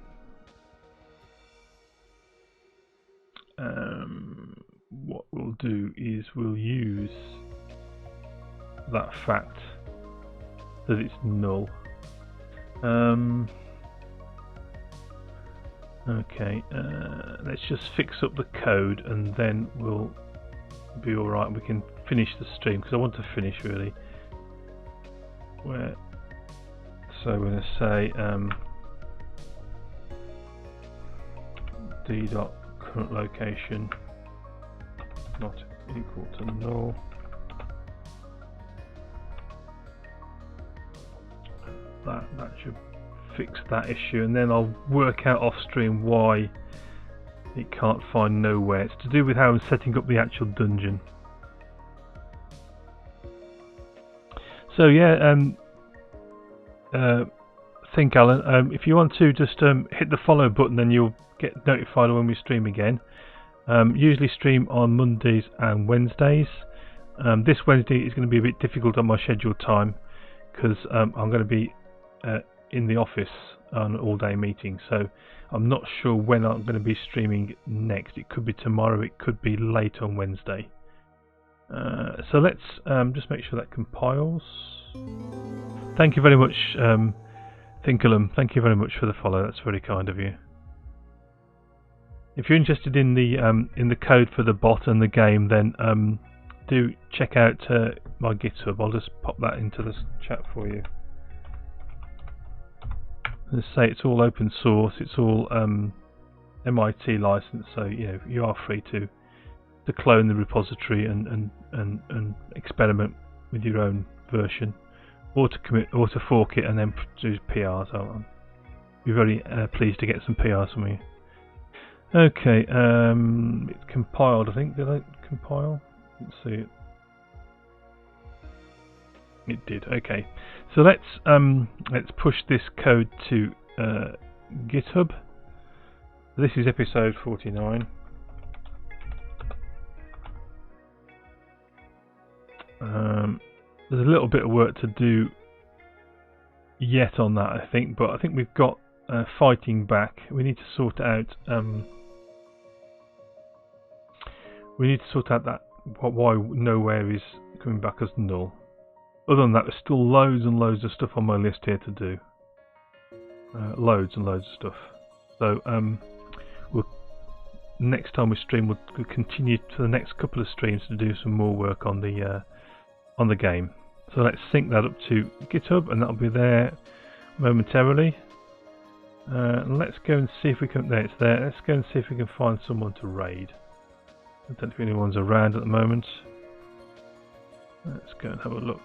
What we'll do is we'll use that fact that it's null. Okay, let's just fix up the code and then we'll be alright. We can finish the stream because I want to finish really. So we're going to say d dot current location not equal to null. That should fix that issue, and then I'll work out off stream why it can't find nowhere. It's to do with how I'm setting up the actual dungeon. So yeah, think Alan, if you want to just hit the follow button, then you'll get notified when we stream again. Usually stream on Mondays and Wednesdays. This Wednesday is going to be a bit difficult on my scheduled time because I'm going to be in the office on an all-day meeting, so I'm not sure when I'm going to be streaming next. It could be tomorrow, it could be late on Wednesday. So let's just make sure that compiles. Thank you very much, Thinkalum. Thank you very much for the follow. That's very kind of you. If you're interested in the code for the bot and the game, then do check out my GitHub. I'll just pop that into the chat for you. Let's say it's all open source. It's all MIT licensed, so you are free to clone the repository and experiment with your own version, or to commit, or to fork it and then do PRs. I'll be very pleased to get some PRs from you. Okay, it's compiled. I think, did I compile? Let's see it. It did. Okay, so let's push this code to GitHub. This is episode 49. There's a little bit of work to do yet on that, I think, but I think we've got fighting back. We need to sort out. We need to sort out that why nowhere is coming back as null. Other than that, there's still loads and loads of stuff on my list here to do. Loads and loads of stuff. So next time we stream, we'll continue to the next couple of streams to do some more work on the game. So let's sync that up to GitHub, and that'll be there momentarily. Let's go and see if we can. There, it's there. Let's go and see if we can find someone to raid. I don't know if anyone's around at the moment. Let's go and have a look.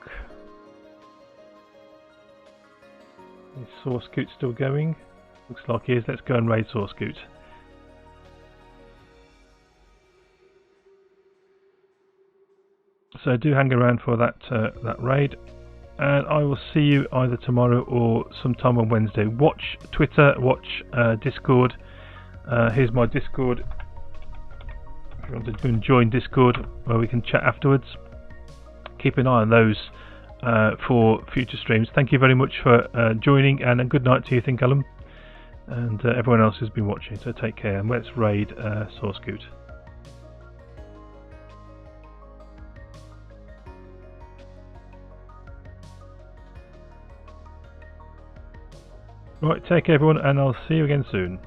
Is Sourcecoot still going? Looks like he is. Let's go and raid Sourcecoot. So do hang around for that raid, and I will see you either tomorrow or sometime on Wednesday. Watch Twitter, watch Discord. Here's my Discord. If you want to join Discord, where we can chat afterwards. Keep an eye on those for future streams. Thank you very much for joining, and a good night to you, Thinkalum, and everyone else who's been watching. So take care, and let's raid Sourcecoot. Right, take care everyone, and I'll see you again soon.